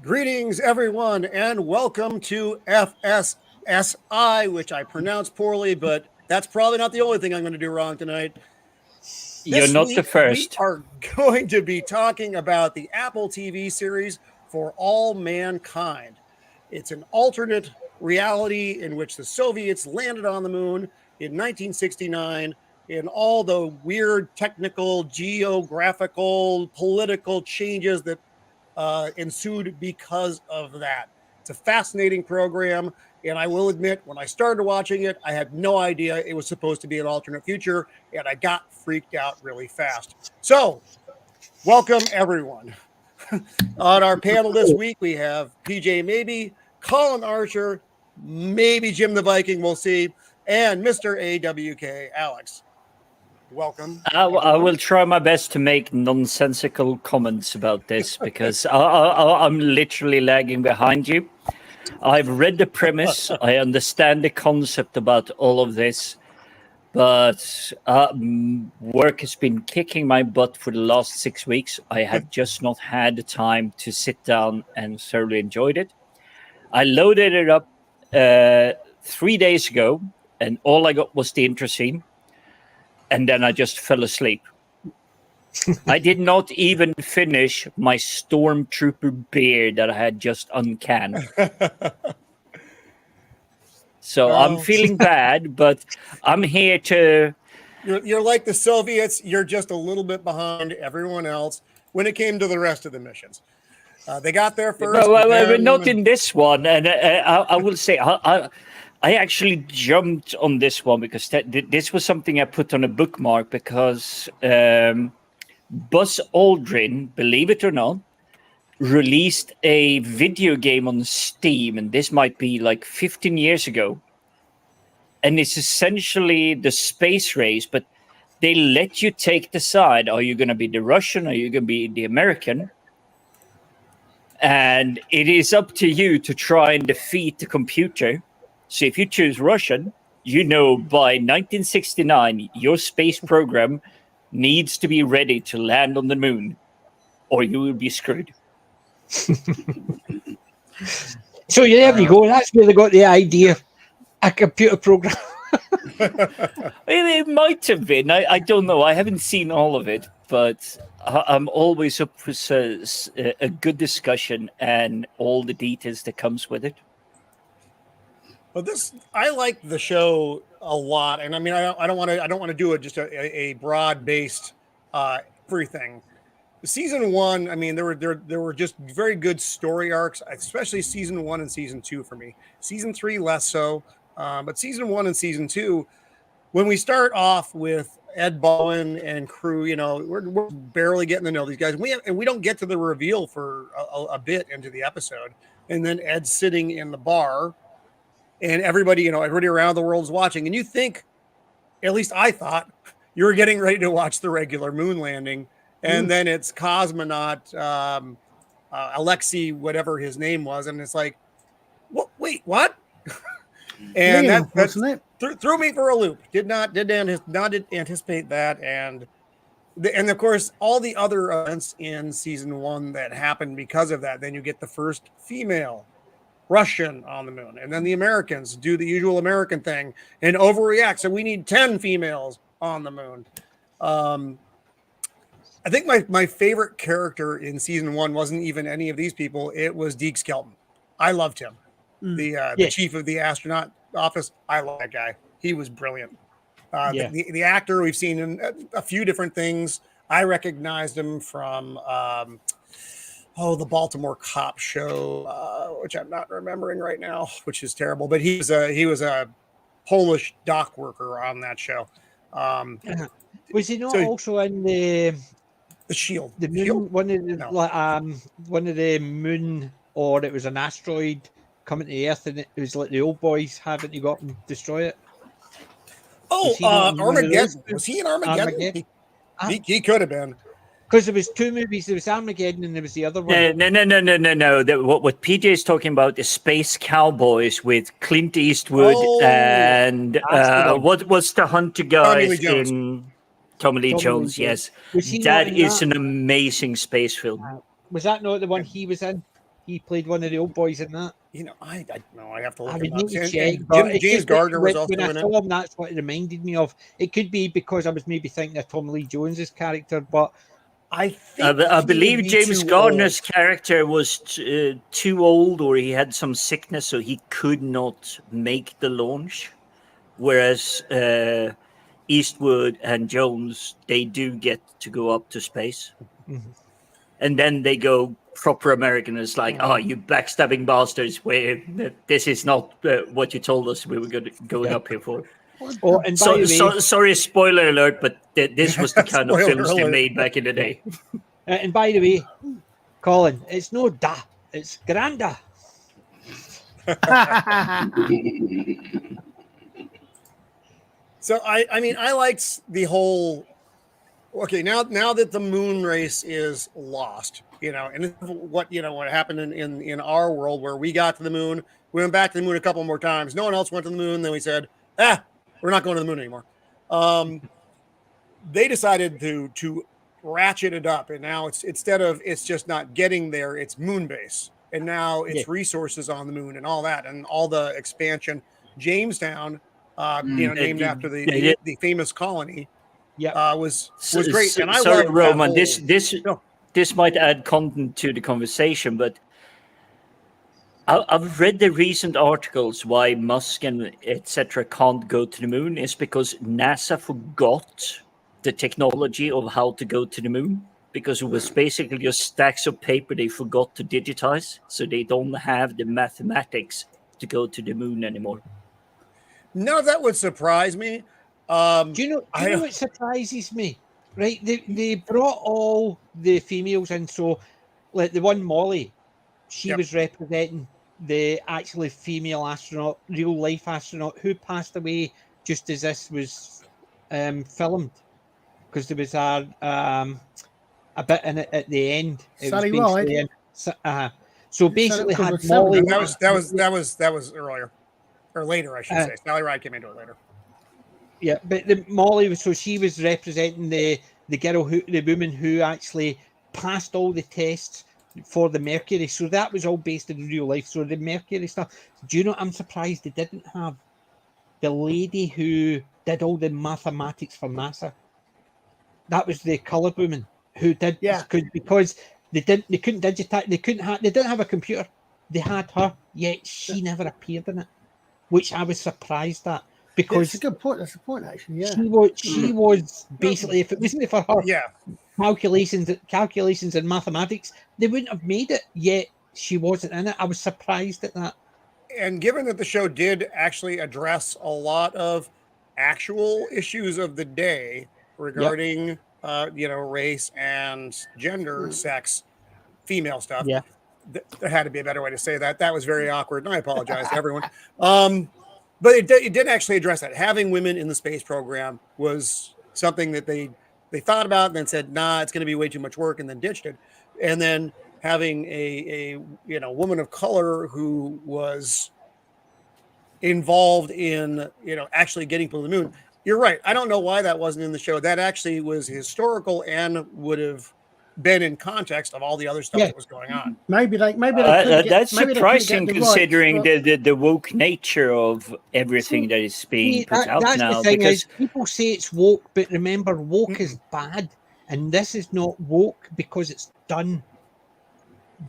Greetings, everyone, and welcome to FSSI, which I pronounced poorly, but that's probably not the only thing I'm going to do wrong tonight. You're This not the week, we first. are going to be talking about the Apple TV series For All Mankind. It's an alternate reality in which the Soviets landed on the moon in 1969 and all the weird technical, geographical, political changes that ensued because of that. It's a fascinating program, and I will admit, when I started watching it, I had no idea it was supposed to be an alternate future, and I got freaked out really fast. So, welcome everyone. On our panel this week, we have PJ Maybe, Colin Archer, maybe Jim the Viking, we'll see, and Mr. AWK Alex. Welcome. I will try my best to make nonsensical comments about this because I'm literally lagging behind you. I've read the premise. I understand the concept about all of this, but work has been kicking my butt for the last 6 weeks. I have just not had the time to sit down and thoroughly enjoyed it. I loaded it up 3 days ago, and all I got was the intro scene. And then I just fell asleep. I did not even finish my Stormtrooper beer that I had just uncanned. So I'm feeling bad, but I'm here to... You're like the Soviets. You're just a little bit behind everyone else when it came to the rest of the missions. They got there first. Well, not in this one. And I will say... I actually jumped on this one because this was something I put on a bookmark because Buzz Aldrin, believe it or not, released a video game on Steam, and this might be like 15 years ago. And it's essentially the space race, but they let you take the side. Are you going to be the Russian? Are you going to be the American? And it is up to you to try and defeat the computer. So if you choose Russian, you know by 1969, your space program needs to be ready to land on the moon, or you will be screwed. So there we go. That's where they got the idea. A computer program. It might have been. I don't know. I haven't seen all of it, but I'm always up for a good discussion and all the details that comes with it. Well, I like the show a lot, and I mean, I don't want to do it just a broad based everything. Season 1, I mean, there were just very good story arcs, especially season 1 and season 2 for me. Season 3 less so, but season 1 and season 2, when we start off with Ed Bowen and crew, you know, we're barely getting to know these guys. We don't get to the reveal for a bit into the episode, and then Ed's sitting in the bar. And everybody around the world is watching. And you think, at least I thought, you were getting ready to watch the regular moon landing. And then it's cosmonaut Alexei, whatever his name was. And it's like, wait, what? And that threw me for a loop. Did not anticipate that. And of course, all the other events in season 1 that happened because of that. Then you get the first female Russian on the moon, and then the Americans do the usual American thing and overreact. So we need 10 females on the moon. I think my favorite character in season 1 wasn't even any of these people. It was Deke Skelton. I loved him. The chief of the astronaut office. I love that guy. He was brilliant. The actor we've seen in a few different things. I recognized him from the Baltimore Cop show, which I'm not remembering right now, which is terrible. But he was a Polish dock worker on that show. Was he not also in the Shield? The moon, Shield? one of the moon, or it was an asteroid coming to the Earth, and it was like the old boys having to go up and destroy it. Armageddon. Was he in Armageddon? He could have been. Because there was 2 movies. There was Armageddon and there was the other one. No. What PJ is talking about is Space Cowboys with Clint Eastwood and what was the Hunter guys in Tommy Lee Jones? Yes, that is an amazing space film. Was that not the one he was in? He played one of the old boys in that. You know, I know I have to look I him would up. need to And check, but it's James just Gardner was also when I in it. saw him, that's what it reminded me of. It could be because I was maybe thinking of Tom Lee Jones's character, but I think I he would believe be James too Gardner's old. character was too old, or he had some sickness, so he could not make the launch. Whereas Eastwood and Jones, they do get to go up to space, and then they go proper American. It's like, oh, you backstabbing bastards! This is not what you told us we were going up here for. oh, and by the way, Sorry, spoiler alert, but this was the kind of Spoiler films they alert. made back in the day. and by the way, Colin, it's no da, it's granda. So I mean I liked the whole. Okay, now that the moon race is lost, you know, and what happened in our world where we got to the moon, we went back to the moon a couple more times. No one else went to the moon. Then we said, we're not going to the moon anymore. They decided to ratchet it up, and now it's it's just not getting there, it's moon base, and now it's resources on the moon and all that, and all the expansion. Jamestown, named after the famous colony. Yeah, was great, and I sorry, love Roman. No. This might add content to the conversation, but I've read the recent articles why Musk and etc. can't go to the moon is because NASA forgot the technology of how to go to the moon, because it was basically just stacks of paper they forgot to digitize, so they don't have the mathematics to go to the moon anymore. None of that would surprise me. do you know what surprises me? Right, they brought all the females in, so like the one Molly, she was representing the actually female astronaut, real life astronaut, who passed away just as this was filmed, because there was a bit in it at the end. Sally Ride. So basically, Sally- had Molly. that was earlier or later, I should say. Sally Ride came into it later. Yeah, but the Molly was, so she was representing the girl the woman who actually passed all the tests for the Mercury. So that was all based in real life. So the Mercury stuff. Do you know? I'm surprised they didn't have the lady who did all the mathematics for NASA. That was the colored woman who did. Yeah. Because they couldn't digitize. They didn't have a computer. They had her, yet she never appeared in it, which I was surprised at. Because that's a good point. That's a point, actually. Yeah, she was basically, if it wasn't for her calculations and mathematics, they wouldn't have made it. Yet she wasn't in it. I was surprised at that. And given that the show did actually address a lot of actual issues of the day regarding, race and gender, sex, female stuff. Yeah. There had to be a better way to say that. That was very awkward, and I apologize to everyone. But it did actually address that. Having women in the space program was something that they thought about and then said, nah, it's going to be way too much work, and then ditched it. And then having a woman of color who was involved in, actually getting people to the moon. You're right. I don't know why that wasn't in the show. That actually was historical and would have been in context of all the other stuff that was going on. Maybe they that's surprising considering the woke nature of everything that is being put out that's now. The thing because is, people say it's woke, but remember, woke is bad, and this is not woke because it's done.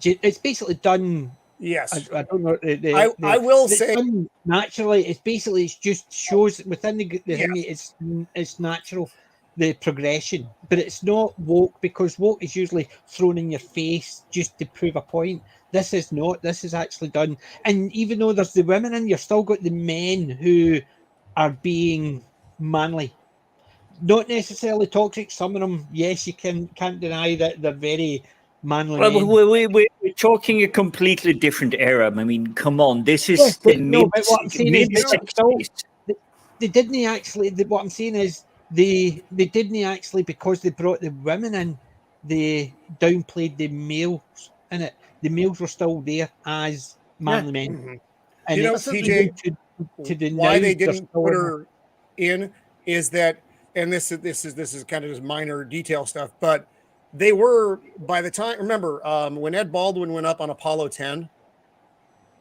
It's basically done. Yes, I don't know. I will say naturally. It's just shows within the thing. It's natural. The progression, but it's not woke, because woke is usually thrown in your face just to prove a point. This is not. This is actually done. And even though there's the women in, you've still got the men who are being manly, not necessarily toxic. Some of them, yes, you can't deny that they're very manly. Well, we're talking a completely different era. I mean, come on, this is yes, the but what I'm saying is they didn't actually. What I'm saying is. They didn't actually, because they brought the women in, they downplayed the males in it. The males were still there as manly men. Mm-hmm. And TJ, why they didn't put her in is that, and this is kind of just minor detail stuff, but they were by the time. Remember when Ed Baldwin went up on Apollo 10,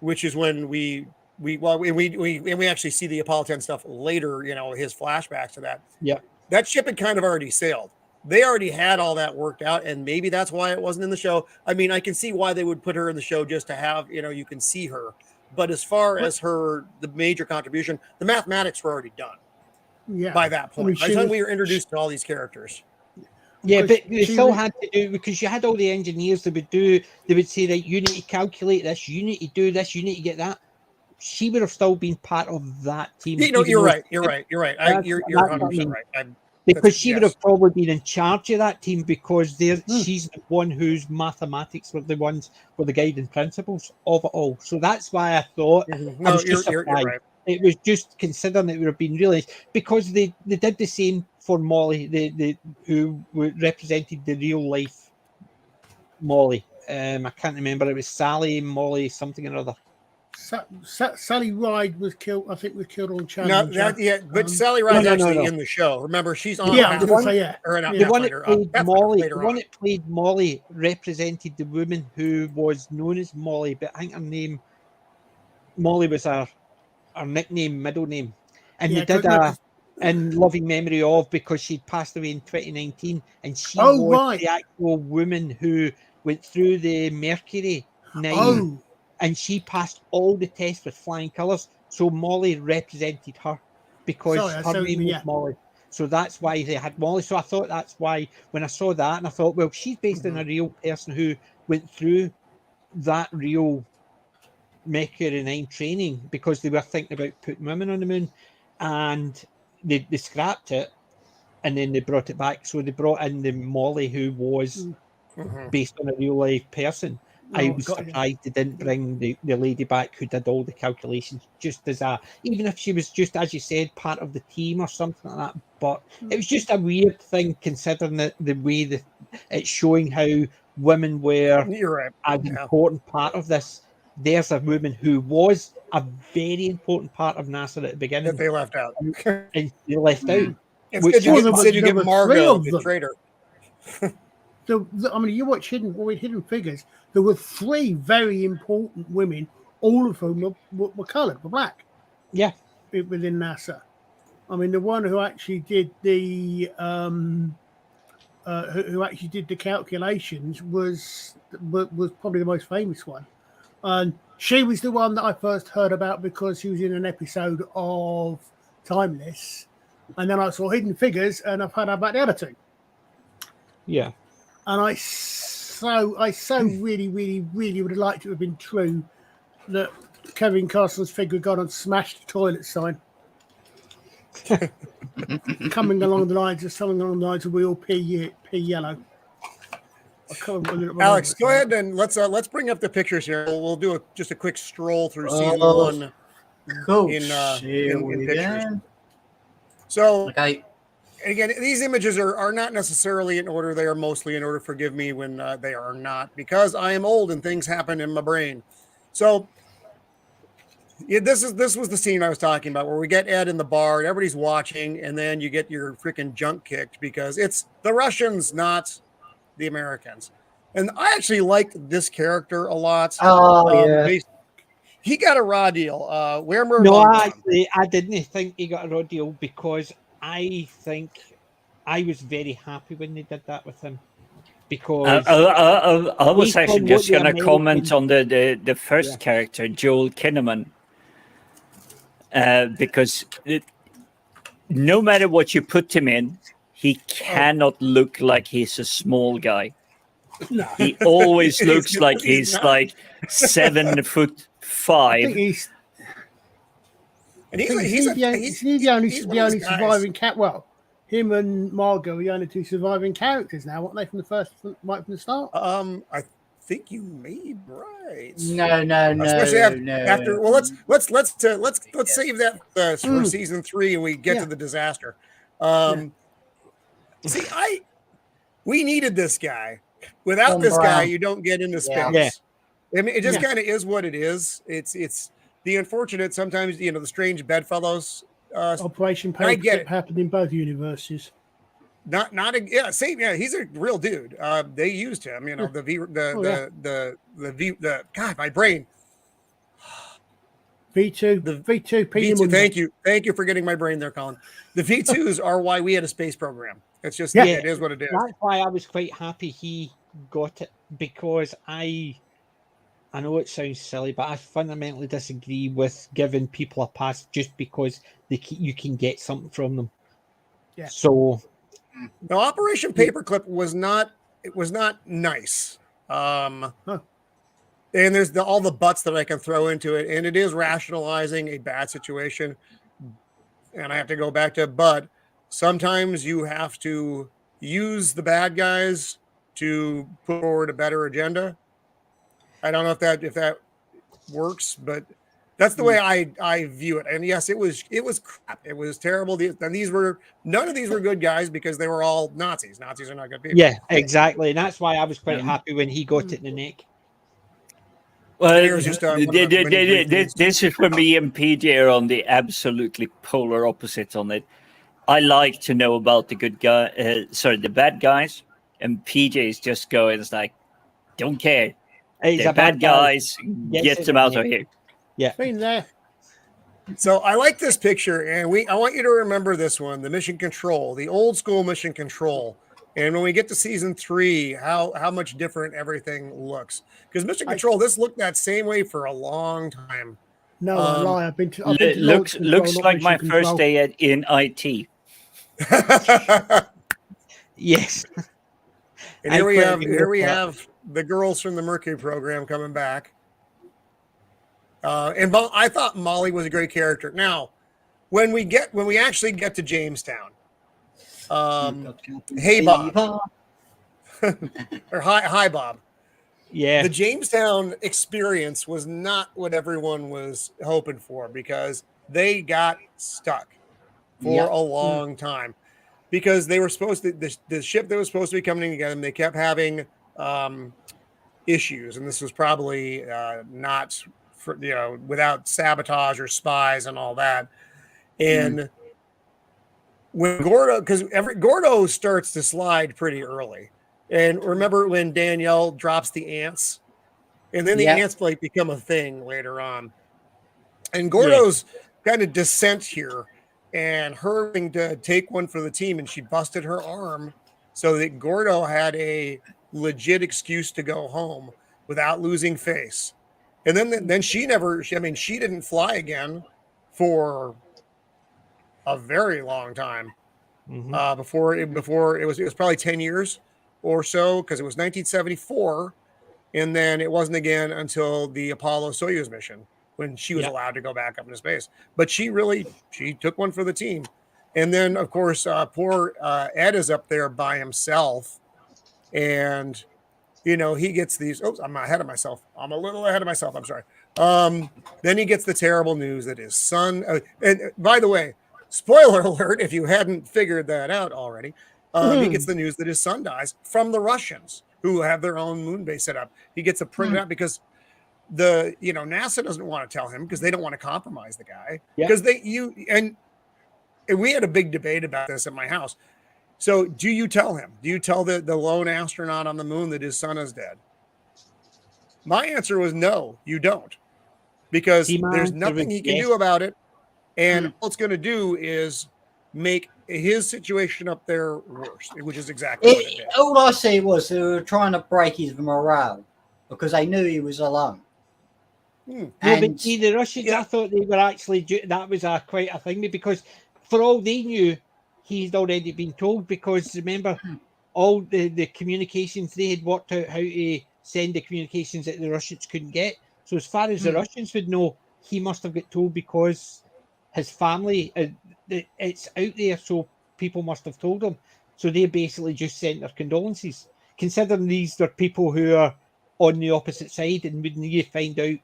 which is when we actually see the Apollo 10 stuff later. You know, his flashbacks to that. Yeah. That ship had kind of already sailed. They already had all that worked out, and maybe that's why it wasn't in the show. I mean, I can see why they would put her in the show just to have, you know, you can see her. But as far as the major contribution, the mathematics were already done by that point. I mean, By the time we were introduced to all these characters. Yeah, Because but they still had to do, because you had all the engineers that they would say, right, you need to calculate this, you need to do this, you need to get that. She would have still been part of that team. You know, even you're though- right. You're right. You're right. You're That's what I 100% mean. right. Because she would yes. have probably been in charge of that team because Hmm. she's the one whose mathematics were the guiding principles of it all. So that's why I thought Mm-hmm. I No, was just you're surprised. right. It was just considering it would have been really because they did the same for Molly, who represented the real life Molly. I can't remember. It was Sally, Molly, something or other. Sally Ride was killed. I think was killed on No, Challenger. but Sally Ride's no, actually no. in the show. Remember, she's on. Yeah, I was the going one- to say yeah. Or not The one Pathfinder, that played Pathfinder Molly, later the one on. that played Molly represented the woman who was known as Molly, but I think her name Molly was her nickname, middle name, and Yeah, they did 'cause- in loving memory of because she'd passed away in 2019, and she Oh, was right. the actual woman who went through the Mercury 9, Oh, and she passed all the tests with flying colours. So Molly represented her because Sorry, I her saw- name was yeah. Molly. So that's why they had Molly. So I thought that's why when I saw that, and I thought, well, she's based on a real person who went through that real Mercury 9 training because they were thinking about putting women on the moon, and they scrapped it, and then they brought it back. So they brought in the Molly who was Mhm. based on a real life person. I Oh, was got you. surprised they didn't bring the lady back who did all the calculations, just as even if she was just, as you said, part of the team or something like that. But it was just a weird thing considering the way that it's showing how women were You're right. an Yeah. important part of this. There's a woman who was a very important part of NASA at the That beginning, they left out. and they left out. It's Which good you was- get, instead you there get were Margot, three of the them. traitor. So, I mean, you watch Hidden Figures. There were 3 very important women, all of whom were coloured, were black. Yeah. Within NASA. I mean, the one who actually did the who actually did the calculations was probably the most famous one, and she was the one that I first heard about because she was in an episode of Timeless, and then I saw Hidden Figures, and I've heard about the other 2. Yeah. And I so really would have liked it to have been true that Kevin Costner's figure got on smashed the toilet sign. Coming along the lines of we all pee yellow. I can't remember what Alex, it go was. ahead and let's bring up the pictures here. We'll do just a quick stroll through season Oh, 1 Coach, in here we pictures. go. So Okay. again, these images are not necessarily in order. They are mostly in order. Forgive me when they are not, because I am old and things happen in my brain. So yeah, this was the scene I was talking about where we get Ed in the bar and everybody's watching, and then you get your freaking junk kicked because it's the Russians, not the Americans. And I actually liked this character a lot. Oh, yeah. He got a raw deal. Werner No, von actually, I didn't think he got a raw deal because I think I was very happy when they did that with him. Because I was based on actually what just the going to comment American- on the first Yeah. character, Joel Kinnaman, because no matter what you put him in, he cannot look like he's a small guy. No. He always He's looks not- like he's he's not. like 7'5". I think he's and I think he's the only he's one of those guys. surviving cat. Well, him and Margot are the only 2 surviving characters now, weren't they, from the start? I think you may be right. No. Especially after well, let's Mm. save that for season 3 and we get to the disaster. See, we needed this guy. Without this guy, you don't get into space. Yeah. I mean, it just kind of is what it is. It's the unfortunate sometimes, the strange bedfellows. Operation I get Paperclip it. happened in both universes. Same. Yeah, he's a real dude. They used him. You know, the God, my brain. V2, The V2, V2. Thank you for getting my brain there, Colin. The V2s are why we had a space program. It's just it is what it is. That's why I was quite happy he got it, because I know it sounds silly, but I fundamentally disagree with giving people a pass just because you can get something from them. Yeah. So now, Operation Paperclip was not nice. And there's all the butts that I can throw into it, and it is rationalizing a bad situation. And I have to go back to, but sometimes you have to use the bad guys to put forward a better agenda. I don't know if that works, but that's the way I view it. And yes, it was crap. It was terrible. And none of these were good guys because they were all Nazis. Nazis are not good people. yeah, exactly. And that's why I was quite happy when he got it in the neck. Well, Here's just, this is where me and PJ are on the absolutely polar opposites on it. I like to know about the the bad guys, and PJ is just going, it's like, don't care. He's The a bad guys, get them out of here. Yeah. been there. So I like this picture, and I want you to remember this one, the Mission Control, the old school Mission Control. And when we get to season 3, how much different everything looks. Because Mission Control, this looked that same way for a long time. No, I lie. I've been to Looks like my Mission first Control. day in IT. Yes. And here we have the girls from the Mercury program coming back. And I thought Molly was a great character. Now, when we actually get to Jamestown, hey Bob, or hi Bob. Yeah. The Jamestown experience was not what everyone was hoping for because they got stuck for a long time because they were supposed to, the ship that was supposed to be coming together, they kept having issues. And this was probably not for, without sabotage or spies and all that. And when Gordo starts to slide pretty early. And remember when Danielle drops the ants, and then the ants become a thing later on. And Gordo's kind of descent here, and her having to take one for the team, and she busted her arm, so that Gordo had a legit excuse to go home without losing face. And then she didn't fly again for a very long time. Before it was probably 10 years or so, because it was 1974, and then it wasn't again until the Apollo Soyuz mission when she was allowed to go back up into space. But she took one for the team. And then of course poor Ed is up there by himself, and he gets these. I'm ahead of myself. I'm a little ahead of myself. I'm sorry. Then he gets the terrible news that his son. And by the way, spoiler alert, if you hadn't figured that out already, he gets the news that his son dies from the Russians, who have their own moon base set up. He gets a printed out because NASA doesn't want to tell him because they don't want to compromise the guy. Because and we had a big debate about this at my house. So do you tell him? Do you tell the lone astronaut on the moon that his son is dead? My answer was no, you don't. Because there's nothing he can do about it. And all it's going to do is make his situation up there worse, which is exactly what it did. All I see was they were trying to break his morale because they knew he was alone. But see, the Russians, I thought they were actually, that was quite a thing, because for all they knew, he'd already been told, because remember, all the communications, they had worked out how to send the communications that the Russians couldn't get. So as far as the Russians would know, he must have got told because his family, it's out there, so people must have told him. So they basically just sent their condolences. Considering these are people who are on the opposite side, and when you find out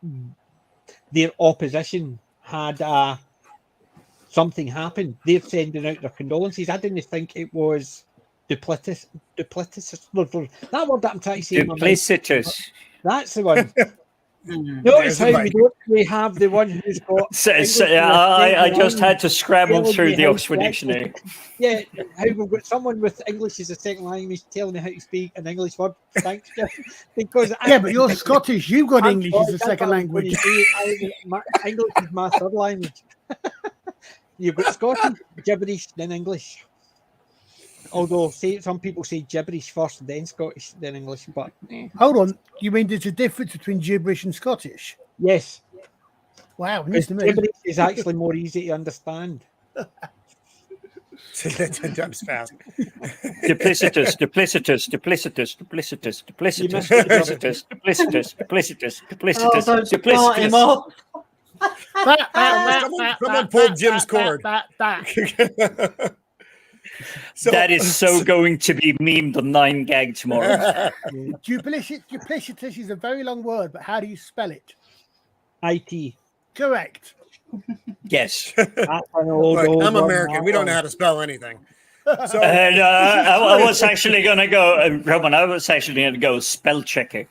their opposition had something happen, they're sending out their condolences. I didn't think it was duplicitous. That word that I'm trying to say. Duplicitous. That's the one. Notice There's the how we bite. don't we have the one who's got. So, English I just as a had to scramble telling through me the how Oxford to Dictionary. Yeah, how we've got someone with English as a second language telling me how to speak an English word. Thanks, Jeff. Because Yeah, but you're Scottish. You've got I'm English as a Scottish, that's second what I was going language. to say. English is my third language. You've got Scottish, gibberish, then English. Although some people say gibberish first, then Scottish, then English. But Hold on. You mean there's a difference between gibberish and Scottish? yes, Wow, news because to me. gibberish is actually more easy to understand. 10 times fast. Duplicitous, duplicitous, duplicitous, duplicitous, You duplicitous, missed it, brother. duplicitous, duplicitous, duplicitous, Oh, duplicitous, don't start him duplicitous. off. Someone pulled Jim's cord. So, That is so going to be memed on 9gag tomorrow. Duplicitous is a very long word, but how do you spell it? IT. Correct. Yes. That's an old, Look, old I'm one, American. that We don't one. know how to spell anything. So And I was actually going to go, Roman, I was actually going to go spell checker.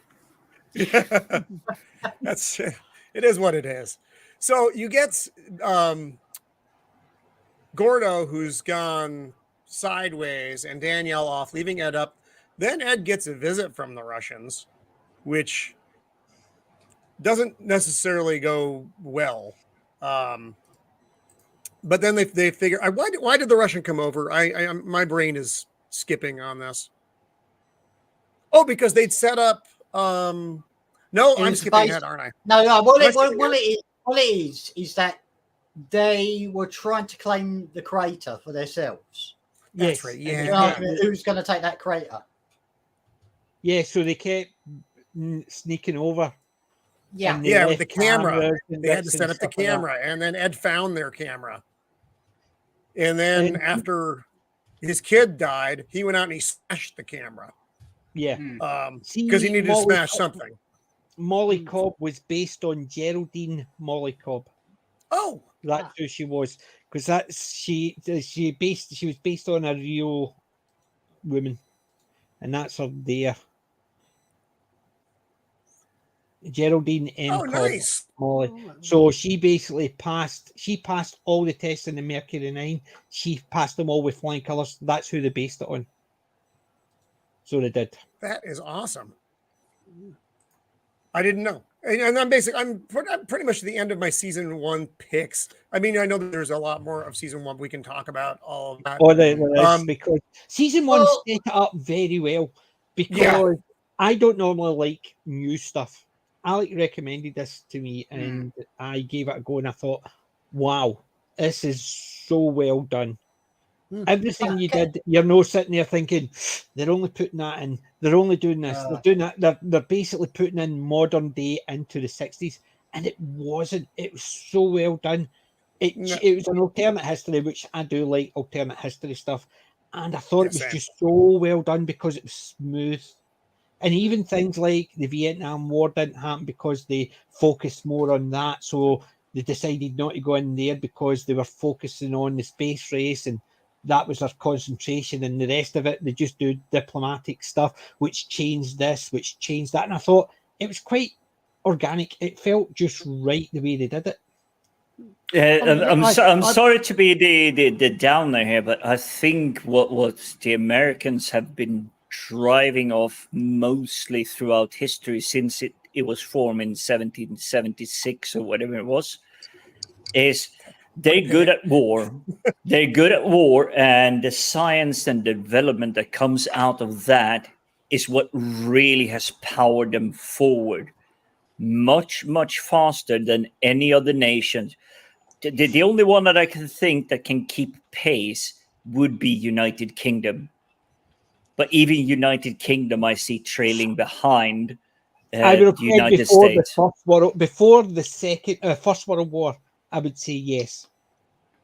that's it is what it is. So you get Gordo, who's gone sideways, and Danielle off, leaving Ed up. Then Ed gets a visit from the Russians, which doesn't necessarily go well. But then they figure, why did the Russian come over? I my brain is skipping on this. Oh, because they'd set up. No, It I'm was skipping based- ahead, aren't I? No, what Am I it, skipping what it is that they were trying to claim the crater for themselves. That's Yes. right. You Yeah. know, who's going to take that crater? Yeah, so they kept sneaking over. Yeah. and they Yeah, with left the camera. cameras and They had to bits set and up the stuff like that. camera, and then Ed found their camera. And then And- after his kid died, he went out and he smashed the camera Yeah. because See, he needed to Molly smash Cobb- something. Molly Cobb was based on Geraldine Molly Cobb. Oh, That's who she was, because that's she was based on a real woman, and that's her there. Geraldine M. oh, Cobb, nice. Molly. So she basically passed all the tests in the Mercury 9. She passed them all with flying colours. That's who they based it on. So they did. That is awesome. I didn't know. And I'm pretty much at the end of my season 1 picks. I mean, I know that there's a lot more of season 1 we can talk about all of that. Or there is, Um, because season 1 well- set it up very well. Because Yeah. I don't normally like new stuff. Alec recommended this to me, and I gave it a go, and I thought, "Wow, this is so well done." Everything you did, you're no sitting there thinking they're only putting that in. They're only doing this. They're doing that. They're basically putting in modern day into the 60s, and it wasn't. It was so well done. It was an alternate history, which I do like alternate history stuff, and I thought it was same. just so well done because it was smooth. And even things like the Vietnam War didn't happen because they focused more on that. So they decided not to go in there because they were focusing on the space race, and that was their concentration. And the rest of it, they just do diplomatic stuff, which changed this, which changed that. And I thought it was quite organic. It felt just right the way they did it. I'm sorry to be the downer here, but I think what the Americans have been driving off mostly throughout history since it was formed in 1776 or whatever it was, is they're good at war. They're good at war, and the science and development that comes out of that is what really has powered them forward much, much faster than any other nation. The only one that I can think that can keep pace would be United Kingdom. But even United Kingdom, I see trailing behind I would have the said United before States. before the First World War, I would say yes,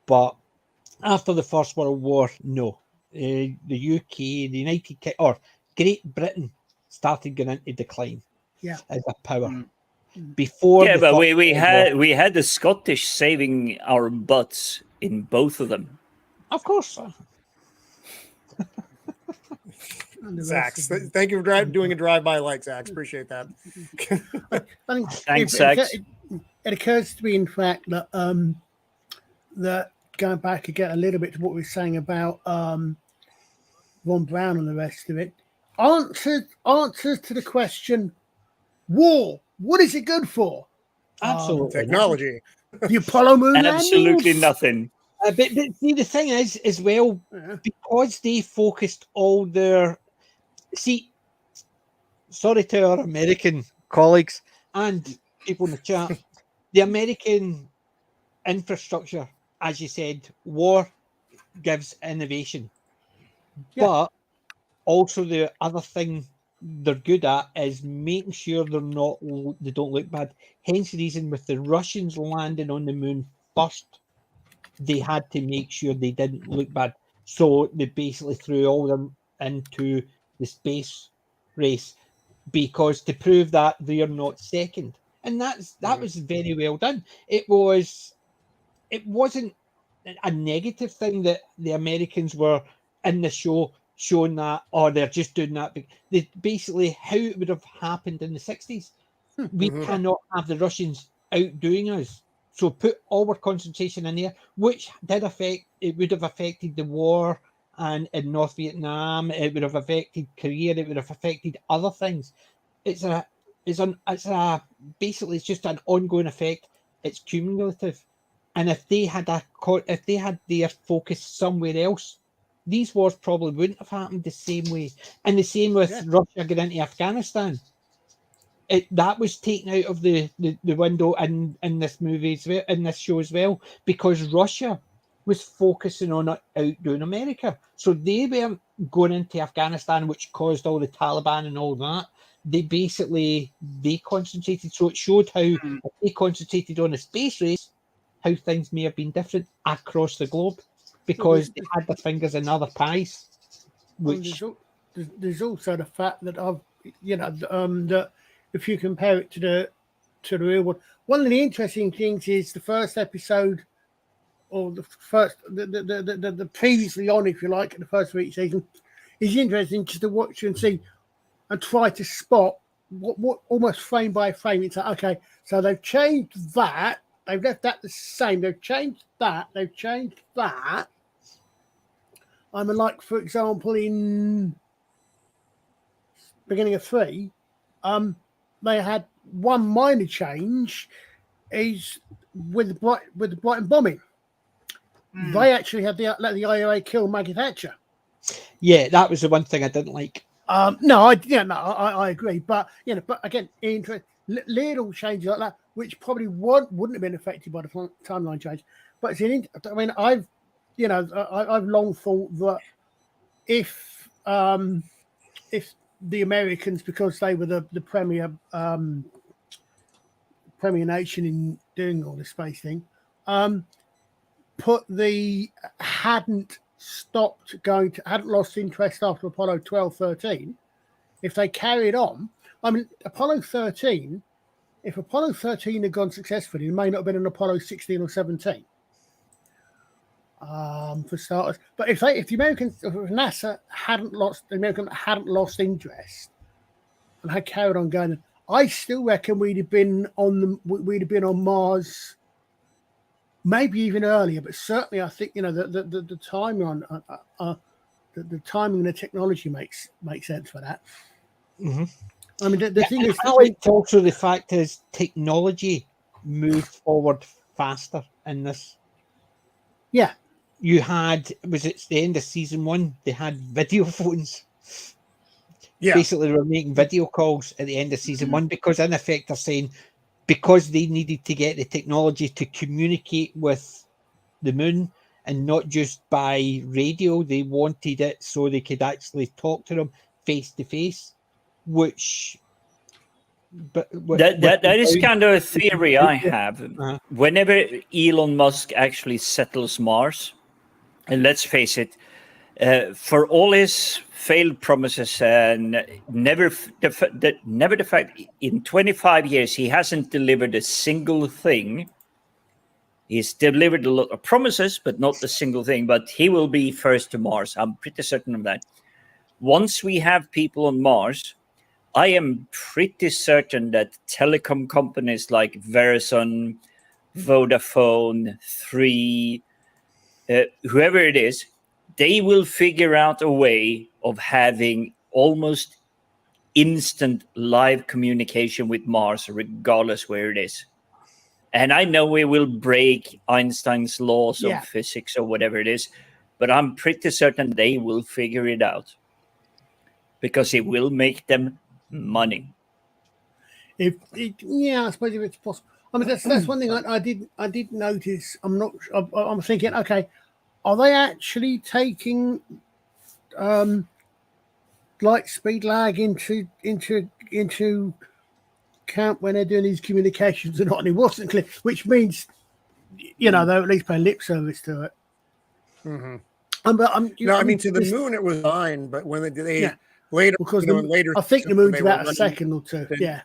but after the First World War, no. The UK, the United Kingdom, or Great Britain started going into decline. Yeah. As a power. Before, Yeah, the but First we World had War. we had the Scottish saving our butts in both of them. Of course. And the Zach, rest of them. thank you for doing a drive-by like Zach. Appreciate that. I think Thanks, it, Zach. it occurs to me, in fact, that that going back again a little bit to what we were saying about Von Braun and the rest of it, answers to the question, war, what is it good for? Absolutely. Technology. The Apollo moon Absolutely landings? nothing. But see, the thing is, as well, Yeah. because they focused all their. See, sorry to our American colleagues and people in the chat, the American infrastructure, as you said, war gives innovation. Yeah. But also the other thing they're good at is making sure they don't look bad. Hence the reason with the Russians landing on the moon first, they had to make sure they didn't look bad. So they basically threw all them into the space race because to prove that they are not second. And that was very well done. It wasn't a negative thing that the Americans were in the show showing that, or they're just doing that. They basically how it would have happened in the 60s. We cannot have the Russians outdoing us. So put all our concentration in there, which would have affected the war and in North Vietnam. It would have affected Korea. It would have affected other things. It's basically it's just an ongoing effect. It's cumulative. And if they had their focus somewhere else, these wars probably wouldn't have happened the same way. And the same with Russia going into Afghanistan. That was taken out of the window in this movie as well, in this show as well, because Russia was focusing on outdoing America. So they weren't going into Afghanistan, which caused all the Taliban and all that. They concentrated. So it showed how if they concentrated on a space race, how things may have been different across the globe because they had their fingers in other pies. Which there's also the fact that that if you compare it to the real world, one of the interesting things is the first episode, or the previously on, if you like, in the first week season, is interesting just to watch and see and try to spot what almost frame by frame. It's like, okay, so they've changed that. They've left that the same. They've changed that. They've changed that. I mean, like, for example, in beginning of 3, they had one minor change is with the Brighton bombing. They actually had let the IRA kill Maggie Thatcher. Yeah, that was the one thing I didn't like. I agree, but but again, little changes like that, which probably wouldn't have been affected by the timeline change. But I've long thought that if the Americans, because they were the premier nation in doing all this space thing, hadn't lost interest after Apollo 12, 13, if they carried on, Apollo 13, if Apollo 13 had gone successfully, it may not have been an Apollo 16 or 17. For starters, but if NASA hadn't lost interest and had carried on going, I still reckon we'd have been on Mars, maybe even earlier. But certainly, I think the timing on the timing and the technology makes sense for that. Mm-hmm. The thing is, also the fact is technology moved forward faster in this. Yeah. You had, was it the end of season 1? They had video phones. Yeah. Basically, they were making video calls at the end of season 1 because, in effect, they're saying because they needed to get the technology to communicate with the moon and not just by radio, they wanted it so they could actually talk to them face to face, which. That is kind of a theory I have. Whenever Elon Musk actually settles Mars, and let's face it, for all his failed promises and never the fact in 25 years he hasn't delivered a single thing. He's delivered a lot of promises, but not a single thing. But he will be first to Mars. I'm pretty certain of that. once we have people on Mars, I am pretty certain that telecom companies like Verizon, Vodafone, Three, whoever it is, they will figure out a way of having almost instant live communication with Mars, regardless where it is. And I know it will break Einstein's laws Yeah. of physics or whatever it is, but I'm pretty certain they will figure it out because it will make them money. I suppose if it's possible. I mean, that's one thing I did notice. I'm thinking, okay, are they actually taking light speed lag into account when they're doing these communications or not? And it wasn't clear, which means they'll at least pay lip service to it. Mhm. No, I mean, to the moon it was fine, but when they later, because later, I think the when moon's they were about a running, second or two. then-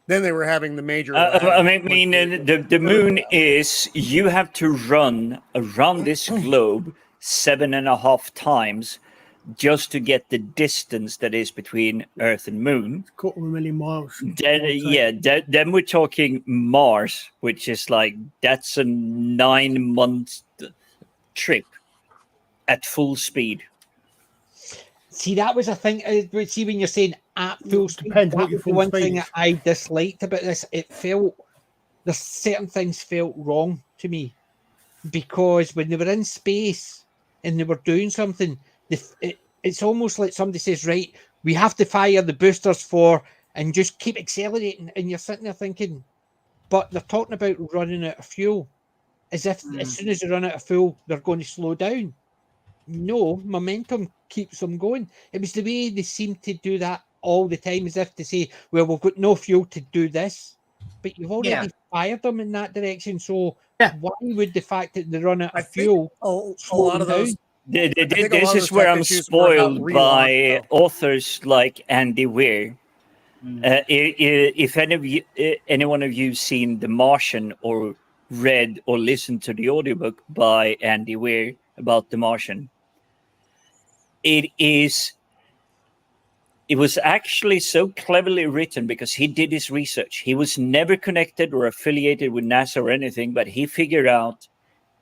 then they were having the major. I mean, the moon is, you have to run around this globe 7.5 times just to get the distance that is between Earth and Moon. Quarter of a million miles. Then we're talking Mars, which is like, that's a 9-month trip at full speed. See, that was a thing. See, when you're saying at full speed, Depends that what your was the full one speed thing is. that I disliked about this. There's certain things felt wrong to me, because when they were in space and they were doing something, it's almost like somebody says, right, we have to fire the boosters and just keep accelerating. And you're sitting there thinking, but they're talking about running out of fuel, as if as soon as they run out of fuel, they're going to slow down. No, momentum keeps them going. It was the way they seemed to do that all the time, as if to say, well, we've got no fuel to do this, but you've already fired them in that direction. So why would the fact that they run out of fuel a lot of those. This is where I'm spoiled by authors like Andy Weir. If any one of you seen The Martian or read or listened to the audiobook by Andy Weir about The Martian, it was actually so cleverly written because he did his research. He was never connected or affiliated with NASA or anything, but he figured out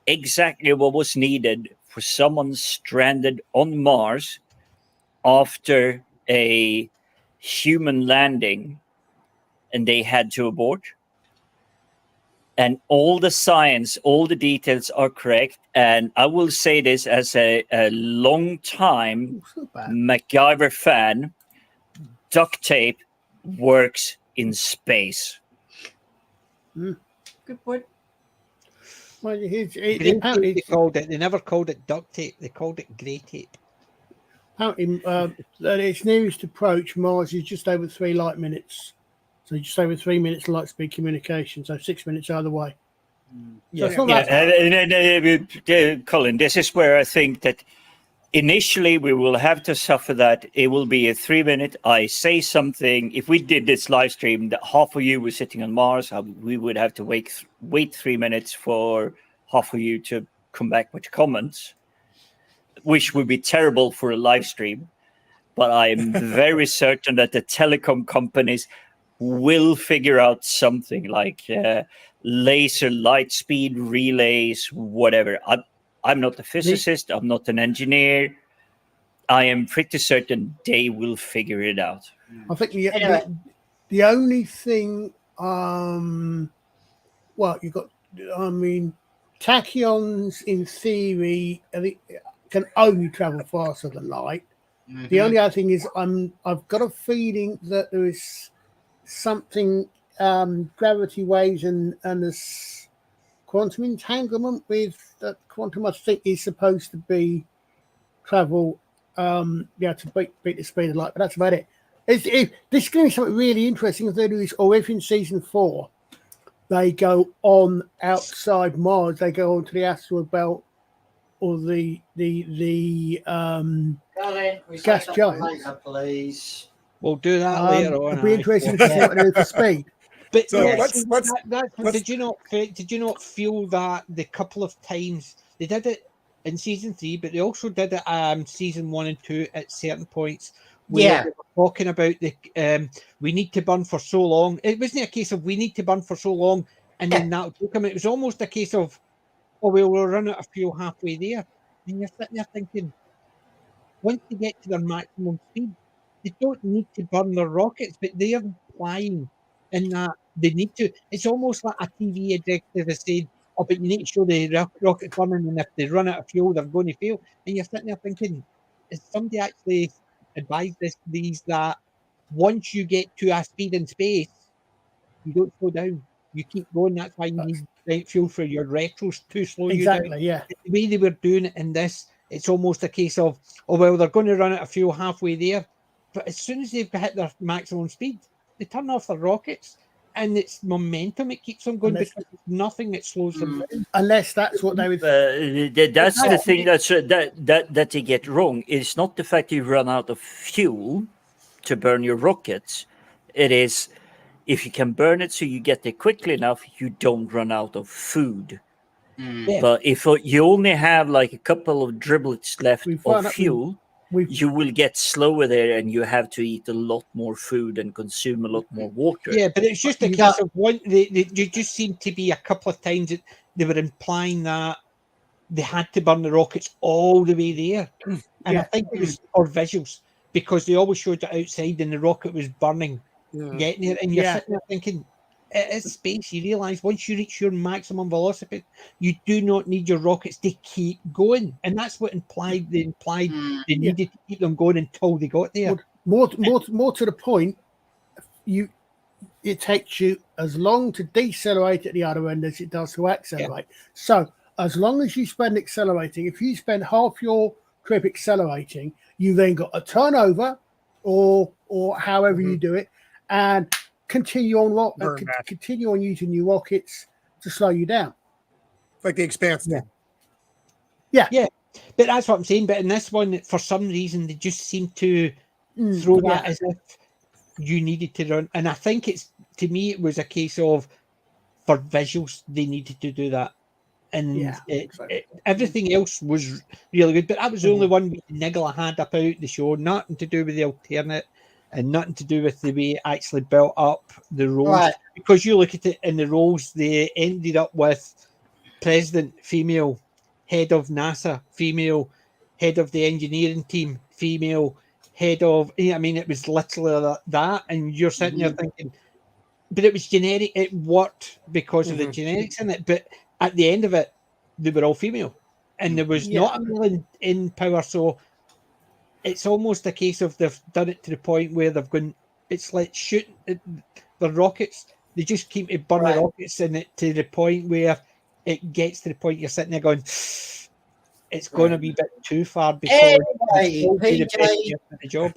exactly what was needed for someone stranded on Mars after a human landing and they had to abort. And all the science, all the details are correct. And I will say this as a long time MacGyver fan, duct tape works in space. Good point. Well, they never called it duct tape. They called it grey tape. At its nearest approach, Mars is just over 3 light minutes. So just over 3 minutes light speed communication. So 6 minutes either way. Colin, this is where I think that initially we will have to suffer that. It will be a 3 minute. I say something. If we did this live stream, that half of you were sitting on Mars, we would have to wait 3 minutes for half of you to come back with comments, which would be terrible for a live stream. But I'm very certain that the telecom companies will figure out something like laser light speed relays, whatever. I'm not a physicist. I'm not an engineer. I am pretty certain they will figure it out. I think the only thing, you've got, tachyons in theory can only travel faster than light. Mm-hmm. The only other thing is I've got a feeling that there is something gravity waves and this quantum entanglement with that quantum, I think, is supposed to be travel to beat the speed of light, but that's about it. This is going to be something really interesting if they do this, or if in season 4 they go on outside Mars, they go onto the asteroid belt or the gas giants. Please. We'll do that later on. It'll be interesting to see what they do for speed. But so did you not feel that the couple of times they did it in season 3, but they also did it season 1 and 2 at certain points where Yeah. they were talking about the we need to burn for so long. It wasn't a case of we need to burn for so long and then that'll take them. It was almost a case of, oh, well, we'll run out of fuel halfway there. And you're sitting there thinking, once they get to their maximum speed, they don't need to burn their rockets, but they are flying in that they need to. It's almost like a TV executive is saying, oh, but you need to show the rocket burning, and if they run out of fuel, they're going to fail. And you're sitting there thinking, is somebody actually advised these that once you get to a speed in space, you don't slow down. You keep going. That's why you need right fuel for your retros to slow you down. Exactly, yeah. The way they were doing it in this, it's almost a case of, oh, well, they're going to run out of fuel halfway there. But as soon as they've hit their maximum speed, they turn off their rockets. And it's momentum, it keeps them going because there's nothing that slows them down. Unless that's what they would. That's the thing that they get wrong. It's not the fact you run out of fuel to burn your rockets. It is if you can burn it so you get there quickly enough, you don't run out of food. Yeah. But if you only have like a couple of driblets left We've found of out fuel, you will get slower there, and you have to eat a lot more food and consume a lot more water. Yeah, but it's just a case of one. You just seem to be a couple of times that they were implying that they had to burn the rockets all the way there, and I think it was for visuals because they always showed it outside and the rocket was burning, getting there, and you're sitting there thinking, it is space. You realise once you reach your maximum velocity, you do not need your rockets to keep going, and that's what implied. They implied they needed to keep them going until they got there. More to the point, it takes you as long to decelerate at the other end as it does to accelerate. So as long as you spend accelerating, if you spend half your trip accelerating, you then got a turnover, or however you do it, and continue on using your rockets to slow you down, like the Expanse did. Yeah. But that's what I'm saying. But in this one, for some reason, they just seem to throw that as if you needed to run. And I think to me, it was a case of for visuals, they needed to do that. And everything else was really good. But that was the only one niggle I had about the show. Nothing to do with the alternate. And nothing to do with the way it actually built up the roles. Right. Because you look at it in the roles, they ended up with president, female, head of NASA, female, head of the engineering team, female, head of... I mean, it was literally that. And you're sitting there thinking... But it was generic. It worked because of the generics in it. But at the end of it, they were all female. And there was not a male in power, so... It's almost a case of they've done it to the point where they've gone. It's like shooting the rockets. They just keep to burn the rockets in it to the point where it gets to the point you're sitting there going, it's going to be a bit too far before the job.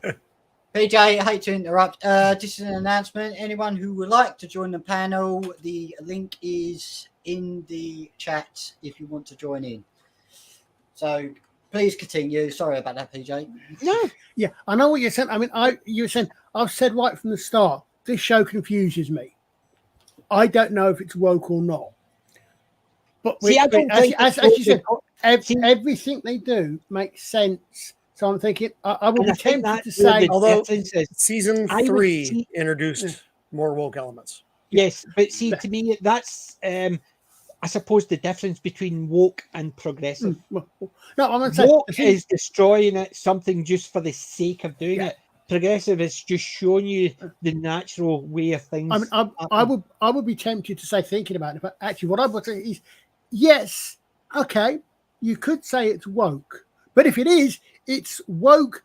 PJ, I hate to interrupt. Just an announcement. Anyone who would like to join the panel, the link is in the chat if you want to join in. So. Please continue. Sorry about that, PJ. No. Yeah, I know what you're saying. I mean, you were saying, I've said right from the start, this show confuses me. I don't know if it's woke or not. But as you said, everything they do makes sense. So I'm thinking, I will be tempted to say, although season 3 introduced more woke elements. Yes, but see, to me, that's... I suppose the difference between woke and progressive. No, I'm not saying woke is destroying it, something just for the sake of doing it. Progressive is just showing you the natural way of things. I mean, I would be tempted to say, thinking about it, but actually, what I would say is, yes, okay, you could say it's woke, but if it is, it's woke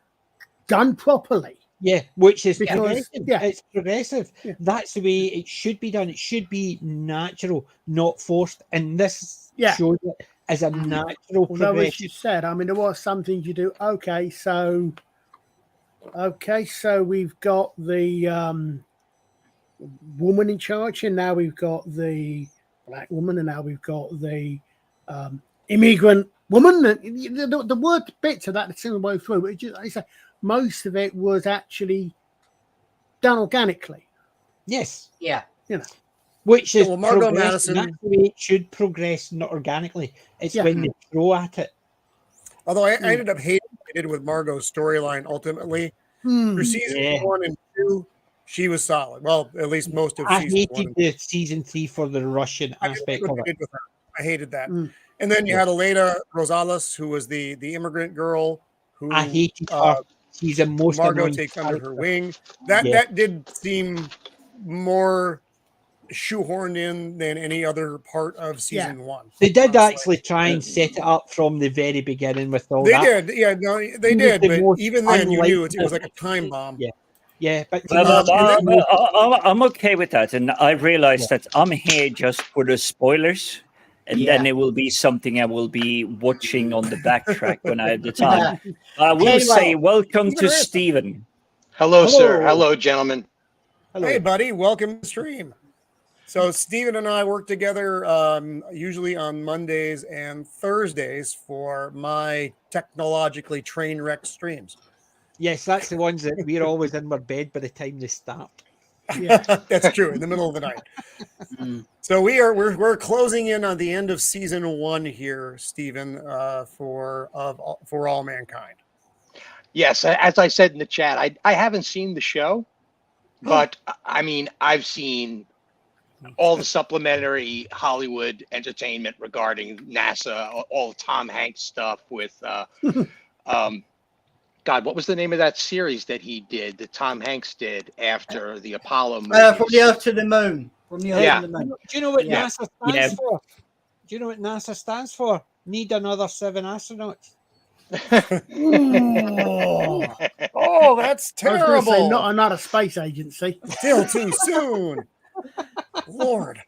done properly. Yeah, which is because progressive. It's progressive. Yeah. That's the way it should be done. It should be natural, not forced. And this shows it as a natural progression. As you said, I mean, there was some things you do. Okay, so we've got the woman in charge, and now we've got the black woman, and now we've got the immigrant woman. The word bits of that the same way through. But I say most of it was actually done organically. Yes. Yeah. You know. Which is Margot Madison. That's the way it should progress, not organically. It's when they throw at it. Although I ended up hating what they did with Margot's storyline ultimately. For season Yeah. 1 and 2, she was solid. Well, at least most of I season 1. hated the season 3 for the Russian I didn't aspect like of what they it. did with her. I hated that. Mm. And then you had Elena Rosales, who was the immigrant girl who I hated her. She's the most Margot annoying takes under her character. wing. That Yeah. that did seem more shoehorned in than any other part of season 1. They did honestly. actually try and set it up from the very beginning with all They that. did, yeah, no, they He was did, the but most even then, you knew it unlikable- was like a time bomb. Yeah. Yeah, but to Well, me, and then- I'm okay with that, and I realize that I'm here just for the spoilers, and Yeah. then it will be something I will be watching on the backtrack when I have the time. I will Anyway, say welcome Stephen to Ransom. Stephen. Hello, sir. Hello. Hello, gentlemen. hello. Hey, buddy, welcome to the stream. So Steven and I work together usually on Mondays and Thursdays for my technologically train wreck streams. Yes, that's the ones that we're always in our bed by the time they start. Yeah. That's true, in the middle of the night. Mm. So we're closing in on the end of season 1 here, Stephen, for All Mankind. Yes, as I said in the chat, I haven't seen the show, but I mean, I've seen all the supplementary Hollywood entertainment regarding NASA, all the Tom Hanks stuff with, God, what was the name of that series that he did, that Tom Hanks did after the Apollo movies? From the Earth to the Moon. From the Earth Yeah. to the Moon. Do you know what Yeah. NASA stands Yeah. for? Do you know what NASA stands for? Need another 7 astronauts. Oh, that's I was going to terrible. say not another space agency. Still too soon. Lord.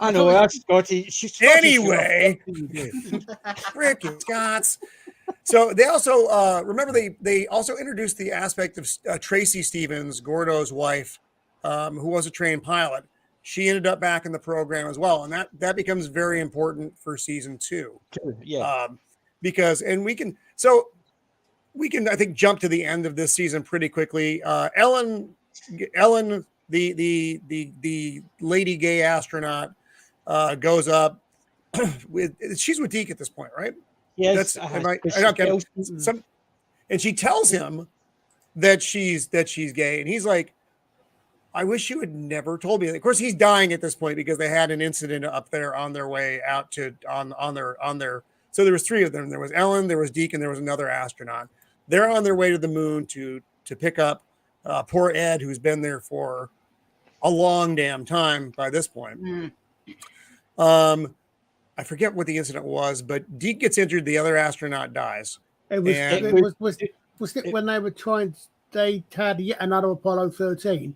I know, that's Scotty. Anyway. Ricky Scots. So they also remember they also introduced the aspect of Tracy Stevens, Gordo's wife, who was a trained pilot. She ended up back in the program as well, and that becomes very important for season 2. Yeah. Because we can I think jump to the end of this season pretty quickly. Ellen, the lady gay astronaut, goes up she's with Deke at this point, right? Yes. That's and she tells him that she's gay, and he's like, I wish you had never told me. Of course, he's dying at this point because they had an incident up there on their way out to on their. So there was 3 of them. There was Ellen, there was Deke, and there was another astronaut. They're on their way to the moon to pick up poor Ed, who's been there for a long damn time by this point. Mm. I forget what the incident was, but Deke gets injured. The other astronaut dies. It was, And- was it when they were they had yet another Apollo 13?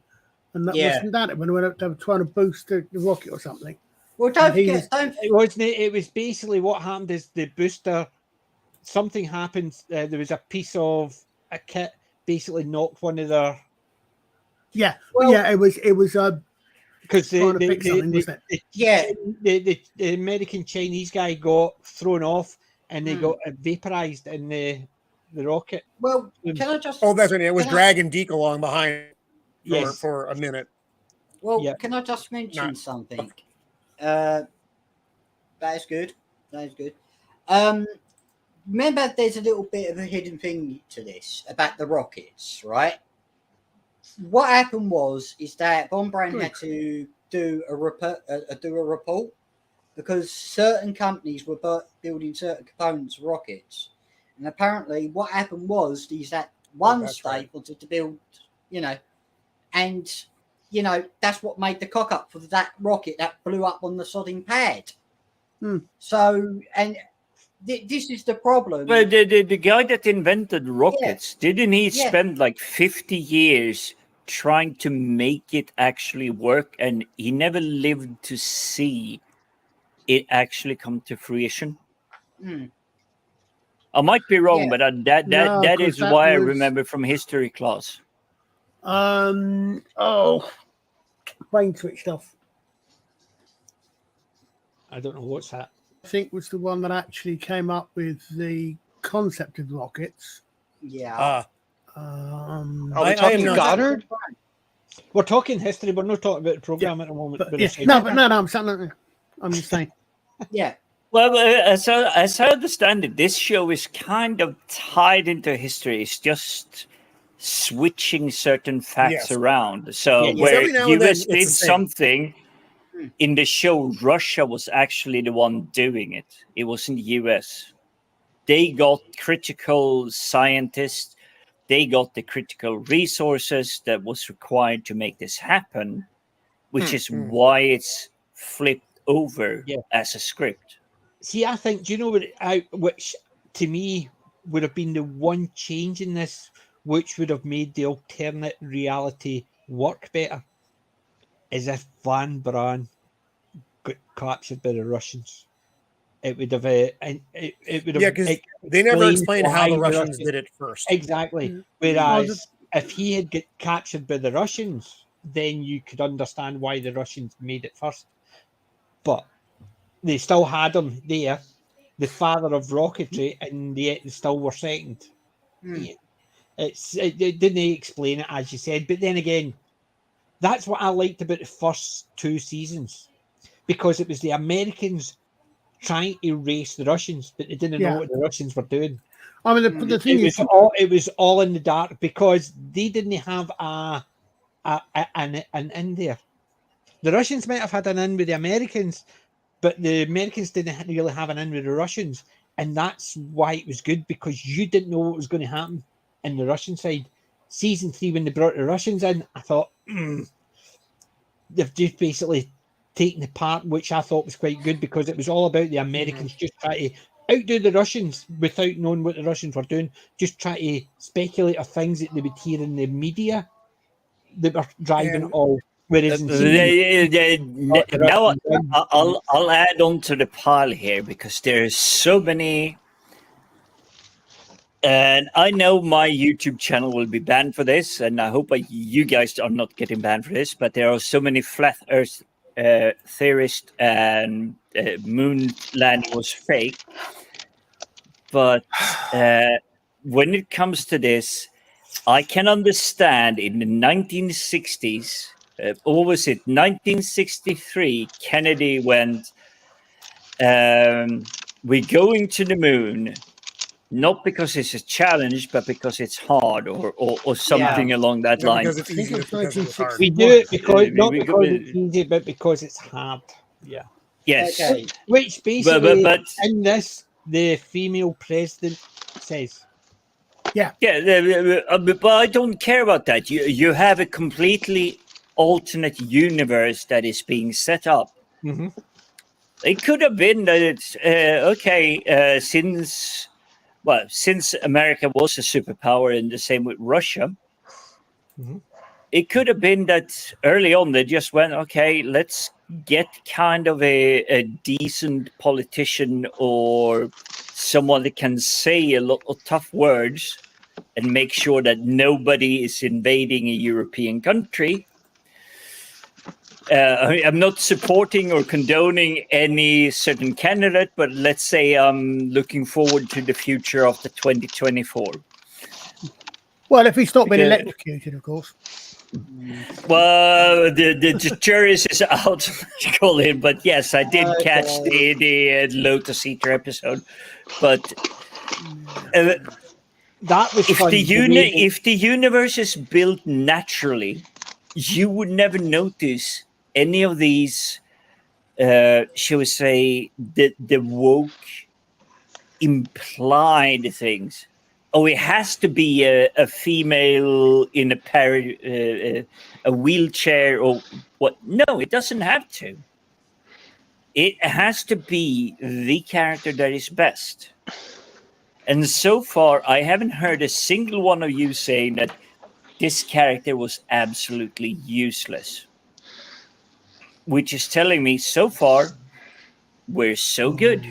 And that Yeah. wasn't that when they were trying to boost the rocket or something. Well, don't He forget, don't It wasn't. It was basically what happened is the booster. Something happened. There was a piece of a kit basically knocked one of their Yeah. Well- yeah, it was because trying to fix something, wasn't it? yeah. the American Chinese guy got thrown off and they Hmm. got vaporized in the rocket. Well, can I just? Oh, that's right. It was Can I- dragging Deke along behind Yes. for a minute. Well, Yeah. can I just mention No. something? That is good. That is good. Remember, there's a little bit of a hidden thing to this about the rockets, right? What happened is that Von Braun had to do a report because certain companies were building certain components of rockets, and apparently, what happened is that one that's state right. wanted to build, and that's what made the cock up for that rocket that blew up on the sodding pad. Hmm. So, and this is the problem. Well, the guy that invented rockets, didn't he Yeah. spend like 50 years trying to make it actually work, and he never lived to see it actually come to fruition? Hmm. I might be wrong, Yeah. but No, that 'cause is that why I was- remember from history class. Brain switched off. I don't know what's that. I think was the one that actually came up with the concept of rockets. Yeah. Are we I am talking not- Goddard? We're talking history. We're not talking about the program at the moment. But, but yeah, it's- no, I'm just saying. Yeah. Well, as I understand it, this show is kind of tied into history. It's just switching certain facts Yes. around. So Yeah, yeah. where Every now and then, US it's the did same. something in the show, Russia was actually the one doing it. It wasn't US. They got critical scientists. They got the critical resources that was required to make this happen, which is why it's flipped over Yeah. as a script. See, I think, do you know which to me would have been the one change in this, which would have made the alternate reality work better, is if Van Braun got captured by the Russians. It would have, and it would have. Yeah, because they never explained how the Russians did it first. Exactly. Whereas if he had get captured by the Russians, then you could understand why the Russians made it first. But they still had him there, the father of rocketry, and yet they still were second. Yeah. It didn't explain it, as you said, but then again, that's what I liked about the first two seasons, because it was the Americans trying to race the Russians, but they didn't know what the Russians were doing. I mean, the thing is, it was all in the dark because they didn't have an in there. The Russians might have had an in with the Americans, but the Americans didn't really have an in with the Russians, and that's why it was good, because you didn't know what was going to happen in the Russian side. Season 3, when they brought the Russians in, I thought they've just basically taken the part, which I thought was quite good, because it was all about the Americans just trying to outdo the Russians without knowing what the Russians were doing, just try to speculate of things that they would hear in the media that were driving all. Whereas now I'll add on to the pile here, because there's so many, and I know my YouTube channel will be banned for this, and I hope you guys are not getting banned for this, but there are so many flat Earth theorists and moon landing was fake. But when it comes to this, I can understand in the 1960s, or was it 1963, Kennedy went, we're going to the moon, not because it's a challenge, but because it's hard, or something along that line. Because it's easy, because it's hard. We do it because not because it's easy, but because it's hard. Yeah. Yes. Okay. Which basically, but in this, the female president says. Yeah, but I don't care about that. You have a completely alternate universe that is being set up. Mm-hmm. It could have been that it's since America was a superpower, and the same with Russia. Mm-hmm. It could have been that early on they just went, okay, let's get kind of a decent politician or someone that can say a lot of tough words and make sure that nobody is invading a European country. I'm not supporting or condoning any certain candidate, but let's say I'm looking forward to the future of the 2024. well, if he stopped being electrocuted, of course. Well, the jury is out, Colin, but yes, I did catch the Lotus Eater episode. But that was if the universe is built naturally, you would never notice any of these, shall we say, the woke implied things. Oh, it has to be a female in a wheelchair or what? No, it doesn't have to. It has to be the character that is best. And so far, I haven't heard a single one of you saying that this character was absolutely useless. Which is telling me, so far, we're so good.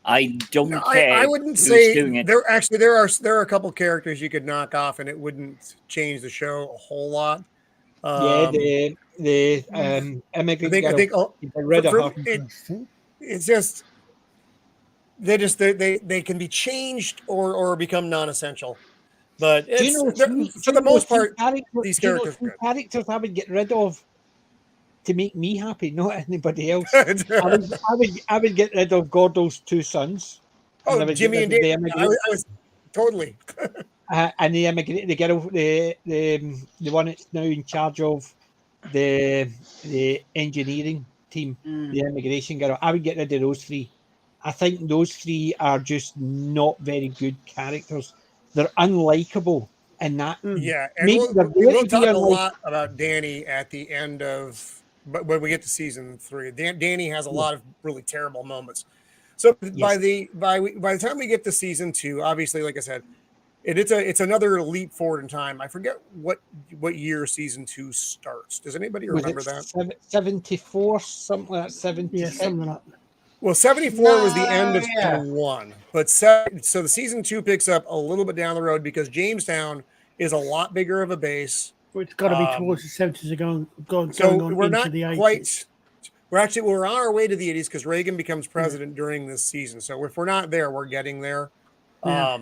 I don't care. I wouldn't who's say doing it. there are a couple characters you could knock off and it wouldn't change the show a whole lot. the immigrant I think girl. it's just they can be changed or become non-essential. But for the most part, these characters I would get rid of to make me happy, not anybody else. I would get rid of Gordo's two sons. I Oh, would get Jimmy rid and of the Dave. immigrant- I was totally. and the immigrant, the girl, the one that's now in charge of the engineering team, the immigration girl. I would get rid of those three. I think those three are just not very good characters. They're unlikable in that. Yeah, and Maybe they're we there will to be talk a unlikable. lot about Danny at the end of, but when we get to season 3, Danny has a lot of really terrible moments. So by the time we get to season 2, obviously, like I said, it's another leap forward in time. I forget what year season 2 starts. Does anybody Was remember it that? 74, something like that, 76? Yeah, something like that. Well, 74 was the end of yeah. season 1, but so the season 2 picks up a little bit down the road because Jamestown is a lot bigger of a base. Well, it's got to be towards the 70s going So on we're into not the 80s. quite. We're on our way to the 80s because Reagan becomes president during this season. So if we're not there, we're getting there. Yeah.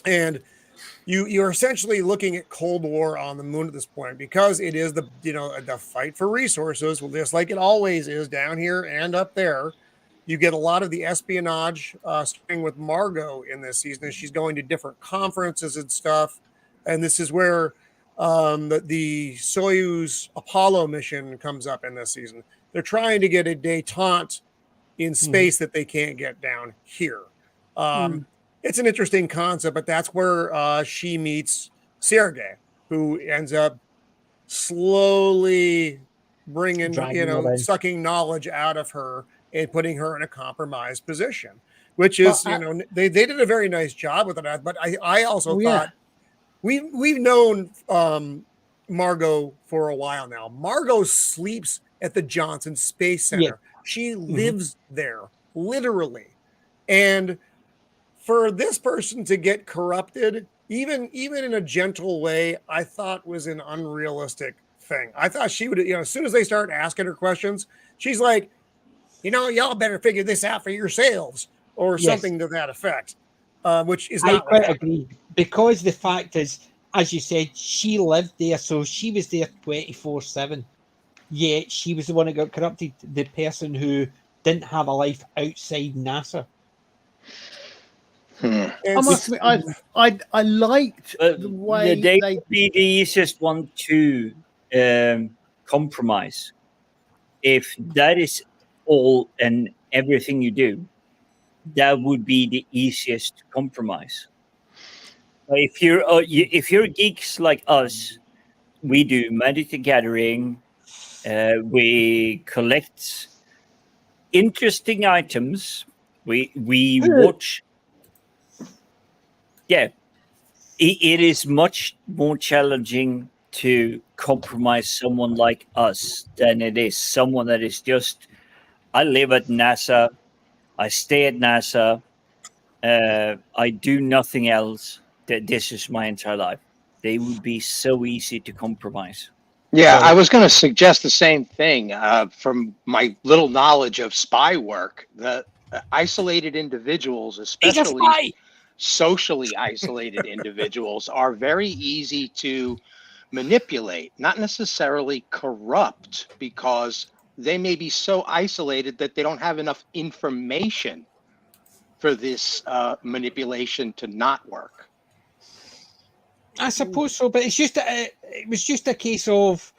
And you're essentially looking at Cold War on the moon at this point because it is the fight for resources, just like it always is down here and up there. You get a lot of the espionage starting with Margot in this season as she's going to different conferences and stuff. And this is where the Soyuz Apollo mission comes up in this season. They're trying to get a detente in space that they can't get down here. It's an interesting concept, but that's where she meets Sergei, who ends up slowly bringing, Dragging her in. sucking knowledge out of her and putting her in a compromised position, which is, they did a very nice job with it. But I also thought we've known Margot for a while now. Margot sleeps at the Johnson Space Center. Yeah. She lives there, literally. And for this person to get corrupted, even in a gentle way, I thought was an unrealistic thing. I thought she would, as soon as they start asking her questions, she's like, y'all better figure this out for yourselves, or something to that effect, which is not. I quite agree, because the fact is, as you said, she lived there, so she was there 24/7. Yet she was the one that got corrupted, the person who didn't have a life outside NASA. And I must admit, I liked the way they they. would be the easiest one to compromise. If that is all and everything you do, that would be the easiest to compromise. If you're geeks like us, we do Magic the Gathering. We collect interesting items. We watch. Yeah, it is much more challenging to compromise someone like us than it is someone that is just, I live at NASA, I stay at NASA, I do nothing else. That this is my entire life. They would be so easy to compromise. Yeah, I was going to suggest the same thing. From my little knowledge of spy work, the isolated individuals, especially socially isolated individuals, are very easy to manipulate, not necessarily corrupt, because they may be so isolated that they don't have enough information for this manipulation to not work. I suppose so, but it was just a case of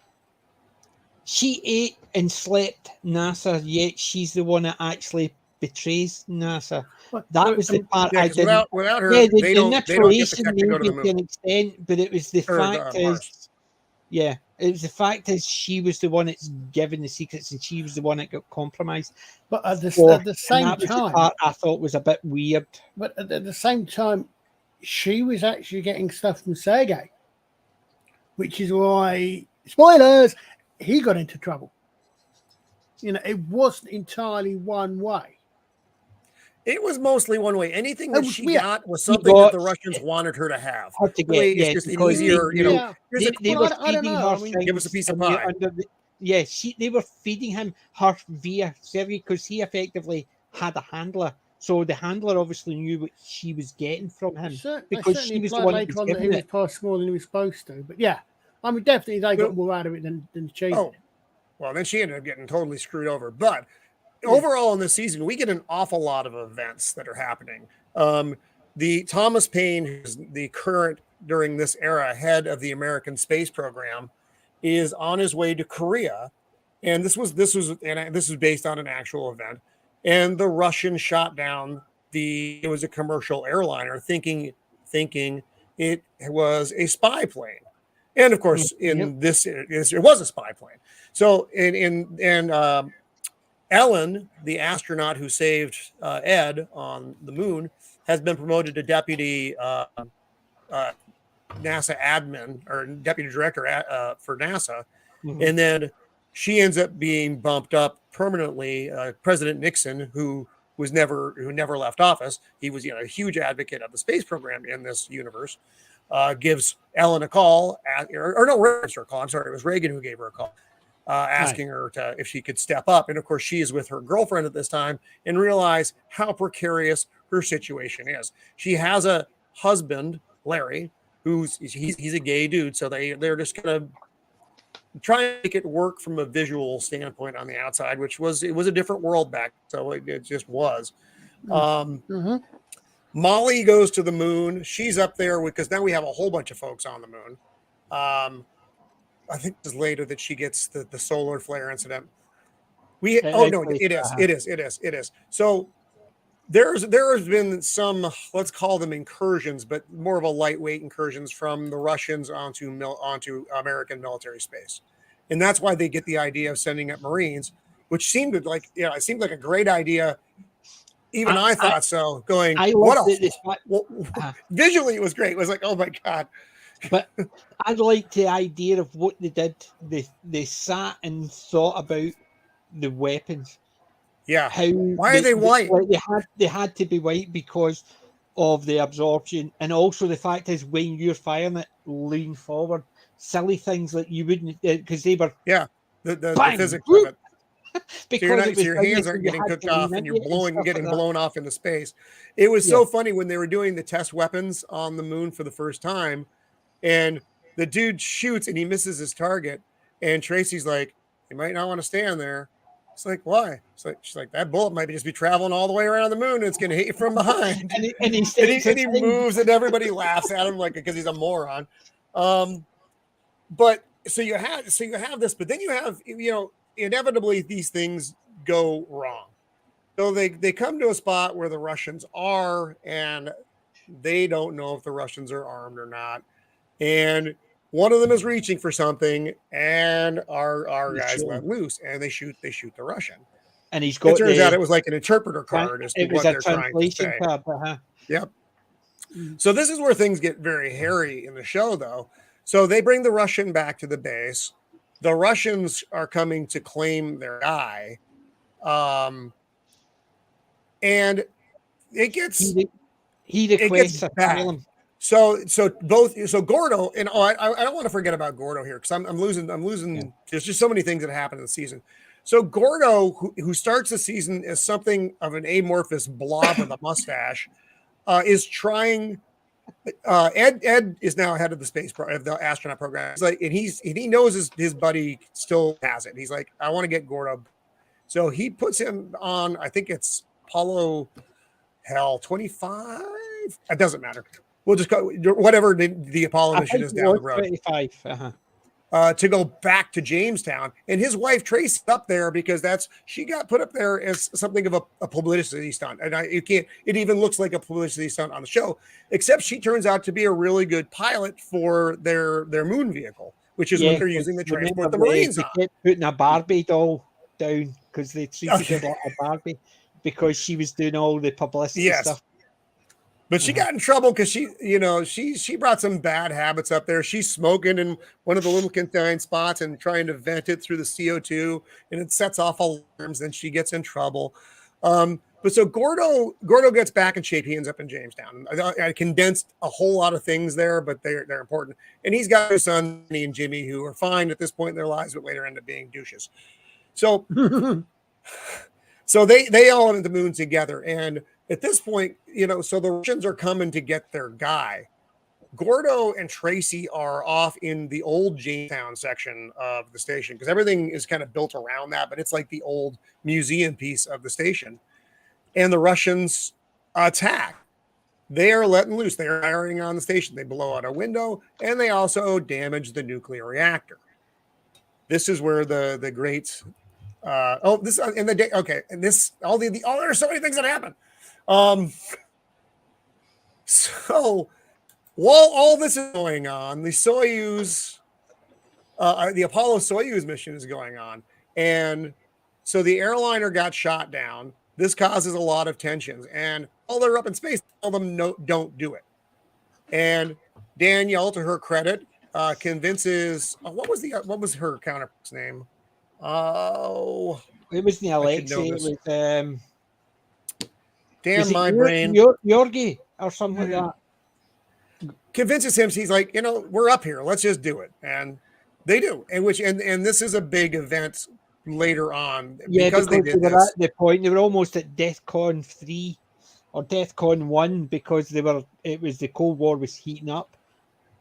she ate and slept NASA, yet she's the one that actually betrays NASA. That was the part I didn't. Without her, Yeah, they don't get the manipulation tech to go to the maybe to moon. an extent, but it was the fact is, she was the one that's given the secrets, and she was the one that got compromised. But at the And same that was the time, part I thought was a bit weird. but at the same time, she was actually getting stuff from Sergei, which is why, spoilers, he got into trouble. It wasn't entirely one way. It was mostly one way. Anything that she got was She something that got- the Russians wanted her to have. Hard to The way get, it's just an because easier, Yeah. here's a they Well, were I don't feeding know. her I mean, things give us a piece of and you're pie. they were feeding him her via Sergei, because he effectively had a handler. So the handler obviously knew what she was getting from him. Because she was the one that later was on that he giving was it. passed more than he was supposed to. But yeah, I mean, definitely they got more out of it than cheating. Oh, Well, then she ended up getting totally screwed over. But overall in this season, we get an awful lot of events that are happening. The Thomas Paine, who's the current during this era head of the American space program, is on his way to Korea, and this was based on an actual event. And the Russians shot down it was a commercial airliner, thinking it was a spy plane, and of course in this it was a spy plane. So Ellen, the astronaut who saved Ed on the moon, has been promoted to deputy NASA admin or deputy director for NASA. And then she ends up being bumped up permanently. President Nixon, who never left office, he was a huge advocate of the space program in this universe, gives Ellen a call, I'm sorry, it was Reagan who gave her a call, asking her if she could step up. And of course, she is with her girlfriend at this time and realize how precarious her situation is. She has a husband, Larry, he's a gay dude, so they're just gonna try and make it work from a visual standpoint on the outside, it was a different world back, so it just was. Molly goes to the moon. She's up there because now we have a whole bunch of folks on the moon. I think it's later that she gets the solar flare incident. It is. So there has been some, let's call them incursions, but more of a lightweight incursions from the Russians onto American military space. And that's why they get the idea of sending up Marines, which seemed like a great idea. Even I thought so. Going, visually it was great. It was like, oh my God. But I liked the idea of what they did. They sat and thought about the weapons. Yeah. Why are they white? They had to be white because of the absorption, and also the fact is when you're firing it, lean forward, silly things like you wouldn't, because they were the physics of it. Because so your hands aren't getting cooked off, and you're getting blown off into space. It was so funny when they were doing the test weapons on the moon for the first time, and the dude shoots and he misses his target, and Tracy's like, "You might not want to stand there." It's like, why? She's like, that bullet might just be traveling all the way around the moon and it's going to hit you from behind. and he moves and everybody laughs at him because he's a moron. But so you have this, but then you have, inevitably these things go wrong. So they come to a spot where the Russians are, and they don't know if the Russians are armed or not. And one of them is reaching for something, and our guys let loose, and they shoot the Russian. And he's got. It turns out it was like an interpreter card as to what they're trying to say. Yep. So this is where things get very hairy in the show, though. So they bring the Russian back to the base. The Russians are coming to claim their guy, and it gets. He requests asylum. So Gordo, and I don't want to forget about Gordo here because I'm losing. Yeah. There's just so many things that happen in the season. So Gordo, who starts the season as something of an amorphous blob with a mustache, is trying. Ed is now head of the astronaut program. He's like, and he knows his buddy still has it. He's like, I want to get Gordo. So he puts him on. I think it's Apollo 25. It doesn't matter. We'll just go whatever the Apollo mission is down the road. 25. To go back to Jamestown, and his wife Tracy's up there because she got put up there as something of a publicity stunt, and it even looks like a publicity stunt on the show. Except she turns out to be a really good pilot for their moon vehicle, which is what they're using to transport the Marines on. They kept putting a Barbie doll down because they treated her like a Barbie because she was doing all the publicity stuff. But she got in trouble because she brought some bad habits up there. She's smoking in one of the little confined spots and trying to vent it through the CO2, and it sets off alarms. And she gets in trouble. But so Gordo gets back in shape. He ends up in Jamestown. I condensed a whole lot of things there, but they're important. And he's got his son and Jimmy, who are fine at this point in their lives, but later end up being douches. So, so they all end the moon together. And at this point, so the Russians are coming to get their guy. Gordo and Tracy are off in the old Jamestown section of the station because everything is kind of built around that, but it's like the old museum piece of the station. And the Russians attack. They are letting loose. They are firing on the station. They blow out a window, and they also damage the nuclear reactor. This is where the great this in the day. Okay, and this all the there are so many things that happen. So while all this is going on, the Soyuz, the Apollo Soyuz mission is going on, and so the airliner got shot down. This causes a lot of tensions, and while they're up in space, tell them no, don't do it. And Danielle, to her credit, convinces what was her counterpart's name? Oh, it wasn't I should know Alexei. It this. was damn was it my brain. Yorgi or something like that. Convinces him. He's like, we're up here. Let's just do it, and they do. And this is a big event later on Because they they did were this. at the point they were almost at DEFCON 3 or DEFCON 1 because it was the Cold War was heating up,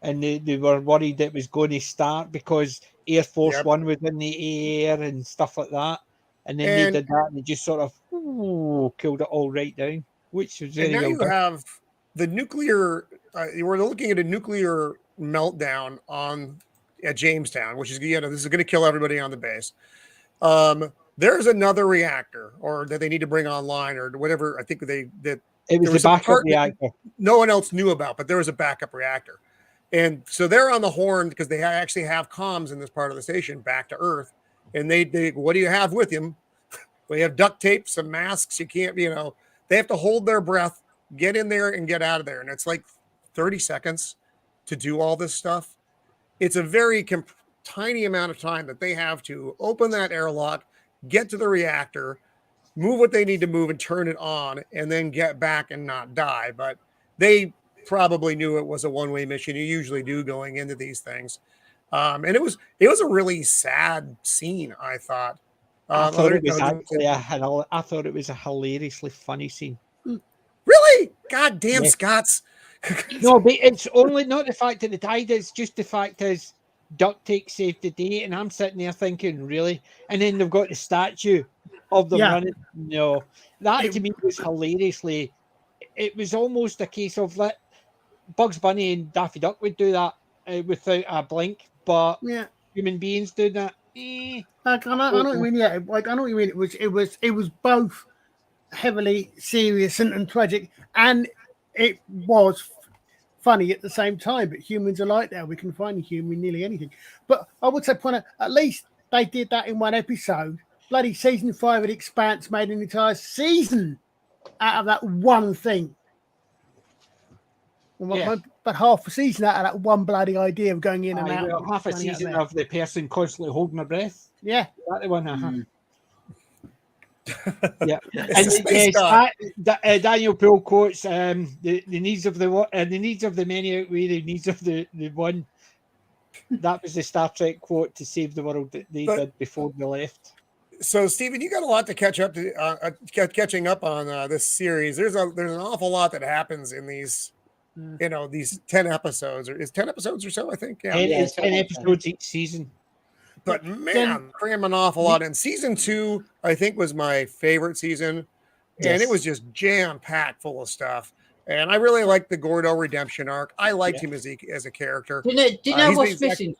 and they were worried it was going to start because Air Force One was in the air and stuff like that. And then they did that and they just sort of killed it all right down, which was very and now well you done. have the nuclear. We're looking at a nuclear meltdown at Jamestown, which is this is going to kill everybody on the base. There's another reactor, or that they need to bring online, or whatever. I think it was the backup reactor. No one else knew about, but there was a backup reactor, and so they're on the horn because they actually have comms in this part of the station back to Earth. And they what do you have with him? We have duct tape, some masks. You can't, they have to hold their breath, get in there, and get out of there. And it's like 30 seconds to do all this stuff. It's a very tiny amount of time that they have to open that airlock, get to the reactor, move what they need to move and turn it on, and then get back and not die. But they probably knew it was a one-way mission. You usually do going into these things. And it was a really sad scene, I thought. I thought it was a hilariously funny scene. Really? God damn, Yes. Scots. No, but it's only not the fact that they died, it's just the fact is duct tape saved the day, and I'm sitting there thinking, really? And then they've got the statue of them running. No, that to me was hilariously. It was almost a case of let Bugs Bunny and Daffy Duck would do that without a blink, but human beings doing that. I know what you mean. Yeah, like I know what you mean. It was both heavily serious and tragic, and it was funny at the same time. But humans are like that. We can find a human in nearly anything. But I would say, at least they did that in one episode. Bloody season 5 of The Expanse made an entire season out of that one thing. But half a season out of that one bloody idea of going in and out. Half a season of the person constantly holding their breath. Yeah, that the one. Yeah, and Daniel Poole quotes the needs of the many outweigh the needs of the one. That was the Star Trek quote to save the world that they did before they left. So, Stephen, you got a lot to catch up to. Catching up on this series. There's an awful lot that happens in these. These 10 episodes, or is 10 episodes or so, I think. Yeah, it's 10 episodes each season. But man, cram an awful lot. And season 2, I think, was my favorite season. And it was just jam-packed full of stuff. And I really liked the Gordo redemption arc. I liked him as a character. Do you know what's missing?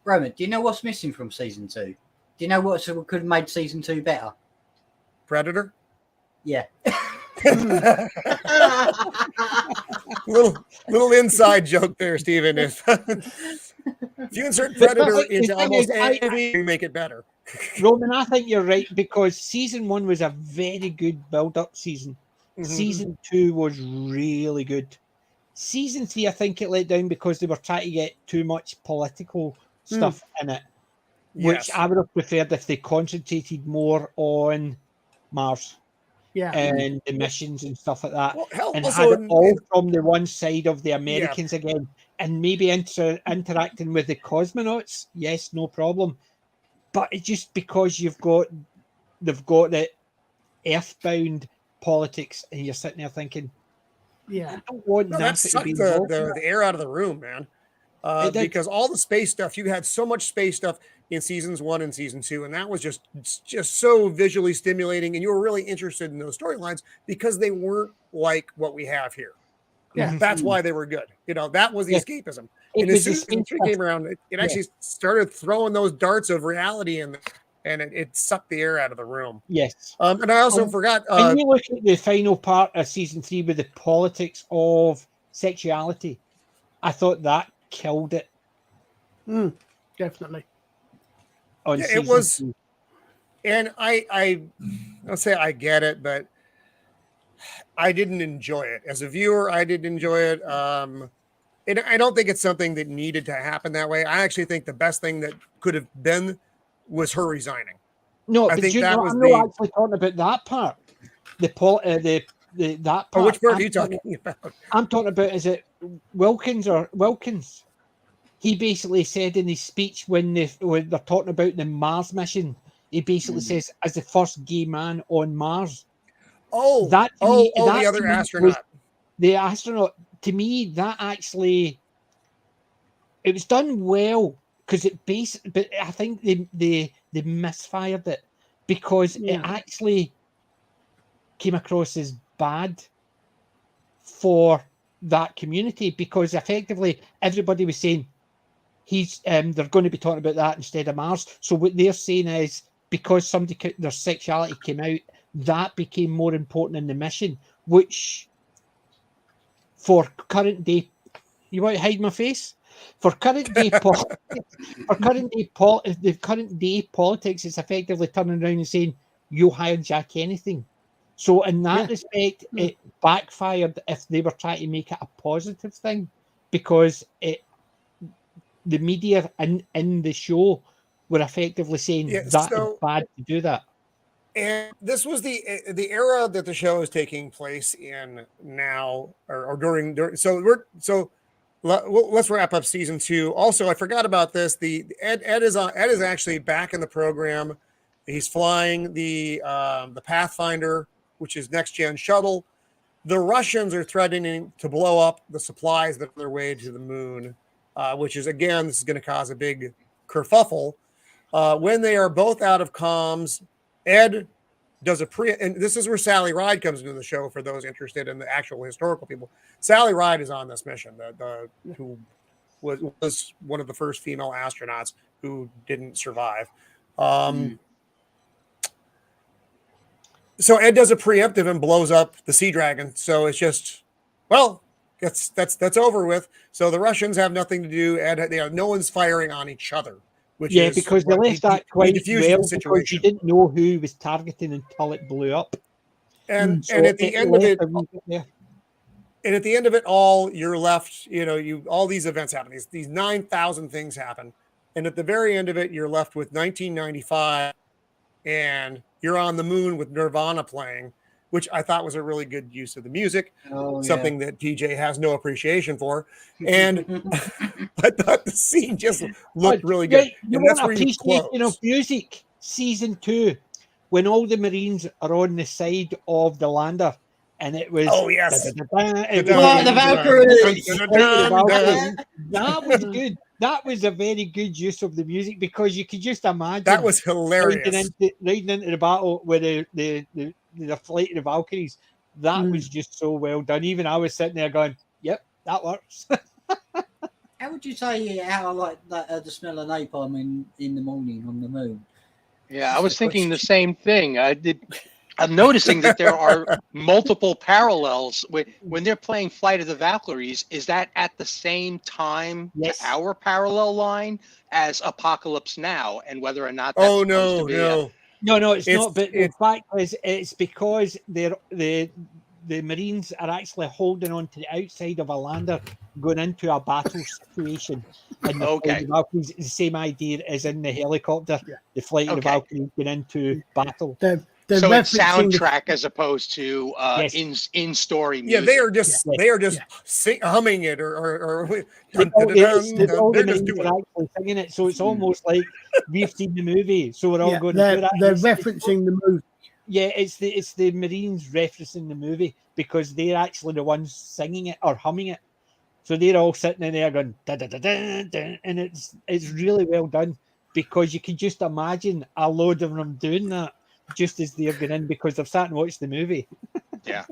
Roman, do you know what's missing from season 2? Do you know what could have made season 2 better? Predator? Yeah. little inside joke there, Stephen. If you insert Predator into almost anything, you make it better. Roman, I think you're right, because season 1 was a very good build-up season. Mm-hmm. Season 2 was really good. Season 3, I think it let down because they were trying to get too much political stuff in it, which I would have preferred if they concentrated more on Mars. And the missions and stuff like that, and had it all from the one side of the Americans again, and maybe interacting with the cosmonauts. Yes, no problem. But it's just because they've got the earthbound politics, and you're sitting there thinking, Yeah. I don't want No, that NASA to sucked be involved. the air out of the room, man. It did. Because all the space stuff, you had so much space stuff in seasons 1 and season 2, and that was just so visually stimulating, and you were really interested in those storylines because they weren't like what we have here. Yeah. That's why they were good. You know, that was the Yeah. escapism. It And as was soon as season 3 came around, it Yeah. actually started throwing those darts of reality in, and it sucked the air out of the room. Yes. And I also forgot. When you look at the final part of season 3 with the politics of sexuality, I thought that killed it. Definitely. On Yeah, it season was- 3. And I'll say I get it, but I didn't enjoy it as a viewer. I didn't enjoy it. And I don't think it's something that needed to happen that way. I actually think the best thing that could have been was her resigning. No, I but think you that know, was I'm the- not actually talking about that part. The that part. Oh, which part are I'm you talking about? I'm talking about, is it Wilkins? He basically said in his speech when they're talking about the Mars mission, he basically says, as the first gay man on Mars. Oh, That to me- the that other to me was- astronaut. The astronaut, to me, that actually, it was done well because but I think they misfired it because it actually came across as bad for that community, because effectively everybody was saying they're going to be talking about that instead of Mars. So what they're saying is, because their sexuality came out, that became more important in the mission, which for current day, you want to hide my face? For current day the current day politics is effectively turning around and saying you hijack anything. So in that respect, it backfired if they were trying to make it a positive thing, because the media in the show were effectively saying that is bad to do that. And this was the era that the show is taking place in now, or during. So let's wrap up season 2. Also, I forgot about this. Ed is actually back in the program. He's flying the Pathfinder, which is next gen shuttle. The Russians are threatening to blow up the supplies that are on their way to the moon, which is, again, this is going to cause a big kerfuffle. When they are both out of comms, Ed does and this is where Sally Ride comes into the show for those interested in the actual historical people. Sally Ride is on this mission, who was one of the first female astronauts who didn't survive. So Ed does a preemptive and blows up the Sea Dragon. So it's just, well, that's over with. So the Russians have nothing to do. Ed, no one's firing on each other. Because they left that quite well, because situation. you didn't know who he was targeting until it blew up. And So at the end of it, yeah. and at the end of it all, you're left, all these events happen. These 9,000 things happen. And at the very end of it, you're left with 1995, and you're on the moon with Nirvana playing, which I thought was a really good use of the music, something that PJ has no appreciation for. And I thought the scene just looked really good. And that's where appreciation of music, season 2, when all the Marines are on the side of the lander, and it was The Valkyries. That was good. That was a very good use of the music, because you could just imagine that was hilarious. Riding into the battle with the flight of the Valkyries. That was just so well done. Even I was sitting there going, "Yep, that works." How would you say how I like that the smell of napalm in the morning on the moon? Yeah, I was thinking the same thing. I'm noticing that there are multiple parallels when they're playing Flight of the Valkyries. Is that at the same time to our parallel line as Apocalypse Now, and whether or not that's supposed to be No, it's not. But the fact is, it's because the Marines are actually holding on to the outside of a lander, going into a battle situation. And the Valkyries, the same idea as in the helicopter. The flight of the Valkyries going into battle. So it's soundtrack as opposed to in story music. Yeah, they are just humming it or they're actually singing it. So it's almost like we've seen the movie. So we're all going. They're referencing the movie. Yeah, it's the Marines referencing the movie because they're actually the ones singing it or humming it. So they're all sitting in there going da, da, da, da, da, and it's really well done because you can just imagine a load of them doing that just as they're going in because they've sat and watched the movie. Yeah.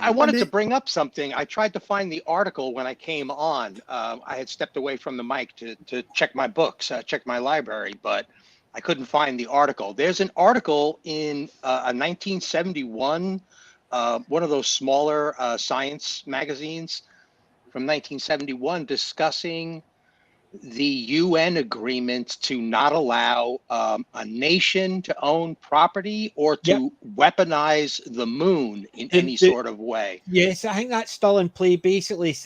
I wanted to bring up something. I tried to find the article when I came on. I had stepped away from the mic to check my books, check my library, but I couldn't find the article. There's an article in a 1971, one of those smaller science magazines from 1971, discussing the UN agreement to not allow a nation to own property or to weaponize the moon in any sort of way. Yes, I think that's still in play. Basically,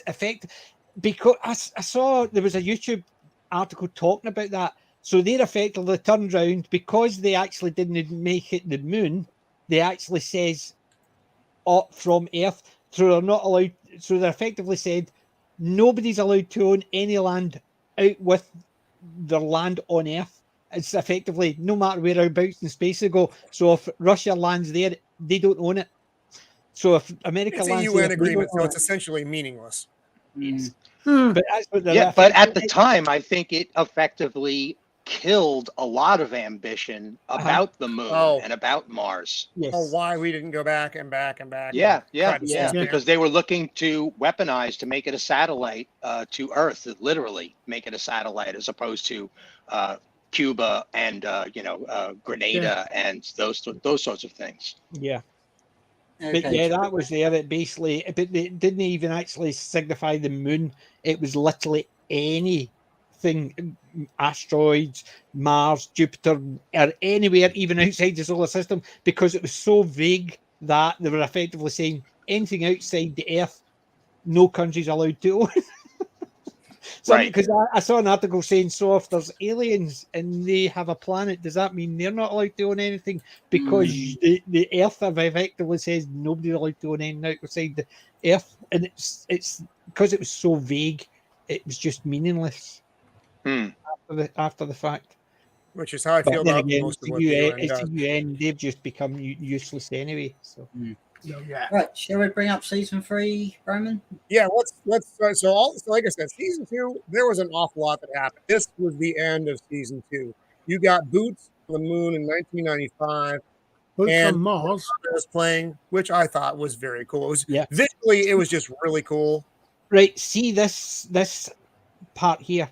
because I saw there was a YouTube article talking about that. So they're effectively turned around because they actually didn't make it the moon. They actually says up from Earth, so they're not allowed. So they're effectively said nobody's allowed to own any land out with their land on Earth. It's effectively no matter whereabouts in space they go. So if Russia lands there, they don't own it. So if America It's a lands UN there, agreement, so it's essentially meaningless. yes. Hmm. But that's what But at the time, I think it effectively killed a lot of ambition about the moon and about Mars. Yes. Oh, why we didn't go back and back and back. Yeah, and yeah, try to yeah. sustain it. Because they were looking to weaponize to make it a satellite to Earth, literally make it a satellite as opposed to Cuba and Grenada and those sorts of things. Yeah. Okay. But yeah, that was there. It basically, but they didn't even actually signify the moon. It was literally anything, asteroids, Mars, Jupiter, or anywhere, even outside the solar system, because it was so vague that they were effectively saying anything outside the Earth, no country's allowed to own. Right. Because I saw an article saying, so if there's aliens and they have a planet, does that mean they're not allowed to own anything? Because the Earth have effectively says nobody's allowed to own anything outside the Earth, and it's because it was so vague, it was just meaningless after the fact. Which is how I But feel then about again, most it's of what the the UN, UN it's does. the UN, they've just become useless anyway. So Yeah. Right, shall we bring up season 3, Roman? Yeah, let's so like I said, season 2, there was an awful lot that happened. This was the end of season 2. You got Boots on the Moon in 1995. Boots and on Mars. was playing, which I thought was very cool. It was Yeah. visually, it was just really cool. right, see this part here.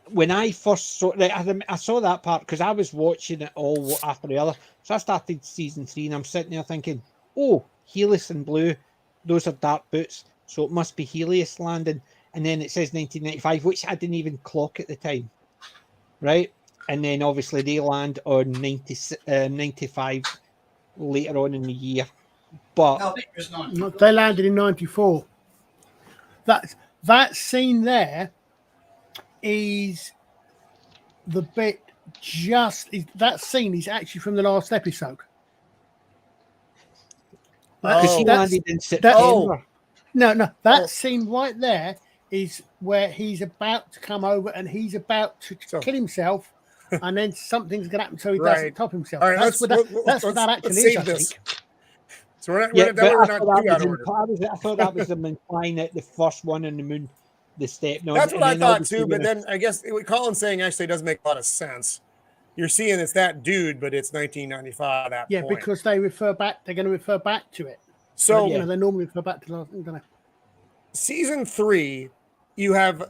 When I first saw, I saw that part because I was watching it all after the other. So I started season 3, and I'm sitting there thinking, "Oh, Helios and Blue, those are dark boots, so it must be Helios landing." And then it says 1995, which I didn't even clock at the time, right? And then obviously they land on 95 later on in the year. But it was 90. They landed in 94. That scene there is the bit that scene is actually from the last episode. because he That's- landed in that's- September. No, that scene right there is where he's about to come over and he's about to kill himself, and then something's going to happen so he Right. doesn't top himself. All right, That's what that actually let's is, save I this. think. So we're not, Yeah, we're but not I too thought out of order. I thought that was them implying that the first one on the moon, the step. No, That's what and I then thought obviously too. But when then I guess Colin's saying actually doesn't make a lot of sense. You're seeing it's that dude, but it's 1995 at that Yeah, point. because they refer back. They're going to refer back to it. So You know, they normally refer back to the last. Don't they? season 3, you have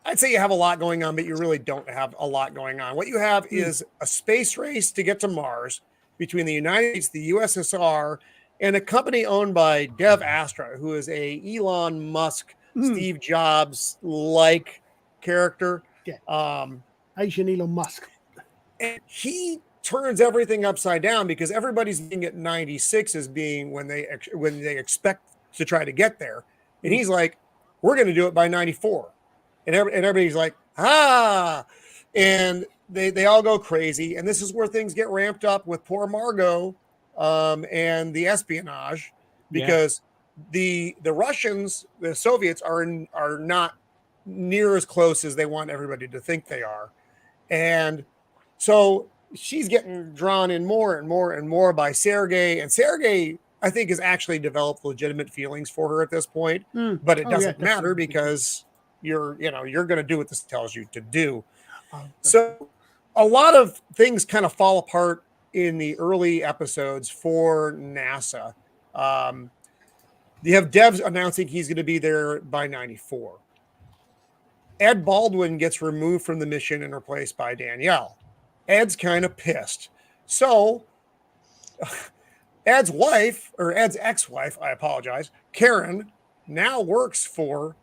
I'd say you have a lot going on, but you really don't have a lot going on. What you have is a space race to get to Mars between the United States, the USSR, and a company owned by Dev Astra, who is a Elon Musk, Steve Jobs like character. Yeah. Asian Elon Musk. And he turns everything upside down because everybody's being at 96 as being when they expect to try to get there, and he's like, "We're going to do it by 94," and everybody's like, "Ah!" And they all go crazy, and this is where things get ramped up with poor Margot and the espionage, because the Russians, the Soviets are not near as close as they want everybody to think they are. And so she's getting drawn in more and more and more by Sergei, and Sergei, I think, has actually developed legitimate feelings for her at this point. Mm. But it Oh, yeah, doesn't matter definitely. because you're going to do what this tells you to do. Oh, So a lot of things kind of fall apart in the early episodes for NASA. You have Devs announcing he's going to be there by 94. Ed Baldwin gets removed from the mission and replaced by Danielle. Ed's kind of pissed. So Ed's wife, or Ed's ex-wife, I apologize, Karen, now works for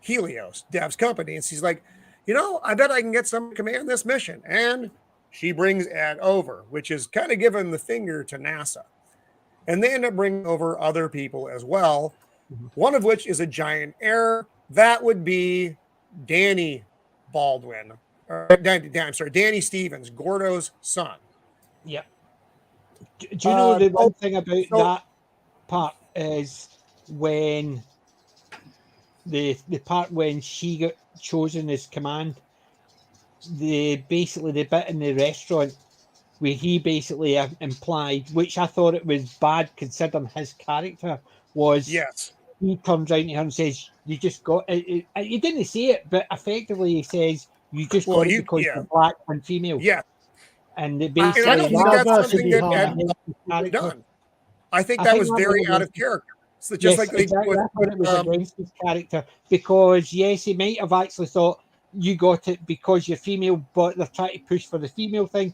Helios, Dev's company. And she's like, I bet I can get some to command this mission. And she brings Ed over, which is kind of giving the finger to NASA. And they end up bringing over other people as well, one of which is a giant error. That would be Danny Baldwin. Danny Stevens, Gordo's son. Yep. Do you know the one thing about so- that part is when the part when she got chosen as command, the bit in the restaurant where he basically implied, which I thought it was bad considering his character, was Yes. he turns around to her and says, "You just got it." He didn't say it, but effectively he says, "You just Well, got it because you're black and female." Yeah. And it I basically don't think that's something that Diversity Ed done. I think I that think was that very was out a- of character. So just Yes, like they exactly. do I thought it was with, against his character because yes, he might have actually thought you got it because you're female, but they're trying to push for the female thing.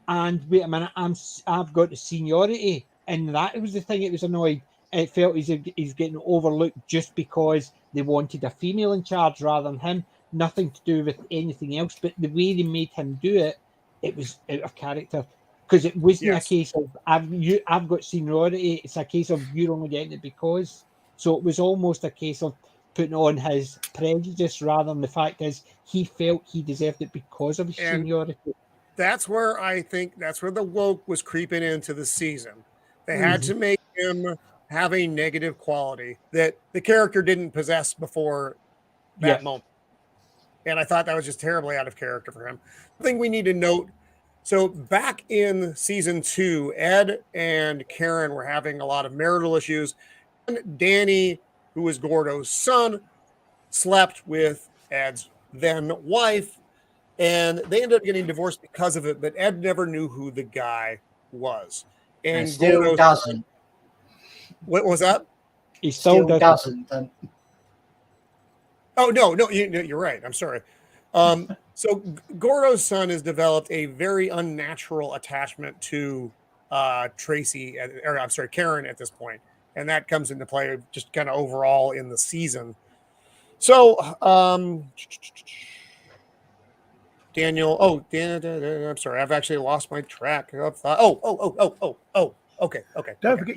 And wait a minute, I've got the seniority, and that was the thing. It was annoying. It felt he's getting overlooked just because they wanted a female in charge rather than him. Nothing to do with anything else, but the way they made him do it, it was out of character. Because it wasn't Yes. a case of I've got seniority. It's a case of you're only getting it because. So it was almost a case of putting on his prejudice rather than the fact is he felt he deserved it because of his And- seniority. that's where I think that's where the woke was creeping into the season. They had to make him have a negative quality that the character didn't possess before that Yeah. moment. And I thought that was just terribly out of character for him. I think we need to note. So back in season 2, Ed and Karen were having a lot of marital issues. And Danny, who was Gordo's son, slept with Ed's then wife, and they ended up getting divorced because of it. But Ed never knew who the guy was. And still Gordo's- doesn't. What was that? He still, doesn't. Oh no, you're right. I'm sorry. So Gordo's son has developed a very unnatural attachment to Karen at this point, and that comes into play just kind of overall in the season. So Daniel. I'm sorry. I've actually lost my track of thought. Okay. Don't forget,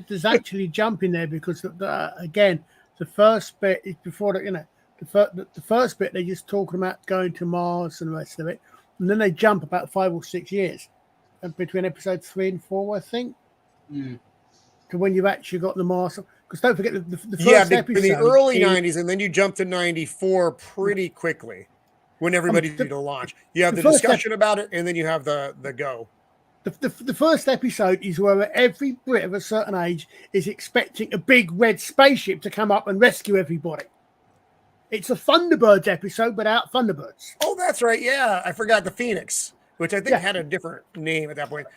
there's actually jump in there because again, the first bit is before the first bit they're just talking about going to Mars and the rest of it, and then they jump about 5 or 6 years between episode 3 and 4, I think, to when you've actually got the Mars. Because don't forget the first episode in the early is- 90s, and then you jump to 94 pretty quickly when everybody's due to launch. You have the the first discussion about it, and then you have the go. The first episode is where every Brit of a certain age is expecting a big red spaceship to come up and rescue everybody. It's a Thunderbirds episode without Thunderbirds. Oh, that's right. Yeah, I forgot the Phoenix, which I think Yeah. had a different name at that point.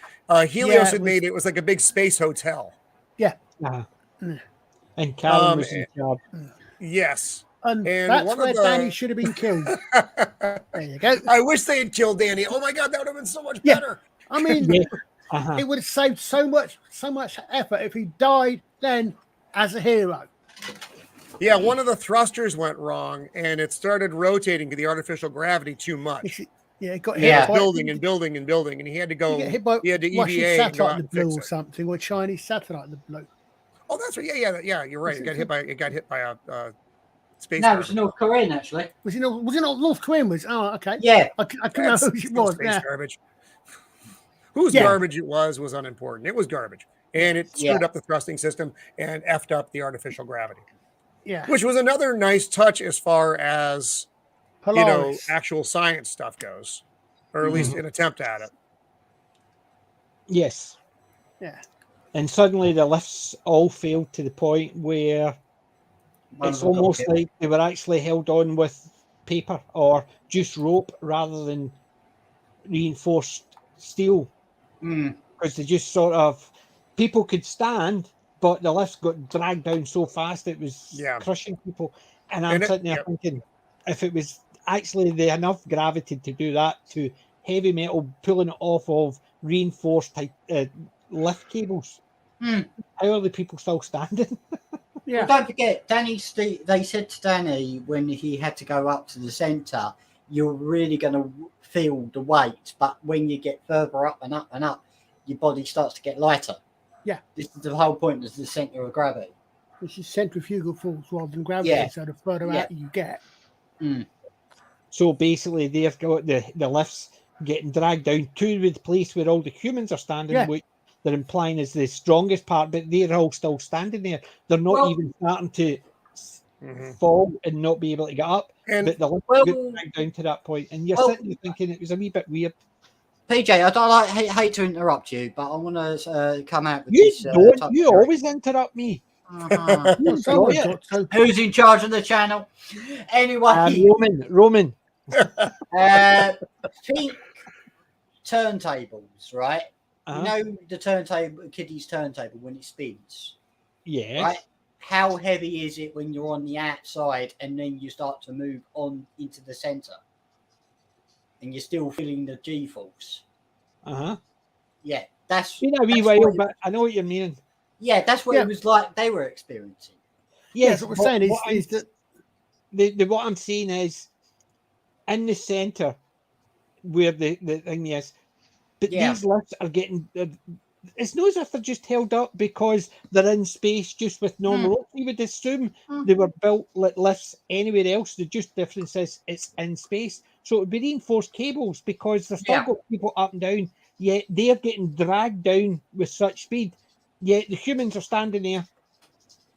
Helios Yeah, had made it was like a big space hotel. And Karen was in charge. Yes. And And that's one of where the- Danny should have been killed. There you go. I wish they had killed Danny. Oh my God, that would have been so much Yeah. better. I mean, Yeah. Uh-huh. it would have saved so much effort if he died then as a hero. Yeah, one of the thrusters went wrong, and it started rotating to the artificial gravity too much. Yeah, it got Yeah. hit by Building and building and building, and he had to go. he got hit by He had to Russian EVA and go out satellite in the and blue fix or it. something, or Chinese satellite in the blue. Oh, that's right. Yeah. You're right. It got hit by a space. No, it was North Korean actually. Was it not North Korean? Okay. Yeah. I couldn't know who it was. Space Yeah. garbage. Whose Yeah. garbage it was unimportant. It was garbage, and it screwed Yeah. up the thrusting system and effed up the artificial gravity, Yeah. which was another nice touch as far as Polaris. actual science stuff goes, or at least an attempt at it. Yes. Yeah. And suddenly the lifts all failed to the point where One it's of them got almost killed. like they were actually held on with paper or just rope rather than reinforced steel, Mm. because they just sort of, people could stand, but the lifts got dragged down so fast it was Yeah. crushing people. And I'm And sitting there thinking, if it was actually the enough gravity to do that to heavy metal pulling it off of reinforced lift cables, Mm. how are the people still standing? Yeah. Well, don't forget, they said to Danny when he had to go up to the centre, you're really going to feel the weight, but when you get further up and up and up, your body starts to get lighter. Yeah. This is the whole point of the centre of gravity. Which is centrifugal force rather than gravity. Yeah. So the further Yeah. out you get. Mm. So basically, they've got the lifts getting dragged down to the place where all the humans are standing, Yeah. which they're implying is the strongest part, but they're all still standing there. They're not Well- even starting to Mhm. fall and not be able to get up. And- but the lift Well- got dragged down to that point, and you're Well- sitting there thinking it was a wee bit weird. PJ, I don't hate to interrupt you, but I want to come out with You this. don't. top You theory. always interrupt me. Uh-huh. Well, someone's yeah. got to. Who's in charge of the channel? Anyway, Roman. think turntables, right? Uh-huh. You know the turntable, kiddie's turntable when it spins, Yes. right? How heavy is it when you're on the outside and then you start to move on into the center, and you're still feeling the G-force? Uh-huh. Yeah, that's Been a wee that's while, what it- but I know what you're meaning. yeah, that's what Yeah. it was like they were experiencing. Yes, what we're saying is that what I'm saying is in the center where the thing is, but Yeah. these lifts are getting. It's not as if they're just held up because they're in space just with normal ropes. You would assume they were built like lifts anywhere else. The just difference is it's in space. So it would be reinforced cables because they're still Yeah. got people up and down, yet they're getting dragged down with such speed. Yet the humans are standing there,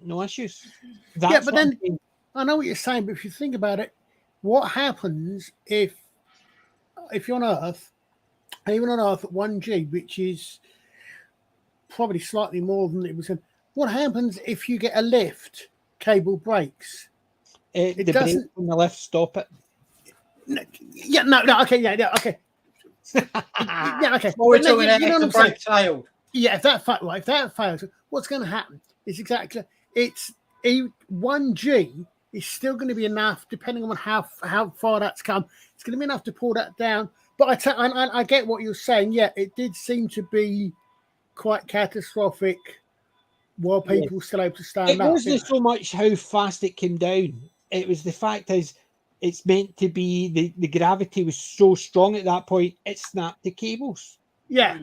no issues. That's but what I'm then- saying. I know what you're saying, but if you think about it, what happens if you're on Earth, and even on Earth at 1G, which is probably slightly more than it was, what happens if you get a lift, cable breaks? The It brakes doesn't- on the left stop it. No, okay, okay. Yeah, okay. Well, we're But no, talking you know about what the I'm saying? brake failed. Yeah, if that fails, what's going to happen? It's exactly it's a 1G is still going to be enough, depending on how far that's come. It's going to be enough to pull that down. But I get what you're saying. Yeah, it did seem to be quite catastrophic while people were still able to stand It up. wasn't so much how fast it came down. It was the fact is it's meant to be the gravity was so strong at that point, it snapped the cables. Yeah,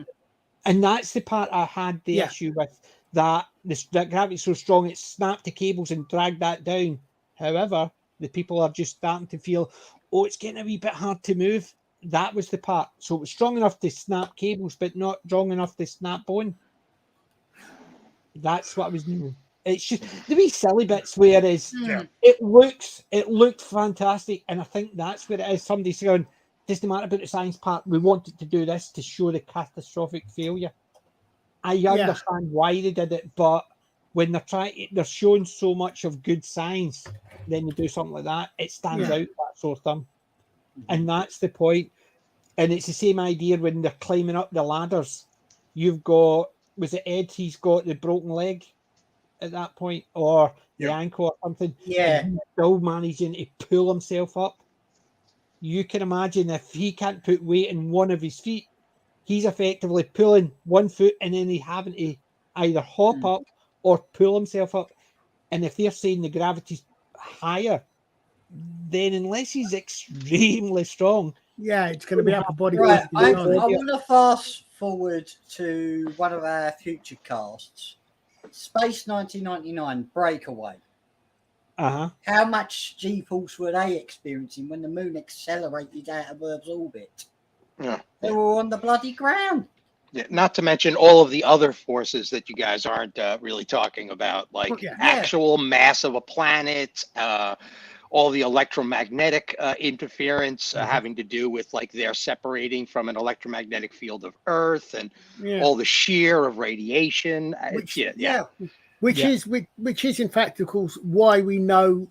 And that's the part I had the Yeah. issue with, that that gravity's so strong it snapped the cables and dragged that down. However, the people are just starting to feel, oh, it's getting a wee bit hard to move. That was the part. So it was strong enough to snap cables, but not strong enough to snap bone. That's what I was doing. It's just the wee silly bits where Yeah. it looked fantastic, and I think that's where it is. Somebody's going, doesn't matter about the science part. We wanted to do this to show the catastrophic failure. I understand why they did it, but when they're showing so much of good science, then they do something like that. It stands Yeah. out, that sort of thing, and that's the point. And it's the same idea when they're climbing up the ladders. You've got, was it Ed? He's got the broken leg at that point, or the Yep. ankle or something. Yeah. And he's still managing to pull himself up. You can imagine if he can't put weight in one of his feet, he's effectively pulling one foot and then he's having to either hop up or pull himself up. And if they're saying the gravity's higher, then unless he's extremely strong, yeah, it's going to be upper body. Right, I weight. want to fast forward to one of our future casts. Space 1999 Breakaway. How much G-force were they experiencing when the moon accelerated out of Earth's orbit? Yeah. They were on the bloody ground. Yeah, not to mention all of the other forces that you guys aren't really talking about, like Yeah. actual mass of a planet, all the electromagnetic interference Mhm. having to do with like they're separating from an electromagnetic field of Earth and Yeah. all the shear of radiation. Which- Yeah. Which Yeah. is in fact, of course, why we know,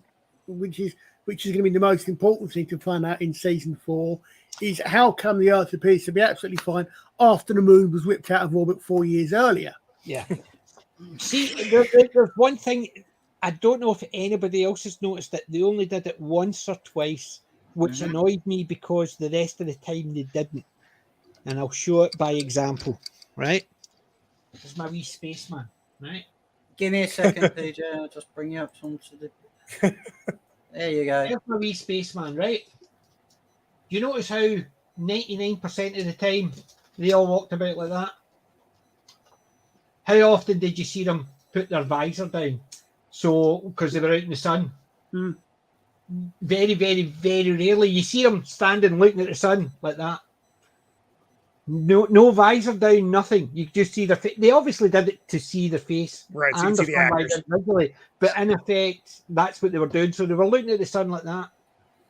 which is going to be the most important thing to find out in season 4, is how come the Earth appears to be absolutely fine after the Moon was whipped out of orbit 4 years earlier. Yeah. See, there's one thing I don't know if anybody else has noticed that they only did it once or twice, which Mhm. annoyed me because the rest of the time they didn't. And I'll show it by example, right? This is my wee spaceman, right? Give me a second, PJ. I'll just bring you up onto the. There you go. Here's my wee spaceman, right? You notice how 99% of the time they all walked about like that? How often did you see them put their visor down? So, because they were out in the sun. Hmm. Very, very, very rarely. You see them standing looking at the sun like that. No visor down, nothing. You just see their face. They obviously did it to see their face. Right, so I you can see the understand why they actors. did it regularly, but in effect, that's what they were doing. So they were looking at the sun like that,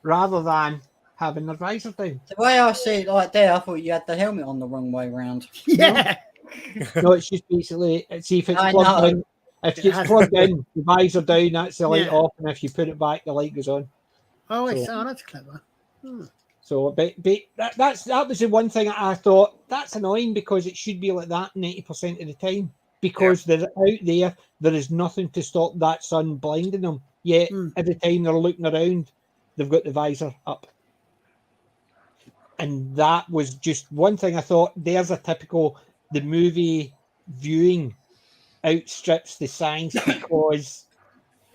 rather than having their visor down. The way I see it like there, I thought you had the helmet on the wrong way round. Yeah. No, it's just basically see if it's I plugged know. in. If It it's has- plugged in, the visor down, that's the light Yeah. off, and if you put it back, the light goes on. Oh, I So- see. Oh, that's clever. So, but that was the one thing I thought that's annoying because it should be like that 90% of the time because they're out there. There is nothing to stop that sun blinding them. Yet Mm. every time they're looking around, they've got the visor up. And that was just one thing I thought. There's a typical the movie viewing outstrips the science because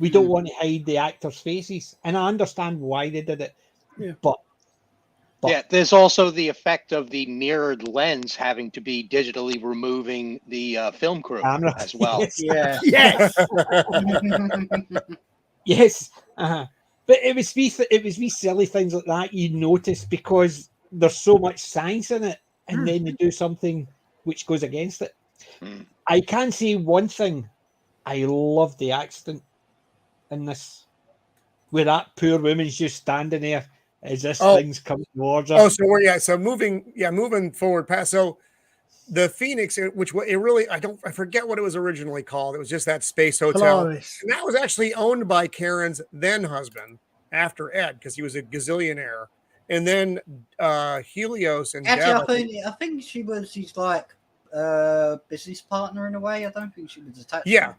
we don't want to hide the actors' faces, and I understand why they did it. Yeah. But Yeah, there's also the effect of the mirrored lens having to be digitally removing the film crew camera as well. Yes. Yeah. Yes. Yes, but it was me silly things like that you notice because there's so much science in it, and then they do something which goes against it. Mm. I can say one thing: I love the accident in this, where that poor woman's just standing there as this Oh. thing's coming towards her. Oh, so we're moving forward past. So the Phoenix, which it really, I forget what it was originally called. It was just that space hotel, Polaris. and that was actually owned by Karen's then husband after Ed because he was a gazillionaire, and then Helios and Actually, Dev, I think she was his like business partner in a way. I don't think she was attached. Yeah. to him.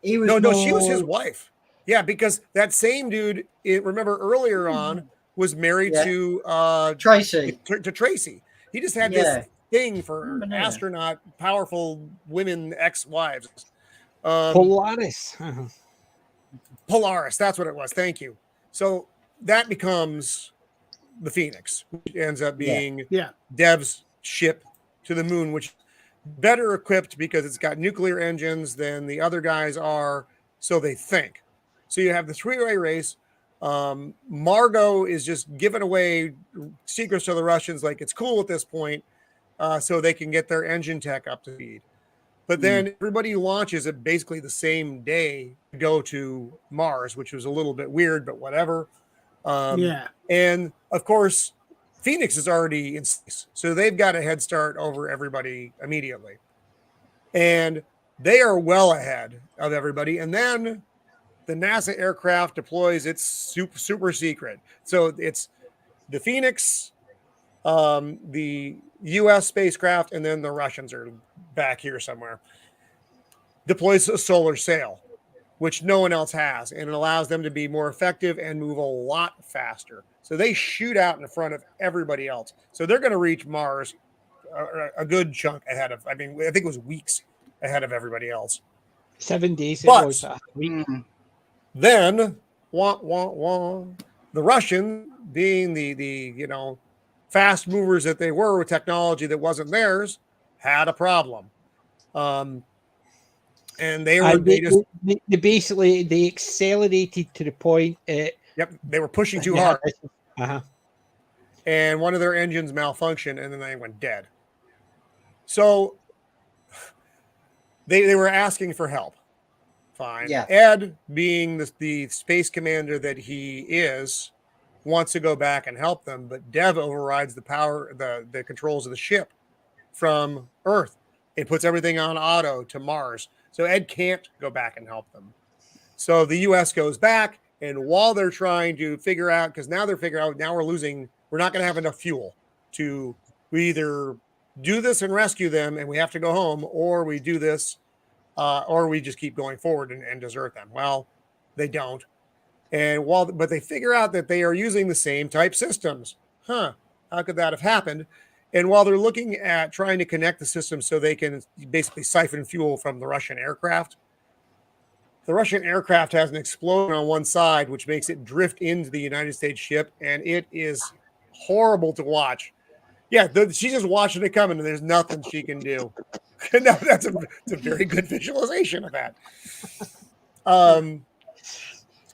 He was no, she was his more- wife. Yeah, because that same dude, remember earlier on, was married Yeah. to Tracy. to Tracy. He just had Yeah. this thing for Remember that. astronaut, powerful women ex-wives. Polaris. Polaris, that's what it was. Thank you. So that becomes the Phoenix, which ends up being Yeah. Dev's ship to the moon, which better equipped because it's got nuclear engines than the other guys are, so they think. So you have the three-way race. Margot is just giving away secrets to the Russians like it's cool at this point, so they can get their engine tech up to speed. But then everybody launches at basically the same day to go to Mars, which was a little bit weird, but whatever. Yeah. And of course, Phoenix is already in space, so they've got a head start over everybody immediately. And they are well ahead of everybody. And then the NASA aircraft deploys its super secret. So it's the Phoenix, the US spacecraft, and then the Russians are back here somewhere. Deploys a solar sail, which no one else has, and it allows them to be more effective and move a lot faster. So they shoot out in front of everybody else. So they're going to reach Mars a good chunk ahead of, I think it was weeks ahead of everybody else. 7 days it But- was a week. Mm. Then, the Russian, being the fast movers that they were with technology that wasn't theirs, had a problem. And they Basically they accelerated to the point. They were pushing too hard, Uh-huh. and one of their engines malfunctioned, and then they went dead. So they were asking for help. Fine. Yeah. Ed, being the space commander that he is, wants to go back and help them, but Dev overrides the power, the controls of the ship from Earth. It puts everything on auto to Mars. So Ed can't go back and help them. So the US goes back, and while they're trying to figure out, because now they're figuring out, now we're not going to have enough fuel to, we either do this and rescue them and we have to go home, or we do this, or we just keep going forward and desert them. Well, they don't. And but they figure out that they are using the same type systems. How could that have happened? And while they're looking at trying to connect the system so they can basically siphon fuel from the Russian aircraft, the Russian aircraft has an explosion on one side, which makes it drift into the United States ship, and it is horrible to watch. Yeah, she's just watching it coming, and there's nothing she can do. No, it's a very good visualization of that.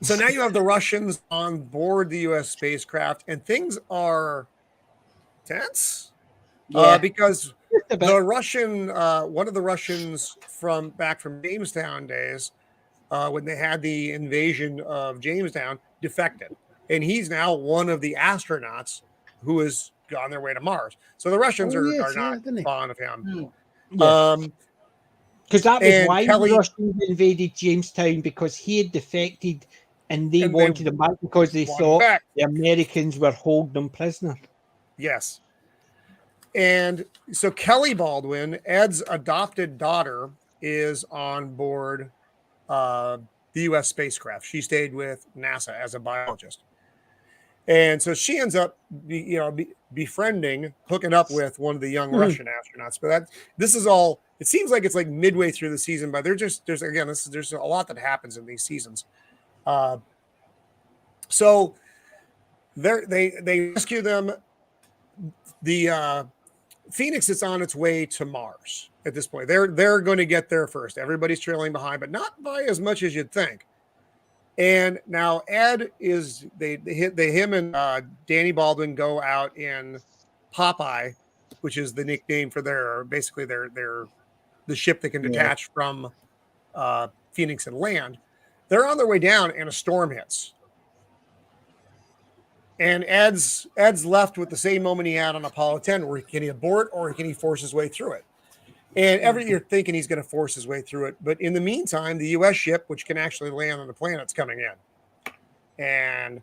So now you have the Russians on board the U.S. spacecraft, and things are tense. Because the Russian, one of the Russians from Jamestown days, when they had the invasion of Jamestown, defected, and he's now one of the astronauts who has on their way to Mars. So the Russians are not fond of him. Because that was why Kelly, the Russians invaded Jamestown, because he had defected, and they wanted him back because they thought the Americans were holding him prisoner. Yes. And so Kelly Baldwin, Ed's adopted daughter, is on board the U.S. spacecraft. She stayed with NASA as a biologist. And so she ends up, befriending, hooking up with one of the young Russian astronauts. But this is all, it seems like it's like midway through the season, but there's a lot that happens in these seasons. So they rescue them. The Phoenix is on its way to Mars at this point. They're going to get there first. Everybody's trailing behind, but not by as much as you'd think. And now Ed is him and Danny Baldwin go out in Popeye, which is the nickname for their the ship that can detach from Phoenix and land. They're on their way down, and a storm hits. And Ed's left with the same moment he had on Apollo 10, where can he abort or can he force his way through it? And you're thinking he's going to force his way through it. But in the meantime, the U.S. ship, which can actually land on the planet's coming in. And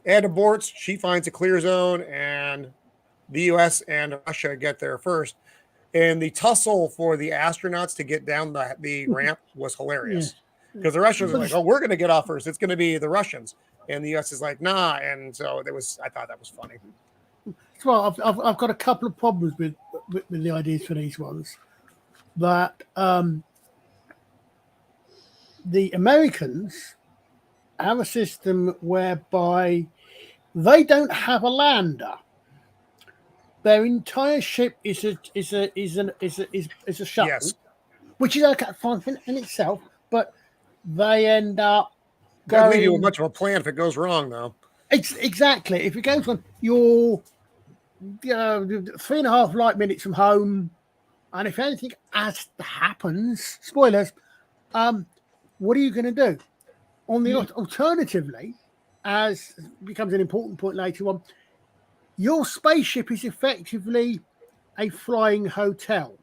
Ed aborts. She finds a clear zone, and the U.S. and Russia get there first. And the tussle for the astronauts to get down the ramp was hilarious. Because the Russians are like, oh, we're going to get off first. It's going to be the Russians. And the U.S. is like, nah. And so I thought that was funny. Well, I've got a couple of problems with the ideas for these ones. That the Americans have a system whereby they don't have a lander. Their entire ship is a shuttle, Yes. which is okay, fine in itself. But they end up Doesn't leave you going. with much of a plan if it goes wrong, though. Exactly. If it goes on, you're 3.5 light minutes from home, and if anything happens, spoilers, what are you going to do? On the alternatively, as becomes an important point later on, your spaceship is effectively a flying hotel,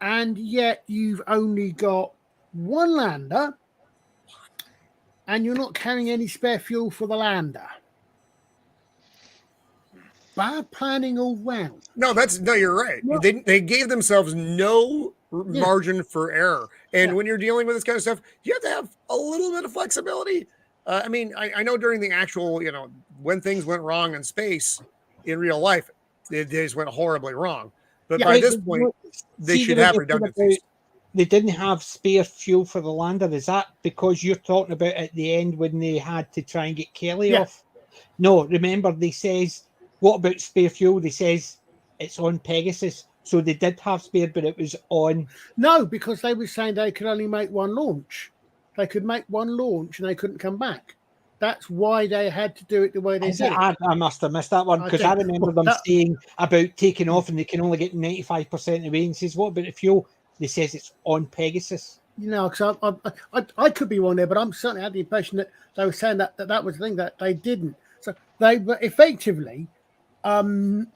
and yet you've only got one lander, and you're not carrying any spare fuel for the lander. Bad planning all round. No, you're right. No. They gave themselves no margin for error. And when you're dealing with this kind of stuff, you have to have a little bit of flexibility. I mean, I know during the actual, when things went wrong in space, in real life, they just went horribly wrong. But by this point, they should have redundancies. They didn't have spare fuel for the lander. Is that because you're talking about at the end when they had to try and get Kelly off? No, remember they says, what about spare fuel? They says it's on Pegasus. So they did have spare, but it was on. No, because they were saying they could only make one launch. They could make one launch and they couldn't come back. That's why they had to do it the way they did. I must have missed that one, because I remember them saying about taking off and they can only get 95% of the way, and says, what about the fuel? They says it's on Pegasus. You know, because I could be wrong there, but I'm certainly had the impression that they were saying that was the thing that they didn't. So they were effectively, although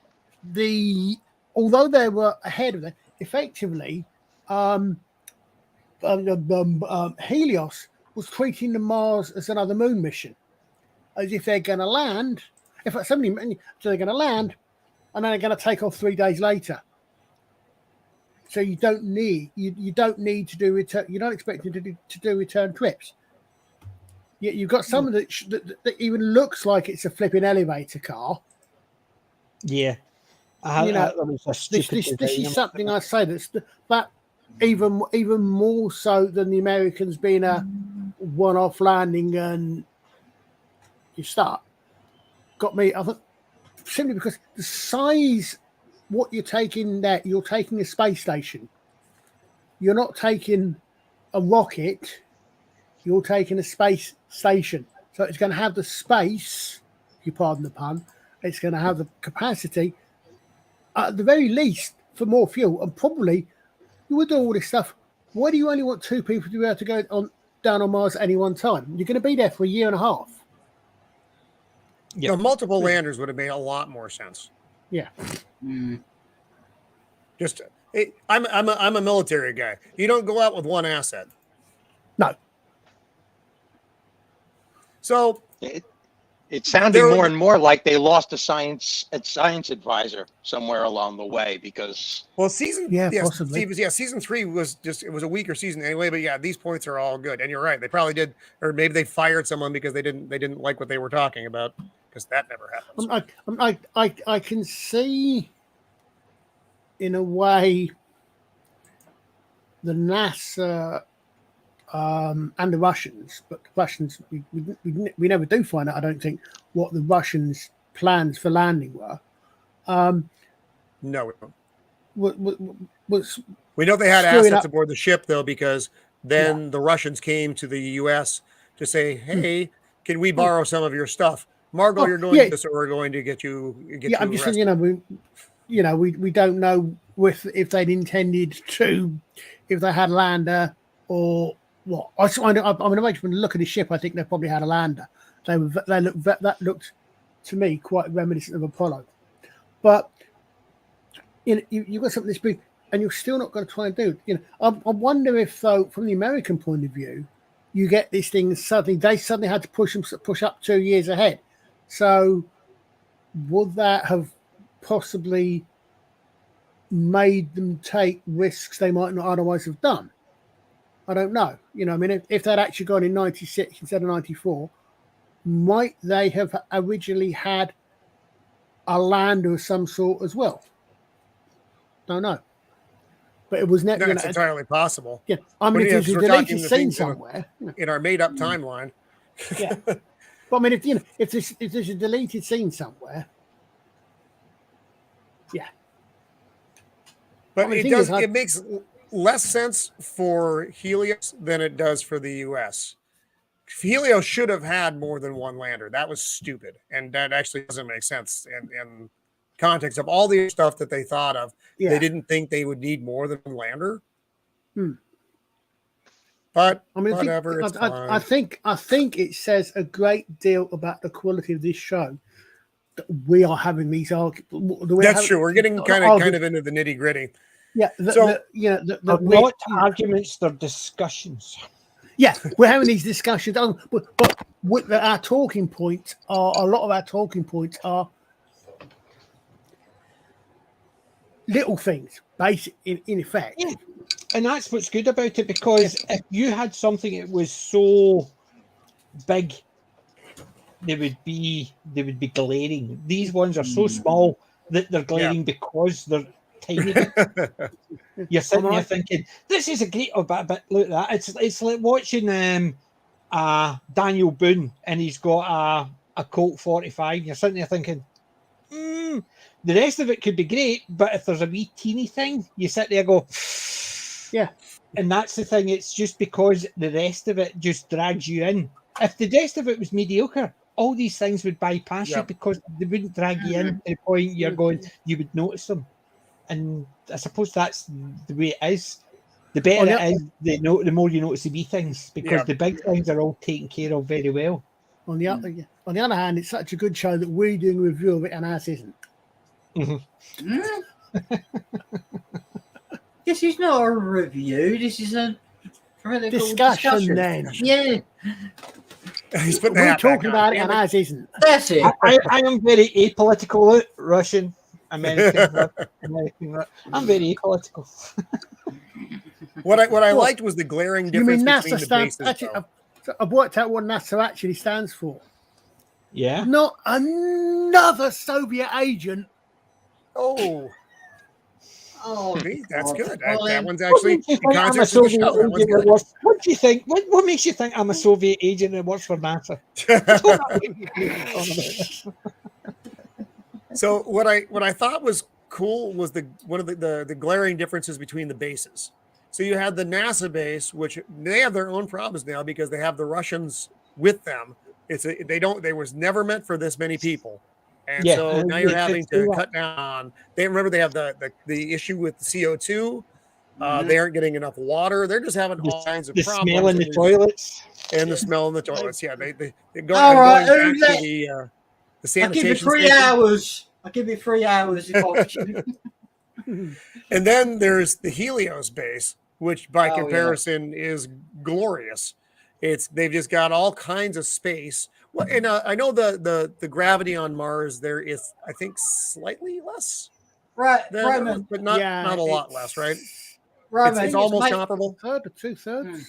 they were ahead of them, effectively, Helios was treating the Mars as another moon mission, as if they're going to land. If somebody, so they're going to land, and then they're going to take off 3 days later. So you don't need to do return. You don't expect them to do return trips. You've got some that even looks like it's a flipping elevator car. Yeah, This is something I say that even more so than the Americans being a one-off landing and you start got me. I think simply because the size. What you're taking there, you're taking a space station. You're not taking a rocket. You're taking a space station. So it's going to have the space, if you pardon the pun, it's going to have the capacity, at the very least, for more fuel. And probably, you would do all this stuff. Why do you only want 2 people to be able to go down on Mars at any one time? You're going to be there for a year and a half. Yeah, multiple landers would have made a lot more sense. Yeah. Just, I'm a military guy. You don't go out with one asset. No. So It's sounding more and more like they lost a science advisor somewhere along the way because. Well, possibly. Season 3 was it was a weaker season anyway. But yeah, these points are all good, and you're right. They probably did, or maybe they fired someone because they didn't like what they were talking about. Because that never happens. I can see, in a way, the NASA and the Russians, but the Russians, we never do find out, I don't think, what the Russians' plans for landing were. No, we don't. We know they had assets aboard the ship, though, because then the Russians came to the U.S. to say, hey, can we borrow some of your stuff? Margot, you're going to, so we're going to get you. I'm just saying, we don't know if they'd intended to, if they had a lander or what. I'm amazed when you look at the ship. I think they probably had a lander. That looked to me quite reminiscent of Apollo. But you've got something this big, and you're still not going to try and do it. I wonder if, though, from the American point of view, you get these things they suddenly had to push up 2 years ahead. So would that have possibly made them take risks they might not otherwise have done? I don't know. If they'd actually gone in 96 instead of 94, might they have originally had a lander of some sort as well? Don't know. But it was never. That's entirely possible. Yeah, if there's a deleted scene somewhere in our made-up timeline. Yeah. But if there's a deleted scene somewhere, yeah. But it makes less sense for Helios than it does for the U.S. Helios should have had more than one lander. That was stupid, and that actually doesn't make sense in context of all the stuff that they thought of. Yeah. They didn't think they would need more than one lander. But whatever. I think it says a great deal about the quality of this show that we are having these arguments. That's true. We're getting kind of into the nitty gritty. Yeah. They're not arguments; they're discussions. Yeah, we're having these discussions, but our talking points are a lot of our talking points are little things, basic in effect. Yeah. And that's what's good about it, because if you had something that was so big, they would be glaring. These ones are so small that they're glaring because they're tiny. You're sitting there thinking, "This is a great." But look at that. It's like watching Daniel Boone, and he's got a Colt 45. You're sitting there thinking, the rest of it could be great, but if there's a wee teeny thing, you sit there and go, yeah. And that's the thing. It's just because the rest of it just drags you in. If the rest of it was mediocre, all these things would bypass you because they wouldn't drag you in to the point you would notice them. And I suppose that's the way it is. the better On the- it is, the more you notice the wee things, because Yeah. the big things are all taken care of very well. On the other hand, it's such a good show that we're doing a review of it and ours isn't. Hmm? This is not a review. This is a critical Discussion then. Yeah, He's putting the We're hat back talking on. about it Damn and ours isn't. that's it. I am very apolitical, Russian, American, American. I'm very apolitical. What I Well, liked was the glaring You difference mean between NASA the stands? bases. Actually, though. I've worked out what NASA actually stands for. Yeah. Not another Soviet agent. Oh, Oh, see, that's God. good. Well, That then, one's What actually makes you in think I'm a context with the Soviet show. That one's agent that good. works? What do you think? What makes you think I'm a Soviet agent that works for NASA? So what I thought was cool was one of the glaring differences between the bases. So you had the NASA base, which they have their own problems now because they have the Russians with them. They was never meant for this many people, and Yeah, so and now you're they having did to that. cut down. They have the issue with the CO2. Mhm. They aren't getting enough water. They're just having all kinds of The problems. smell in the and toilets. and the smell in the toilets. Yeah, they go All and right, going who's back to that? the I'll sanitation give you 3 station. hours. I'll give you 3 hours if I And then there's the Helios base, which by Oh, yeah. comparison is glorious. They've just got all kinds of space. Well, and I know the gravity on Mars there is, I think, slightly less Right, than Roman. Earth, but not Yeah, a lot it's- less, right? Roman, It's almost to make, comparable. Third or 2/3. Hmm.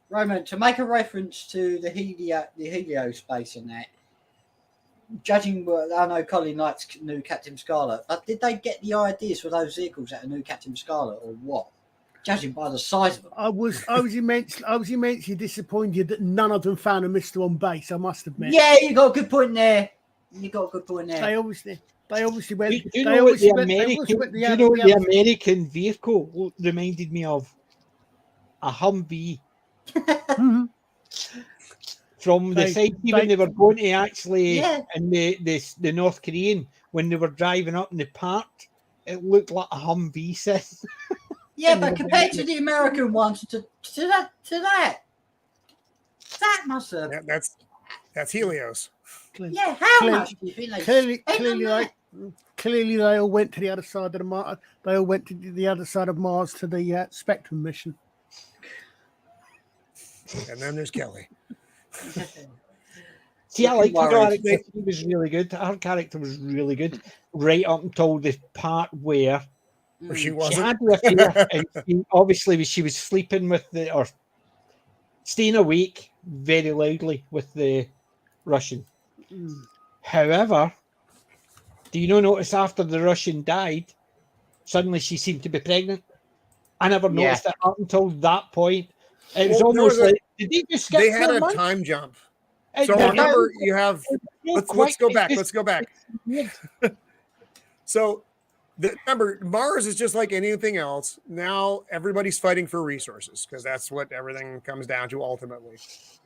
Roman, to make a reference to the Helio space and that, judging what I know Colin likes new Captain Scarlet, but did they get the ideas for those vehicles out of new Captain Scarlet or what? Judging by the size of them. I was immensely disappointed that none of them found a mister on base. I must admit. Yeah, you got a good point there. You got a good point there. They obviously went. Do you they know what obviously the went- they American? obviously went Do you know what the the other- American vehicle reminded me of? A Humvee Mhm. from the They- side when they- they were going to actually Yeah. in the North Korean when they were driving up in the park. It looked like a Humvee set. Yeah, but compared to the American ones, to that must have. Yeah, that's Helios. Yeah, how Clearly- much do you think they Clearly, spent on that? clearly, they all went to the other side of the Mars. They all went to the other side of Mars to the Spectrum mission. And then there's Kelly. See, I like her Worried. character. She was really good. Her character was really good, right up until the part where Or she she wasn't. had the affair, and obviously she was sleeping with or staying awake very loudly with the Russian. Mm. However, do you not notice after the Russian died, suddenly she seemed to be pregnant? I never Yeah. noticed it up until that point. It was Well, there almost was a- like, did they just skip They had 4 a months? time jump. It- So it- remember, you have. it was Let's quick. go It's back. just Let's go back. weird. So remember, Mars is just like anything else. Now everybody's fighting for resources because that's what everything comes down to ultimately.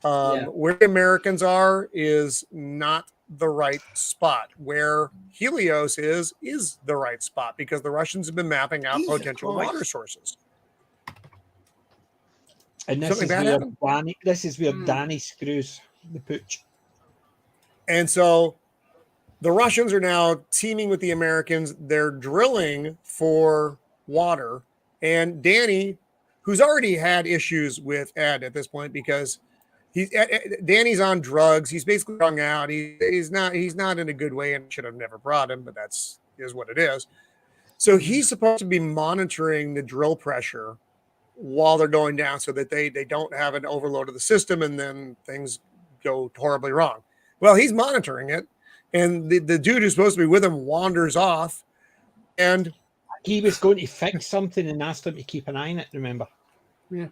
Yeah. Where the Americans are is not the right spot. Where Helios is the right spot because the Russians have been mapping out Jesus potential Christ. water sources. And this Something is bad where happened? Hmm. Danny screws the pooch. And so the Russians are now teaming with the Americans. They're drilling for water. And Danny, who's already had issues with Ed at this point because Danny's on drugs. He's basically hung out. He's not in a good way and should have never brought him, but is what it is. So he's supposed to be monitoring the drill pressure while they're going down so that they don't have an overload of the system and then things go horribly wrong. Well, he's monitoring it, and the dude who's supposed to be with him wanders off, and He was going to fix something and asked him to keep an eye on it, remember? Yeah.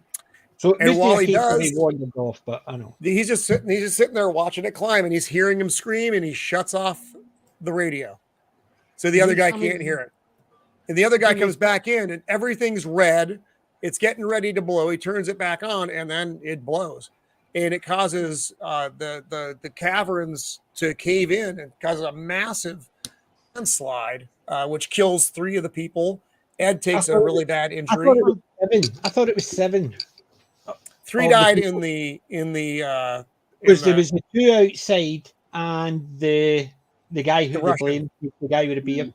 So it And was while the he case that does- he wandered off, but I know. he's just sitting there watching it climb, and he's hearing him scream, and he shuts off the radio, so the other guy can't hear it. And the other guy comes back in, and everything's red. It's getting ready to blow. He turns it back on, and then it blows, and it causes the caverns to cave in and causes a massive landslide, which kills 3 of the people. Ed takes a really bad I injury. thought it was 7. I thought it was 7. 3 Oh, the died people- in the Because there was the 2 outside and the guy who The they Russian. blamed, the guy with the beard.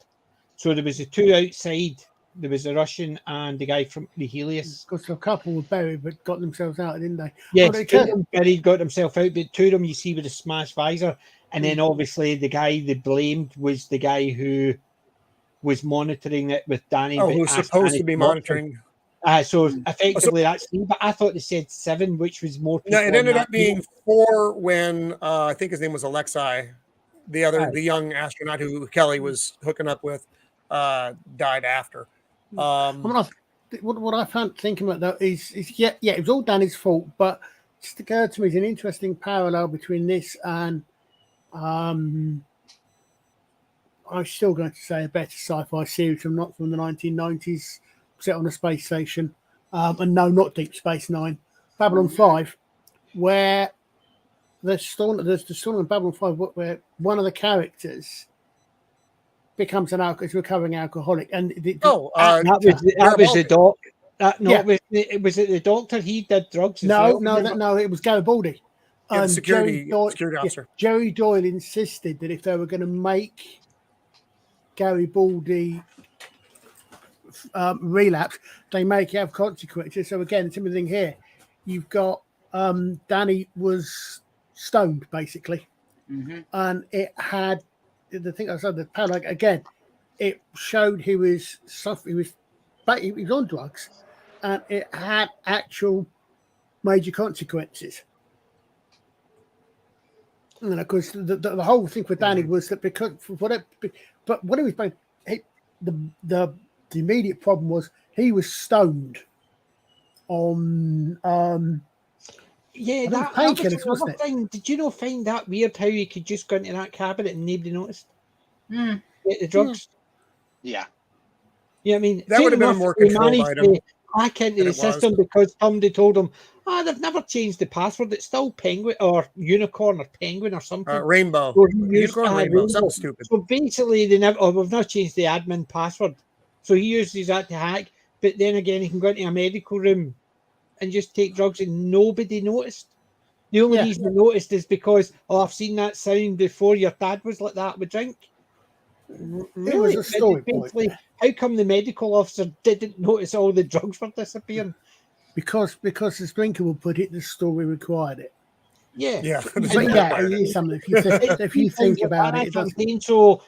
So there was the 2 outside. There was a Russian and the guy from the Helios. Because a couple were buried but got themselves out, didn't they? Yes, they 2 of could. them buried, got himself out, but 2 of them you see with a smashed visor. And then obviously the guy they blamed was the guy who was monitoring it with Danny. Oh, but who's asked supposed Danny to be to watch him. monitoring? So effectively that's 3, but I thought they said 7, which was more. No, it people on ended that up being 4 when I think his name was Alexei, Aye. the young astronaut who Kelly was hooking up with, died after. I mean, what I found thinking about that is yeah, it was all Danny's fault, but it just occurred to me there's an interesting parallel between this and I'm still going to say a better sci-fi series from not from the 1990s, set on a space station, and no, not Deep Space Nine, Babylon 5, where there's the story in Babylon 5 where one of the characters becomes is a recovering alcoholic, and that was the doc. Was it the doctor? He did drugs. As well? No, it was Garibaldi. The security officer. Jerry Doyle insisted that if they were going to make Garibaldi relapse, they make it have consequences. So again, similar thing here. You've got Danny was stoned basically, and it had the thing I said. The parallel again, it showed he was suffering. He was on drugs, and it had actual major consequences. And of course, the whole thing with Danny was that because but what he was doing, the immediate problem was he was stoned on yeah, that that was was wasn't another it? thing. Did you not find that weird how you could just go into that cabinet and nobody noticed? Get the drugs. Yeah. Yeah, I mean That would have been a enough, more they controlled managed item to hack into than the it was. system because somebody told them, they've never changed the password. It's still penguin or unicorn or penguin or something. Rainbow. Or he used Unicorn Rainbow. Rainbow. Something stupid. So basically, we've not changed the admin password. So he uses that to hack. But then again, he can go into a medical room and just take drugs and nobody noticed. The only reason they noticed is because, I've seen that sound before. Your dad was like that with drink. Really? It was a story point. How come the medical officer didn't notice all the drugs were disappearing? Because as Blinker will put it, the story required it. Yeah. Yeah. But yeah, it is something. If you think about it, it does. So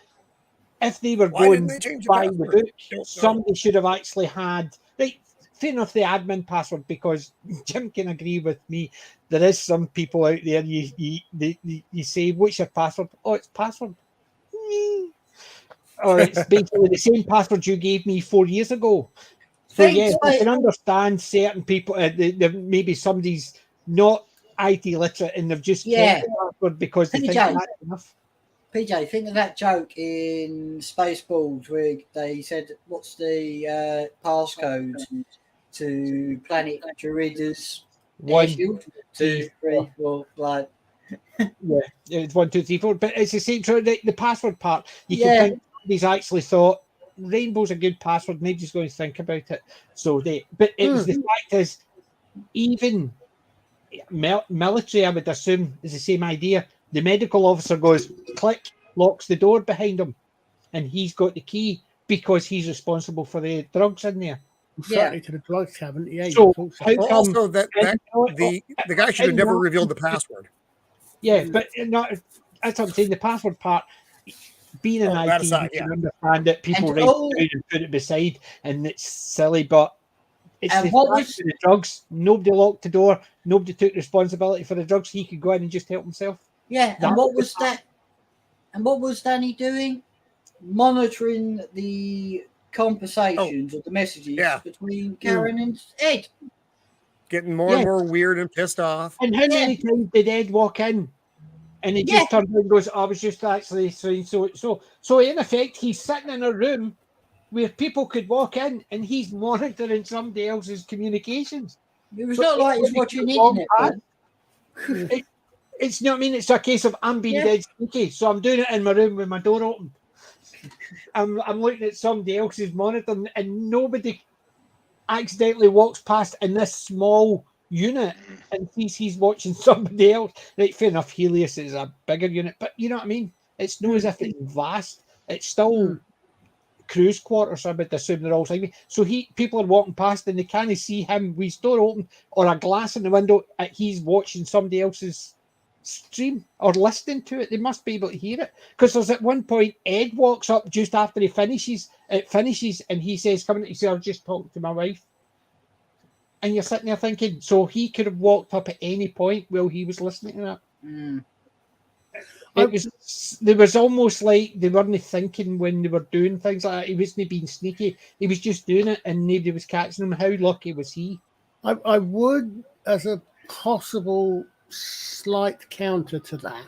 if they were Why going didn't they change the by the password? book, Don't know. somebody should have actually had. Right, fair enough, the admin password, because Jim can agree with me. There is some people out there. You say, "What's your password?" Oh, it's password. Or it's basically the same password you gave me 4 years ago. So Thanks, I mate. can understand certain people. Maybe somebody's not IT literate and they've just kept the password because they think PJ. that's enough. PJ, think of that joke in Spaceballs where they said, "What's the passcode to Planet Dorida's airfield?" 2, 3, 4, like. Yeah, it's 1, 2, 3, 4. But it's the same. So the password part, you Yeah. can think somebody's actually thought Rainbow's a good password. Nobody's going to think about it. So but it was the fact is, even military, I would assume, is the same idea. The medical officer goes, click, locks the door behind him, and he's got the key because he's responsible for the drugs in there. Certainly to the drugs cabinet. Yeah. So you how Well, come? also, the guy should have never revealed the password. Yeah, but not. That's what I'm saying. The password part. Being an that IT, aside, you can understand it. People And write it down and put it beside, and it's silly, but it's And the what fact was- that the drugs. Nobody locked the door. Nobody took responsibility for the drugs. He could go in and just help himself. Yeah, That and what was was that? And what was Danny doing? Monitoring the conversations or the messages between Karen and Ed. Getting more and more weird and pissed off. And how many times did Ed walk in? And he just turned around and goes, I was just actually saying so. So in effect, he's sitting in a room where people could walk in and he's monitoring somebody else's communications. It was So not like he's everybody watching could walk internet. past. It's, you know what I mean? It's a case of I'm being dead sneaky. So I'm doing it in my room with my door open. I'm looking at somebody else's monitor and nobody accidentally walks past in this small unit and he's watching somebody else. Right, fair enough, Helios is a bigger unit, but you know what I mean? It's not as if it's vast. It's still cruise quarters, I would assume they're all like. So people are walking past and they can't see him with his door open or a glass in the window. He's watching somebody else's stream or listening to it. They must be able to hear it, because there's at one point Ed walks up just after he finishes, and he says, "Come in," he says, "I was just talking to my wife." And you're sitting there thinking, so he could have walked up at any point while he was listening to that. There was almost like they weren't thinking when they were doing things like that. He wasn't being sneaky. He was just doing it and nobody was catching him. How lucky was he? I would, as a possible slight counter to that,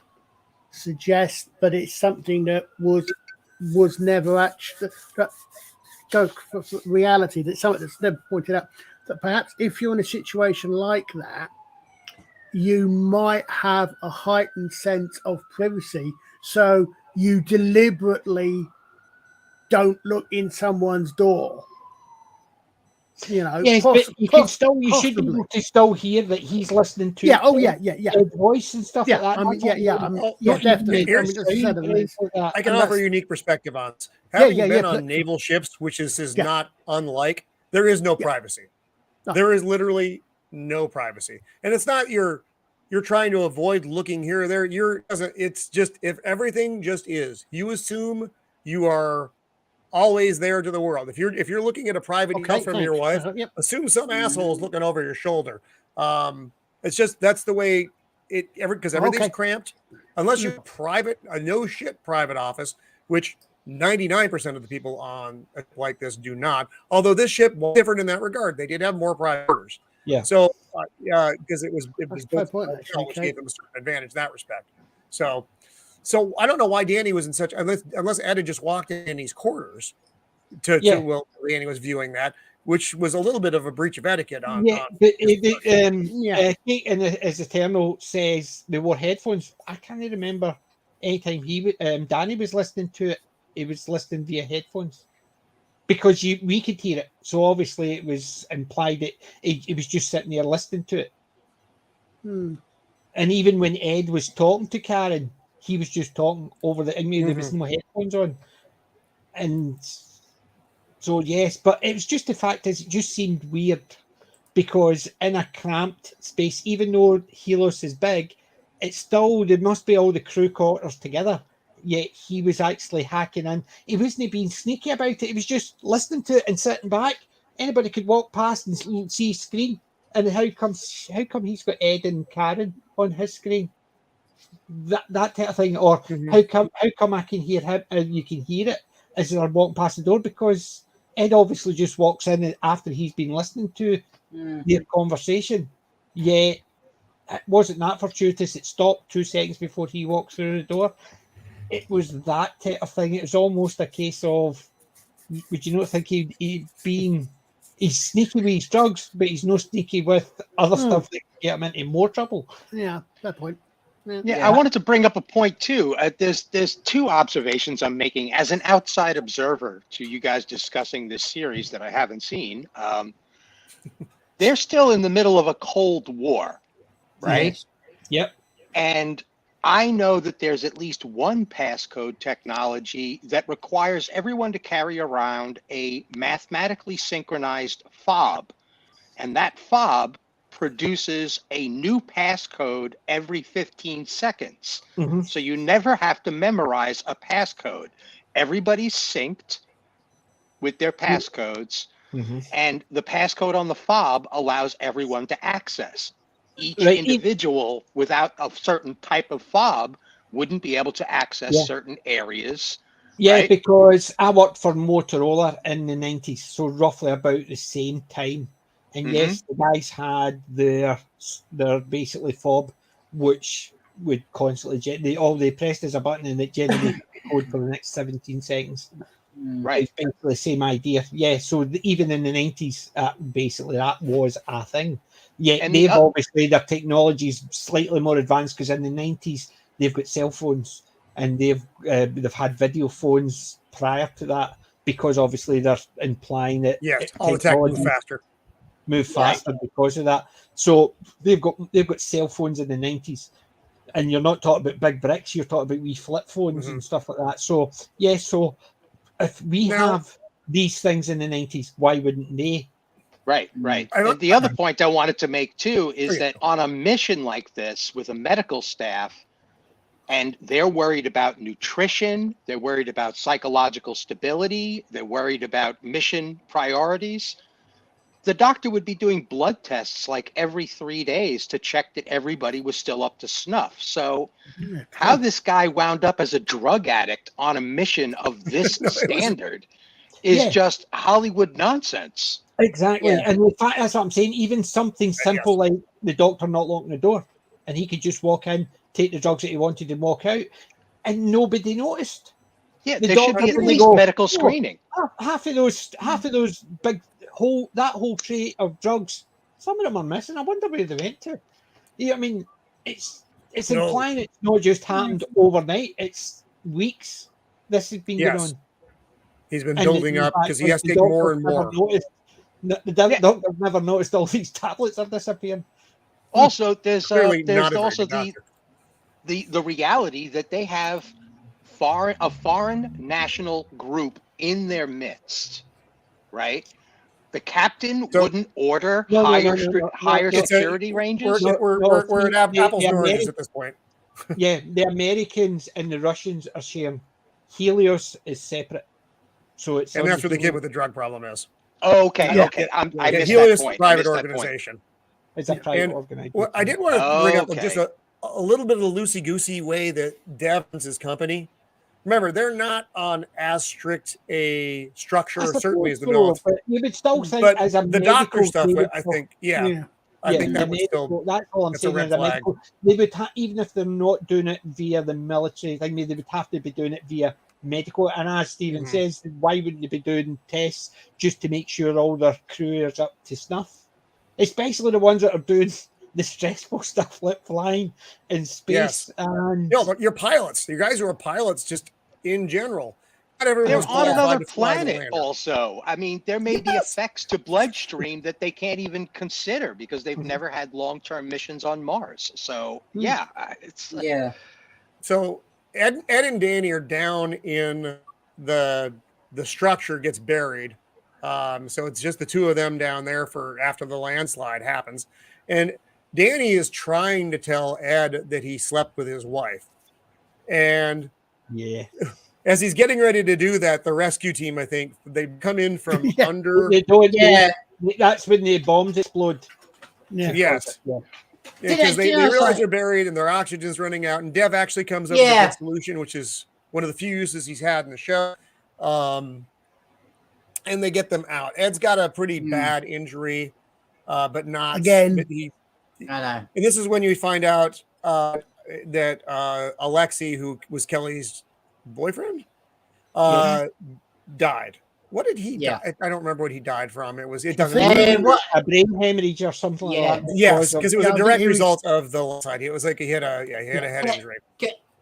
suggest that it's something that was never actually go for reality. That's something that's never pointed out. That perhaps if you're in a situation like that, you might have a heightened sense of privacy, so you deliberately don't look in someone's door. You know, yes, but you can still, you should be possibly. able to still hear that he's listening to. Yeah. Voice and stuff like that. I mean, Not definitely. even I mean, as I said, I can offer a unique perspective on this. Yeah, Having yeah, been yeah, on but- naval ships, which is not unlike, there is no privacy. No. There is literally no privacy, and it's not you're trying to avoid looking here or there. It's just, if everything just is, you assume you are always there to the world. If you're looking at a private email from your wife, assume some asshole is looking over your shoulder. It's just, that's the way because everything's cramped. Unless you're a no shit private office, which 99% of the people on like this do not. Although this ship was different in that regard. They did have more private quarters. Yeah. So, because it was built, point, which gave them a certain advantage in that respect. So I don't know why Danny was in such, unless Ed had just walked in these quarters to Danny was viewing that, which was a little bit of a breach of etiquette on. Kate in his Eternal says they wore headphones. I can't remember any time Danny was listening to it. He was listening via headphones because we could hear it. So obviously it was implied that he was just sitting there listening to it. And even when Ed was talking to Karen, he was just talking over the. I mean, there was no headphones on, and so yes, but it was just the fact is it just seemed weird because in a cramped space, even though Helios is big, it's still there must be all the crew quarters together. Yet he was actually hacking in. He wasn't being sneaky about it. He was just listening to it and sitting back. Anybody could walk past and see his screen. And how come he's got Ed and Karen on his screen? That type of thing. Or how come I can hear him and you can hear it as they're walking past the door? Because Ed obviously just walks in after he's been listening to their conversation. Yeah, it wasn't that fortuitous. It stopped 2 seconds before he walked through the door. It was that type of thing. It was almost a case of, would you not think he's sneaky with his drugs, but he's no sneaky with other stuff that can get him into more trouble. Yeah, that point. Yeah, I wanted to bring up a point too. There's 2 observations I'm making as an outside observer to you guys discussing this series that I haven't seen. They're still in the middle of a Cold War, right? Yes. Yep. And I know that there's at least one passcode technology that requires everyone to carry around a mathematically synchronized fob. And that fob produces a new passcode every 15 seconds. So you never have to memorize a passcode. Everybody's synced with their passcodes, and the passcode on the fob allows everyone to access. Each individual without a certain type of fob wouldn't be able to access certain areas. Yeah, right? because I worked for Motorola in the 90s, so roughly about the same time. And yes, the guys had their basically fob, which would constantly they pressed as a button and it generated code for the next 17 seconds. Right. It's basically the same idea. Yeah, so even in the 90s, basically that was a thing. Yeah, and they've obviously, their technology is slightly more advanced because in the 90s, they've got cell phones and they've had video phones prior to that. because obviously they're implying that Yes, all the tech move faster. move faster because of that. So they've got cell phones in the 90s, and you're not talking about big bricks, you're talking about wee flip phones and stuff like that. So so if we have these things in the 90s, why wouldn't they? Right. And the other point I wanted to make too is that on a mission like this with a medical staff, and they're worried about nutrition, they're worried about psychological stability, they're worried about mission priorities. The doctor would be doing blood tests like every 3 days to check that everybody was still up to snuff. So how this guy wound up as a drug addict on a mission of this standard is just Hollywood nonsense. Exactly. And in fact, that's what I'm saying. Even something simple like the doctor not locking the door, and he could just walk in, take the drugs that he wanted and walk out, and nobody noticed. Yeah, there should be at least medical screening. Half of those big that whole tray of drugs, some of them are missing. I wonder where they went to. Yeah, I mean, it's implying it's not just happened overnight. It's weeks. This has been going on. He's been building up because he has to take more and more. The doctor never noticed all these tablets are disappearing. Also, there's also the reality that they have a foreign national group in their midst, right? The captain wouldn't order higher security ranges. We're at apples and oranges at this point. Yeah, the Americans and the Russians are sharing. Helios is separate, so it's and that's where the kid with the drug problem is. Okay. I missed Helios that point. Private organization. It's a private organization. Well, I did want to bring up just a little bit of the loosey-goosey way that Dev runs his company. Remember, they're not on as strict a structure, certainly as the military. But you would still think but as a the doctor stuff, I think, I think that would still. That's all I'm saying. As a medical, they would even if they're not doing it via the military thing, they would have to be doing it via medical. And as Stephen says, why wouldn't they be doing tests just to make sure all their crew is up to snuff? Especially the ones that are doing the stressful stuff like flying in space. Yes. And but your pilots, you guys who are pilots, just in general, not everyone's on another planet. Also, I mean, there may be effects to bloodstream that they can't even consider because they've never had long-term missions on Mars. So So Ed and Danny are down in the structure gets buried. So it's just the two of them down there for after the landslide happens. And Danny is trying to tell Ed that he slept with his wife. And as he's getting ready to do that, the rescue team, I think, they come in from under. That's when the bombs explode. Yes. Because they realize they're buried and their oxygen's running out. And Dev actually comes up with a good solution, which is one of the few uses he's had in the show. And they get them out. Ed's got a pretty bad injury, but not again. I know. And this is when you find out that Alexei, who was Kelly's boyfriend, died. What did he die? I don't remember what he died from. It doesn't a brain hemorrhage or something like that. Yes, because it was a direct result of the side. It was like he had a head injury.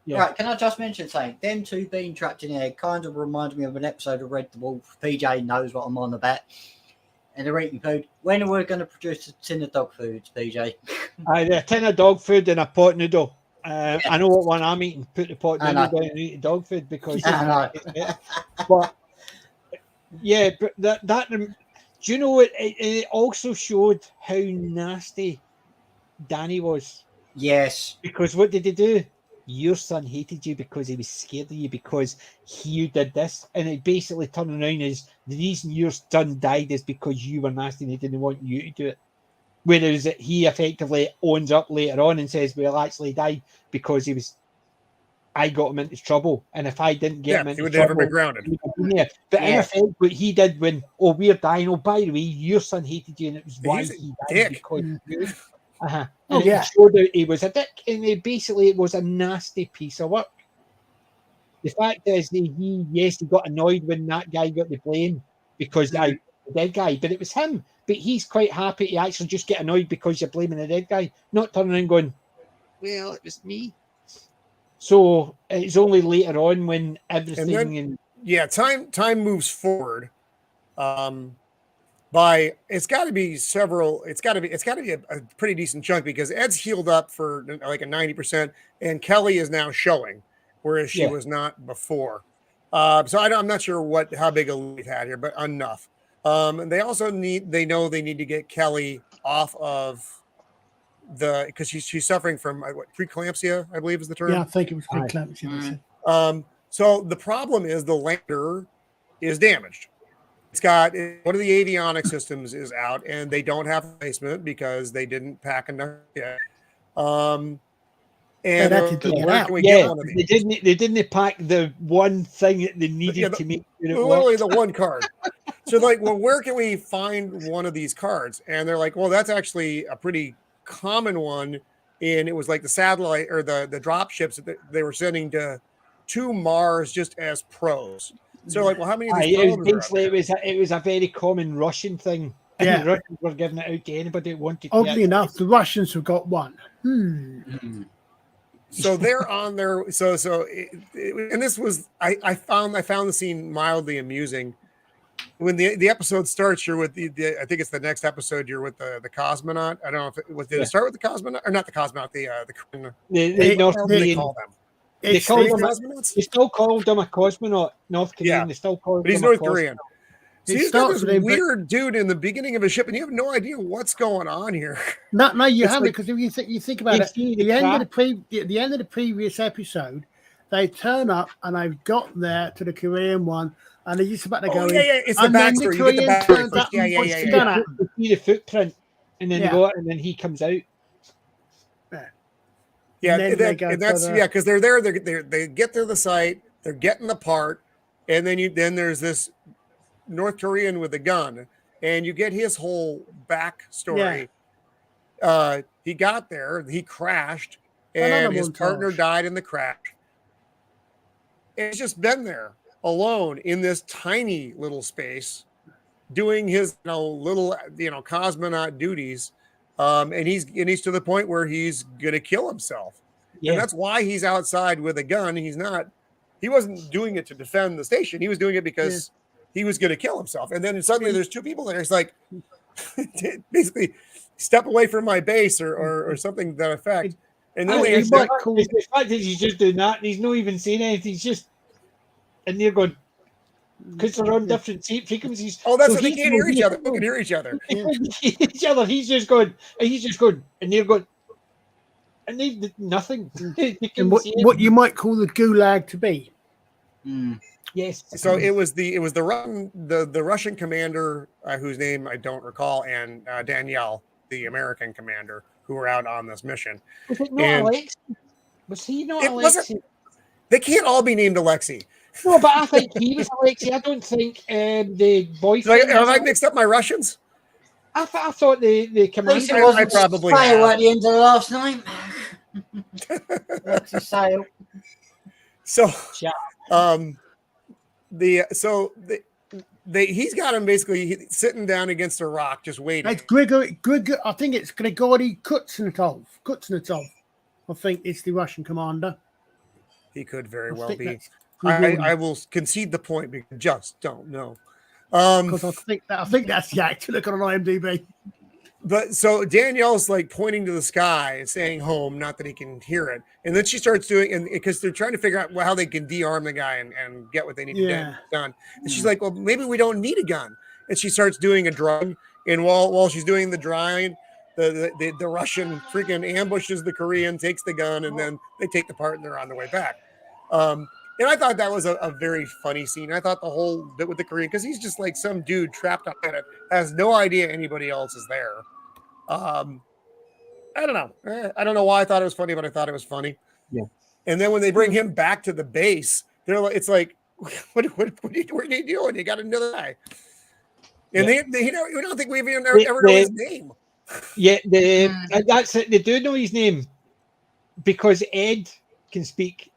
Right, can I just mention something? Them two being trapped in there kind of reminded me of an episode of Red the Wolf. PJ knows what I'm on about. And they're eating food. When are we going to produce a tin of dog food, PJ? A tin of dog food and a pot noodle. I know what one I'm eating. Put the pot noodle down and eat the dog food because. But that do you know what? It also showed how nasty Danny was. Yes. Because what did he do? Your son hated you because he was scared of you because you did this. And it basically turned around as the reason your son died is because you were nasty and he didn't want you to do it. Whereas he effectively owns up later on and says, well, actually died because I got him into trouble. And if I didn't get him into trouble, he would never be grounded. But in effect, what he did when, we're dying, by the way, your son hated you and it was why he died. Because and it showed that he was a dick, and it was a nasty piece of work. The fact is, he got annoyed when that guy got the blame because the dead guy, but it was him. But he's quite happy to actually just get annoyed because you're blaming the dead guy, not turning around going, well, it was me. So it's only later on when everything yeah, time moves forward. By it's got to be several. It's got to be a pretty decent chunk because Ed's healed up for like a 90%, and Kelly is now showing, whereas she Yeah. was not before. So I'm not sure how big a lead we've had here, but enough. And they also they know they need to get Kelly off of because she's suffering from preeclampsia, I believe is the term. Yeah, I think it was Aye. preeclampsia. So the problem is the lander is damaged. It's got one of the avionics systems is out, and they don't have replacement because they didn't pack enough yet. And They'd have to dig it where out. can we get Yeah, one of they these? didn't pack the one thing that they needed Yeah, to make sure it Literally worked. the one card. So like, well, where can we find one of these cards? And they're like, well, that's actually a pretty common one. And it was like the satellite or the drop ships that they were sending to Mars just as pros. So like, well, how many of these It was probes are out basically there? it was a very common Russian thing. And Yeah. the Russians were giving it out to anybody who wanted. Oddly it. enough, the Russians have got one. So they're on their and this was I found the scene mildly amusing. When the episode starts, you're with the I think it's the next episode. You're with the cosmonaut. I don't know if it was. Did Yeah. it start with the cosmonaut or not the cosmonaut? The The North what do they Korean. call them? They It's call Are they him. cosmonauts? They still called him a cosmonaut. North Korean. Yeah. They still called But he's him a North cosmonaut. Korean. So It he's got this starts with him, but- weird dude in the beginning of a ship, and you have no idea what's going on here. No, you It's haven't, like- because if you think about You it, see the the end of craft. the end of the previous episode, they turn up and they've got there to the Korean one, and they're just about to go Oh in. yeah, yeah. It's the And then the backstory. You get the Korean backstory turns first. up Yeah, and yeah, puts yeah, the yeah. gun at him. You see the footprint, and then Yeah. they go out, and then he comes out. Yeah, And then they go and that's to the- yeah, because they're there. They get to the site. They're getting the part, and then there's this North Korean with a gun, and you get his whole backstory. He got there. He crashed, and Another his partner montage. died in the crash. And he's just been there alone in this tiny little space, doing his little cosmonaut duties. And he's to the point where he's gonna kill himself. Yeah. And that's why he's outside with a gun. He wasn't doing it to defend the station. He was doing it because he was going to kill himself. And then suddenly there's two people there. It's like, basically, step away from my base or something to that effect. And then Oh, they he actually, might call- The fact that he's just doing that, and he's not even saying anything. He's just, and they're going, because they're on different frequencies. oh, that's So what they he's can't hear going, each other. They can hear each other. each other. He's just going, and they're going, and they did nothing. They couldn't And what see what you might call the gulag to be. Yes. So it was the Russian commander whose name I don't recall, and Danielle, the American commander, who were out on this mission. Was it not and- Alexei? Was he not It wasn't- Alexei? They can't all be named Alexei. No, but I think he was Alexei. I don't think the Did I, boyfriend. have was I Alexei. mixed up my Russians? I thought the At least commander. it wasn't I probably Sale have. at the end of the last night. Alexis Sale. So, Yeah. he's got him basically sitting down against a rock, just waiting. It's Grigory. I think it's Grigory Kuznetsov. I think it's the Russian commander. He could very I well think be. that's Grigory. I will concede the point because I just don't know. Because I think that's the actor. Look on IMDb. But so Danielle's like pointing to the sky and saying home, not that he can hear it. And then she starts doing, and because they're trying to figure out how they can de-arm the guy and get what they need to Yeah. get done. And she's like, well, maybe we don't need a gun. And she starts doing a drug. And while she's doing the drawing, the Russian freaking ambushes the Korean, takes the gun, and then they take the part and they're on their way back. And I thought that was a very funny scene. I thought the whole bit with the Korean, because he's just like some dude trapped on it, has no idea anybody else is there. I don't know. I don't know why I thought it was funny, but I thought it was funny. Yeah. And then when they bring him back to the base, they're like, it's like, what are you doing? You got another guy. And we don't think we've even ever know his name. Yeah, that's it. They do know his name because Ed can speak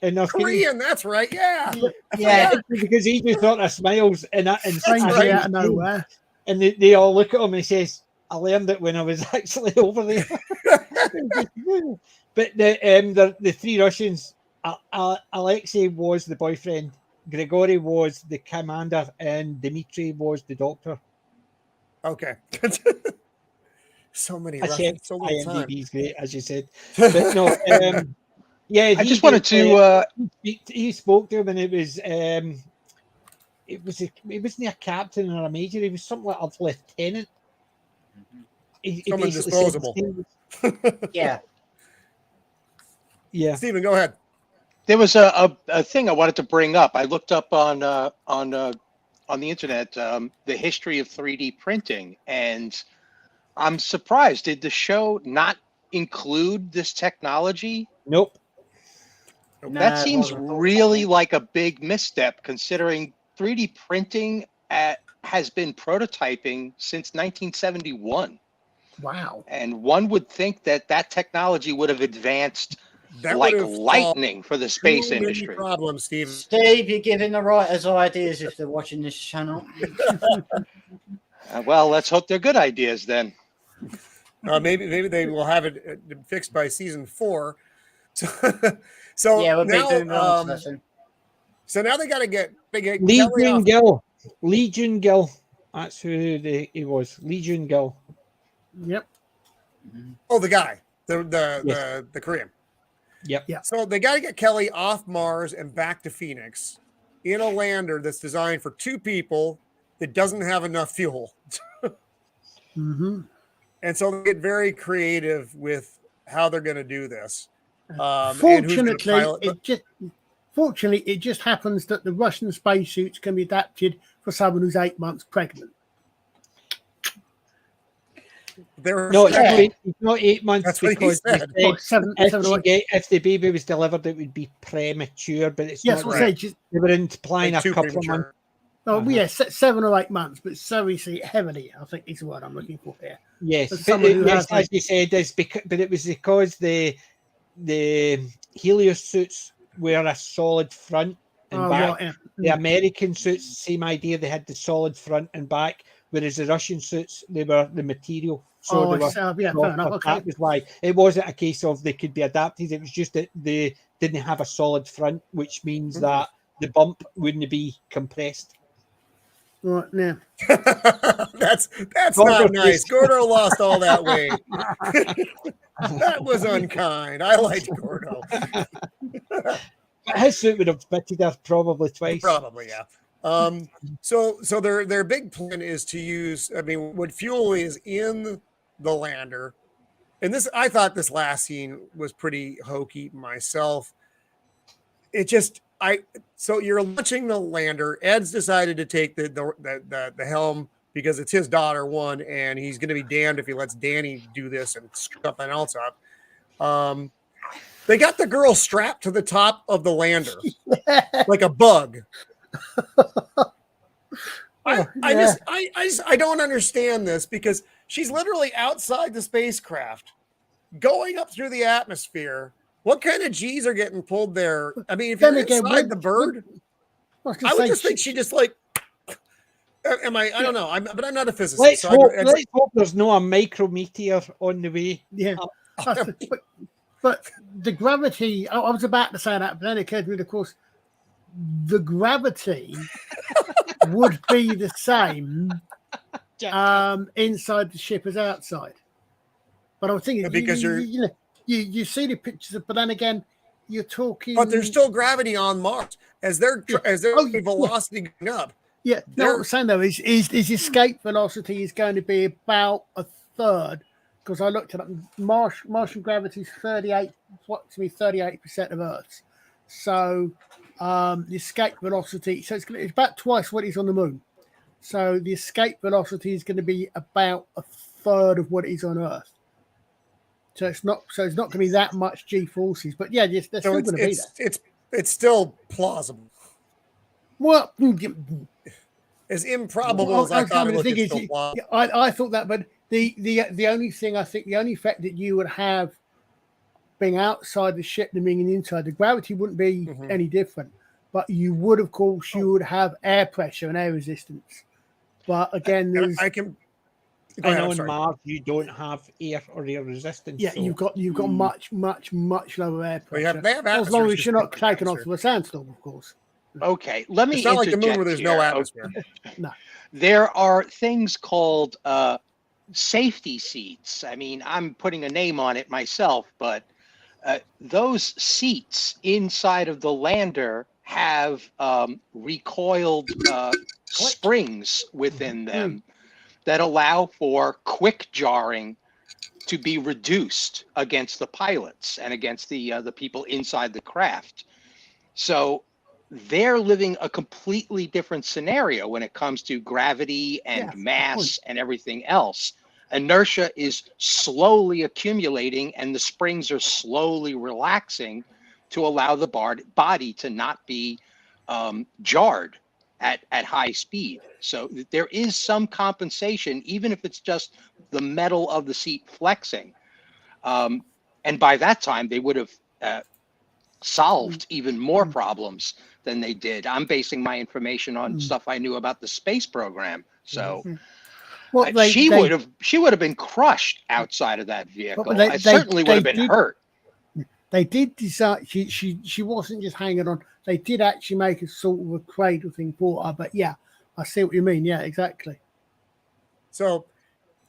North Korean, that's right. Yeah. Yeah. because he just sort of smiles and Strangely right. out of nowhere. and they all look at him and he says, "I learned it when I was actually over there." But the three Russians, Alexei was the boyfriend. Grigori was the commander, and Dmitri was the doctor. Okay. So many I said references, so little time. IMDb is great, as you said. But no, yeah, I just wanted to. he spoke to him, and it wasn't a captain or a major. He was something like a lieutenant. He Someone basically said his disposable. name was- Yeah. yeah. Stephen, go ahead. There was a thing I wanted to bring up. I looked up on the internet the history of 3D printing, and I'm surprised. Did the show not include this technology? Nope. That Nah, seems wasn't. really like a big misstep, considering 3D printing has been prototyping since 1971. Wow. And one would think that technology would have advanced That like would have solved lightning for the space too many industry. problems, Steve. Steve, you're giving the writers ideas if they're watching this channel. Well, let's hope they're good ideas then. Maybe they will have it fixed by season 4. So Yeah, we'll be now, doing that one soon. so now they got to get Kelly Legion off. Gill. Legion Gill. That's who he was. Legion Gill. Yep. Oh, the guy, the Korean. Yep. Yeah. So they got to get Kelly off Mars and back to Phoenix in a lander that's designed for 2 people that doesn't have enough fuel. Mm-hmm. And so they get very creative with how they're going to do this. And who's gonna pilot the- Fortunately, it just happens that the Russian spacesuits can be adapted for someone who's 8 months pregnant. they're No, actually- it's not 8 months That's what he because they said. said Or seven or eight. if the baby was delivered, it would be premature, but it's Yes, not. we'll Right. say just, They were implying like a too couple of premature. months. oh, Uh-huh. yeah, 7 or 8 months, but seriously heavily, I think is the word I'm looking for here. Yes, But but someone who yes, has as you said, is because, but it was because the Helios suits were a solid front and Oh, back. right, yeah. The American suits, same idea. They had the solid front and back, whereas the Russian suits, they were the material. So Oh, they were yeah, fair softer. enough. Okay. That was why it wasn't a case of they could be adapted. It was just that they didn't have a solid front, which means that the bump wouldn't be compressed. Right, now. that's Gordo not nice. fist. Gordo lost all that weight. That was unkind. I liked Gordo. But his suit would have fitted her probably twice. Probably, yeah. So their big plan is to use, I mean, what fuel is in the lander. And this, I thought this last scene was pretty hokey myself. It just, so you're launching the lander. Ed's decided to take the helm because it's his daughter, one, and he's going to be damned if he lets Danny do this and screw something else up. They got the girl strapped to the top of the lander like a bug. I don't understand this because she's literally outside the spacecraft, going up through the atmosphere. What kind of G's are getting pulled there? I mean, if Then you're again, inside the bird, I would just think she just like. Am I? I don't know. But I'm not a physicist. Let's so hope there's no a micrometeor on the way. Yeah. But the gravity, I was about to say that, but then it occurred to me, of course, the gravity would be the same inside the ship as outside. But I was thinking, because you see the pictures, but then again, you're talking. But there's still gravity on Mars as their velocity going up. Yeah, no, what I'm saying though is escape velocity is going to be about a third, because I looked it up. Martian gravity is 38% of Earth's. So the escape velocity, so it's about twice what it is on the moon. So the escape velocity is going to be about a third of what it is on Earth. So it's not going to be that much G forces, but yeah, they're still going to be there. It's still plausible. Well, as improbable as I thought it looked, it's still plausible. I thought that, but the only thing I think, the only effect that you would have being outside the ship than being inside, the gravity wouldn't be any different. But you would, of course, have air pressure and air resistance. But again, I know on Mars you don't have air or air resistance. Yeah, so. you've got much lower air pressure. They have as long as you're not taken atmosphere. off of a sandstorm, of course. Okay, let me It's not like the moon interject where there's here. no Okay. atmosphere. There are things called safety seats. I mean, I'm putting a name on it myself, but those seats inside of the lander have recoiled springs within them that allow for quick jarring to be reduced against the pilots and against the people inside the craft. So they're living a completely different scenario when it comes to gravity and Yeah, good mass and everything else. Inertia is slowly accumulating and the springs are slowly relaxing to allow the body to not be jarred at high speed. So there is some compensation, even if it's just the metal of the seat flexing. And by that time, they would have solved even more problems than they did. I'm basing my information on stuff I knew about the space program. So Well, she would have been crushed outside of that vehicle. they- I certainly would have been did- hurt. They did decide she wasn't just hanging on. They did actually make a sort of a cradle thing for her. But yeah, I see what you mean. Yeah, exactly. So,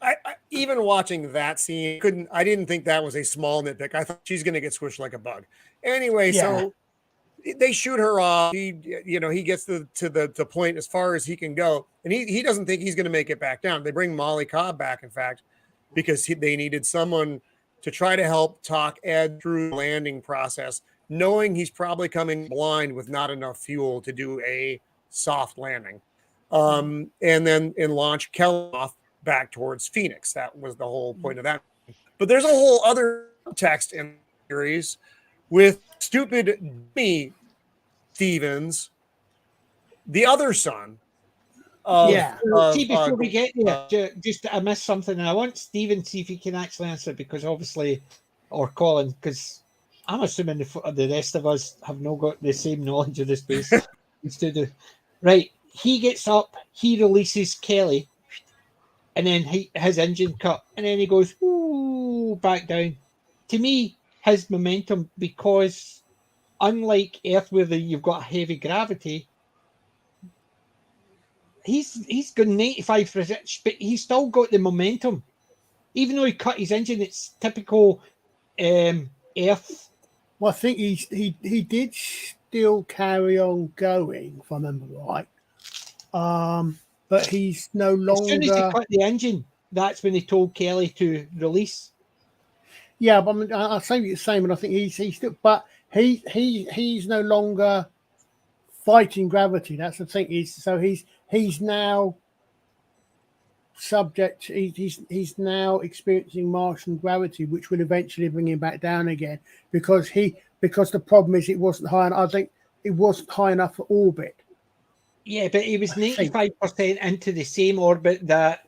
I even watching that scene, I didn't think that was a small nitpick. I thought she's going to get squished like a bug. Anyway, so they shoot her off. He gets to the point as far as he can go, and he doesn't think he's going to make it back down. They bring Molly Cobb back, in fact, because they needed someone to try to help talk Ed through the landing process, knowing he's probably coming blind with not enough fuel to do a soft landing. And then launch Kelly off back towards Phoenix. That was the whole point of that. But there's a whole other text in the series with stupid Jimmy Stevens, the other son. See, before we get there, just I missed something, and I want Stephen to see if he can actually answer, because obviously, or Colin, because I'm assuming the rest of us have not got the same knowledge of the space to do. Right, he gets up, he releases Kelly, and then his engine cut, and then he goes ooh back down. To me, his momentum, because unlike Earth where you've got heavy gravity, he's got 95%, but he's still got the momentum. Even though he cut his engine, it's typical Earth. Well, I think he did still carry on going, if I remember right. But he's no longer. As soon as he cut the engine, that's when they told Kelly to release. Yeah, but I mean, I say what you're saying, but I think he's still. But he's no longer fighting gravity. That's the thing. He's now subject. He's now experiencing Martian gravity, which will eventually bring him back down again, because the problem is it wasn't high. I think it wasn't high enough for orbit. Yeah, but he was 95% into the same orbit that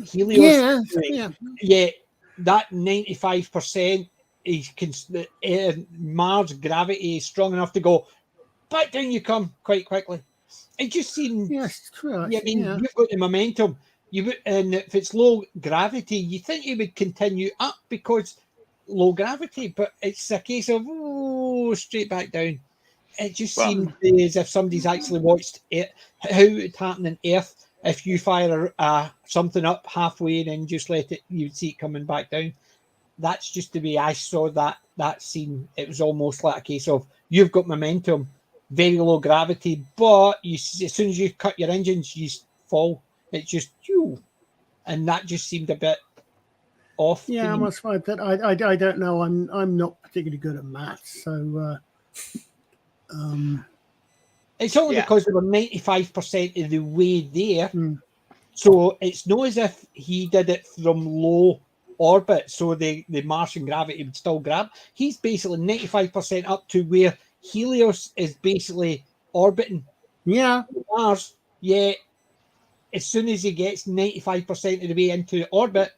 Helios. Yeah, that 95%. Mars gravity is strong enough to go back down. You come quite quickly. It just seems. Yes, true. Yeah, I mean, you've got the momentum. And if it's low gravity, you think you would continue up because low gravity, but it's a case of straight back down. It just seems as if somebody's actually watched it, how it happened in Earth. If you fire something up halfway and then just let it, you'd see it coming back down. That's just the way I saw that scene. It was almost like a case of you've got momentum, very low gravity, but as soon as you cut your engines, you fall. It's just you, and that just seemed a bit off. Yeah, I must find that I don't know. I'm not particularly good at maths, so. It's only because they were 95% of the way there. So it's not as if he did it from low orbit, so the Martian gravity would still grab. He's basically 95% up to where Helios is basically orbiting. Yeah. Mars. Yeah. As soon as he gets 95% of the way into orbit,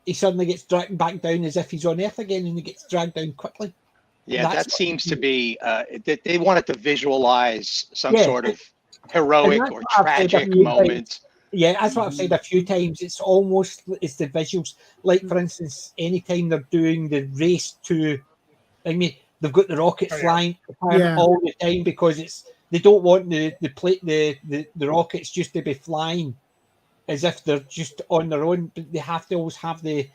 he suddenly gets dragged back down as if he's on Earth again, and he gets dragged down quickly. Yeah, that seems to be they wanted to visualize some sort of heroic or tragic moment. Yeah, that's what I've said a few times. It's almost it's the visuals. Like, for instance, anytime they're doing the race to, I mean, they've got the rockets flying all the time because they don't want the rockets just to be flying as if they're just on their own, but they have to always have the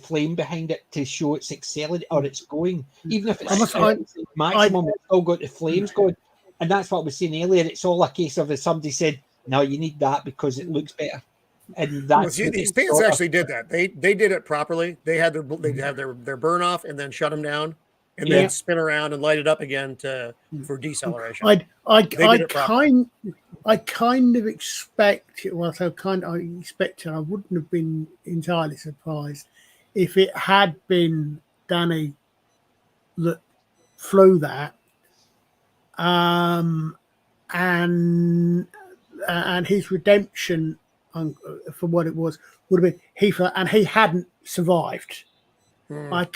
flame behind it to show it's accelerating or it's going. Even if it's maximum, it's still got the flames going. And that's what I was saying earlier. It's all a case of if somebody said, "No, you need that because it looks better." And that's these fans actually did that. They did it properly. They had their burn off and then shut them down, and then spin around and light it up again for deceleration. I kind of expect. Well, so I expected. I wouldn't have been entirely surprised if it had been Danny that flew that, and his redemption for what it was would have been he hadn't survived. I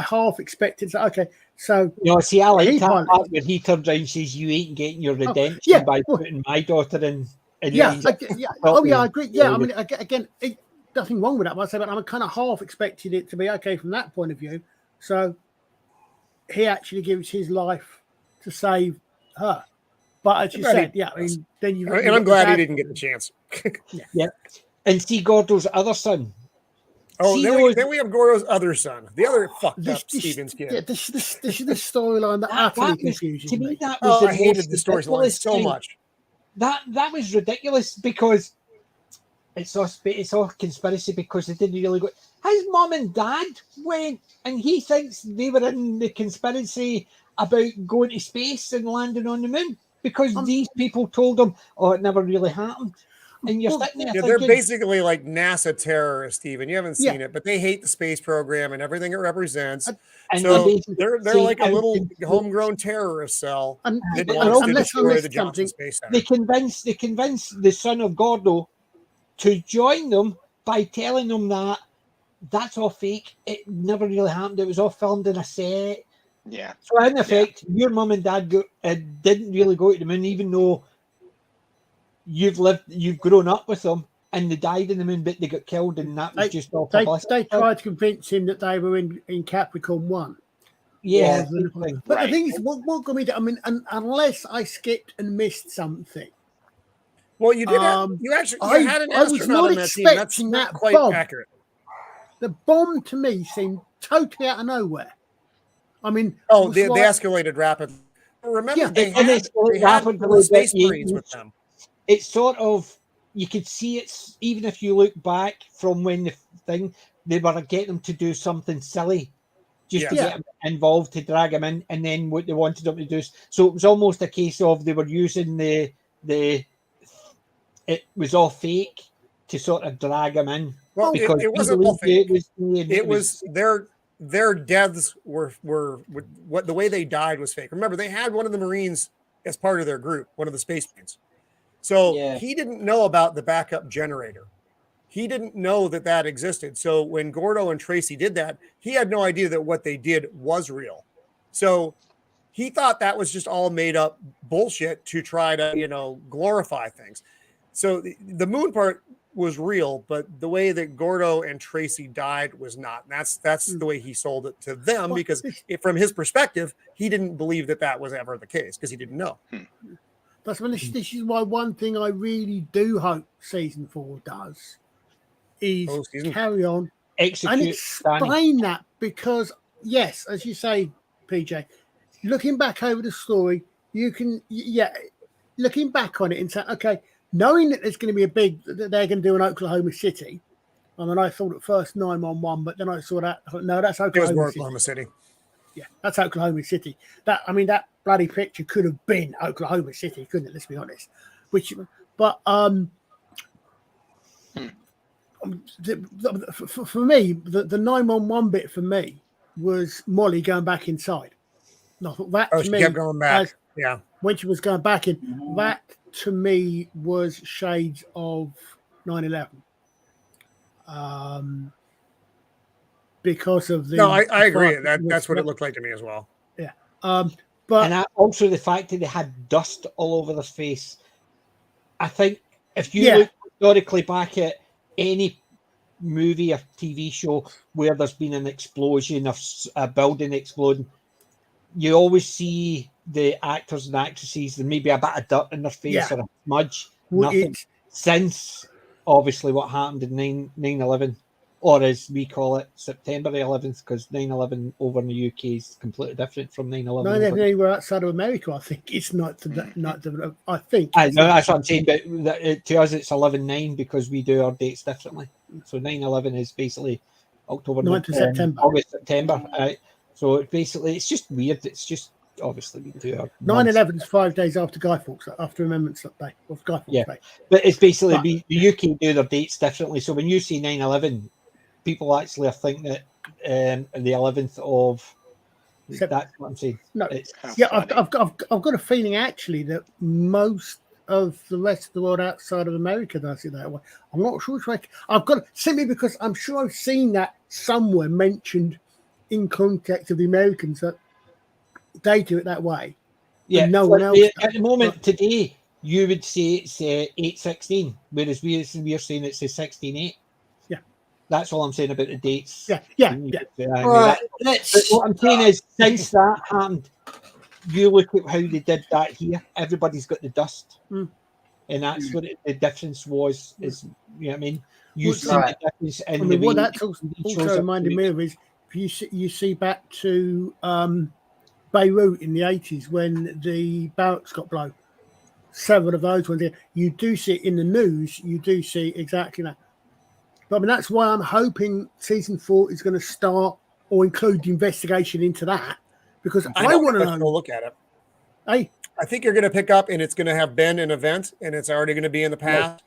half expected that. Okay, so see, I like that part where he turns around and says, "You ain't getting your redemption by putting my daughter in." I agree. Yeah, I mean, again, nothing wrong with that. But I say, but I kind of half expected it to be okay from that point of view. So he actually gives his life to save her. But as you said, I mean, then you. And I'm glad he didn't get the chance. Yeah, and see Gordo's other son. Oh, then we have Gordo's other son, the other fucked up Stevens kid. Yeah, this is the storyline that utterly confuses me. I hated the storyline so much. That was ridiculous because it's all conspiracy because they didn't really go. His mom and dad went, and he thinks they were in the conspiracy about going to space and landing on the moon because these people told him, "Oh, it never really happened." And you're sitting there thinking, they're basically like NASA terrorists, Stephen. You haven't seen it, but they hate the space program and everything it represents. So they're like a little homegrown terrorist cell that wants to destroy the Johnson Space Center. They convince the son of Gordo to join them by telling them that that's all fake. It never really happened. It was all filmed in a set. Yeah. So in effect, your mum and dad didn't really go to the moon, even though you've grown up with them, and they died in the moon, but they got killed, and that was just all publicity. They tried to convince him that they were in Capricorn 1. Yeah. But the thing is, what can we do? I mean, unless I skipped and missed something. Well, you did. You had an astronaut on that team. That's not quite accurate. The bomb to me seemed totally out of nowhere. I mean, they escalated rapidly. Remember, they had the Space Marines with them. It's sort of, you could see it's, even if you look back from when they were getting them to do something silly just to get them involved, to drag them in, and then what they wanted them to do. So it was almost a case of they were using it was all fake to sort of drag them in. Well, because it wasn't all fake. It was their deaths were what the way they died was fake. Remember, they had one of the Marines as part of their group, one of the Space Marines. So he didn't know about the backup generator. He didn't know that existed. So when Gordo and Tracy did that, he had no idea that what they did was real. So he thought that was just all made up bullshit to try to, glorify things. So the moon part was real, but the way that Gordo and Tracy died was not. And that's the way he sold it to them, because from his perspective, he didn't believe that was ever the case because he didn't know. This is why one thing I really do hope season 4 does is carry on and explain that, because yes, as you say, PJ, looking back over the story, you can looking back on it and say, okay, knowing that there's going to be that they're going to do in Oklahoma City. I mean, I thought at first 911, but then I saw that. No, that's Oklahoma City. Yeah, that's Oklahoma City. That bloody picture could have been Oklahoma City, couldn't it? Let's be honest. For me, the 911 bit for me was Molly going back inside. And I thought that to me, kept going back. When she was going back in, that to me was shades of 9/11. Because of the I agree. That's what it looked like to me as well. Yeah. But also the fact that they had dust all over their face. I think if you look historically back at any movie or TV show where there's been an explosion of a building exploding, you always see the actors and actresses, there may be a bit of dirt in their face Yeah. or a smudge. Well, Nothing it's since obviously what happened in 9/11, or as we call it, September the 11th, because 9/11 over in the UK is completely different from 9/11. not over- anywhere outside of America. I think it's not. I think. I it's know not. that's what I'm saying, but to us it's 11/9 because we do our dates differently. So 9/11 is basically October, 9th of September. August, September. So it's just weird. It's just obviously we do our 9/11 is 5 days after Guy Fawkes, after Remembrance Day, or Guy Fawkes Yeah. Day. But it's basically But- the UK do their dates differently. So when you say 9/11, people actually think that the 11th of that's what I'm saying. No, It's, yeah, funny. I've got a feeling actually that most of the rest of the world outside of America does it that way. I'm not sure which way. I've got simply because I'm sure I've seen that somewhere mentioned in context of the Americans that they do it that way. yeah. no so one else at the does. moment today, you would say it's 8/16, whereas we're saying it's a 16/8. Yeah. That's all I'm saying about the dates. Yeah, yeah, I mean, yeah. All right, but let's. what I'm saying is, since that happened, you look at how they did that here. Everybody's got the dust, Mm. and that's what the difference was. Is you know what I mean? You Well, see right. the difference in I the mean, what way that's also it shows up reminded to me of is if you see back to Beirut in the 80s when the barracks got blown. Several of those ones there. You do see it in the news. You do see exactly that. But I mean, that's why I'm hoping season 4 is going to start or include the investigation into that, because I want to Let's go know. look at it. Hey, I think you're going to pick up, and it's going to have been an event, and it's already going to be in the past,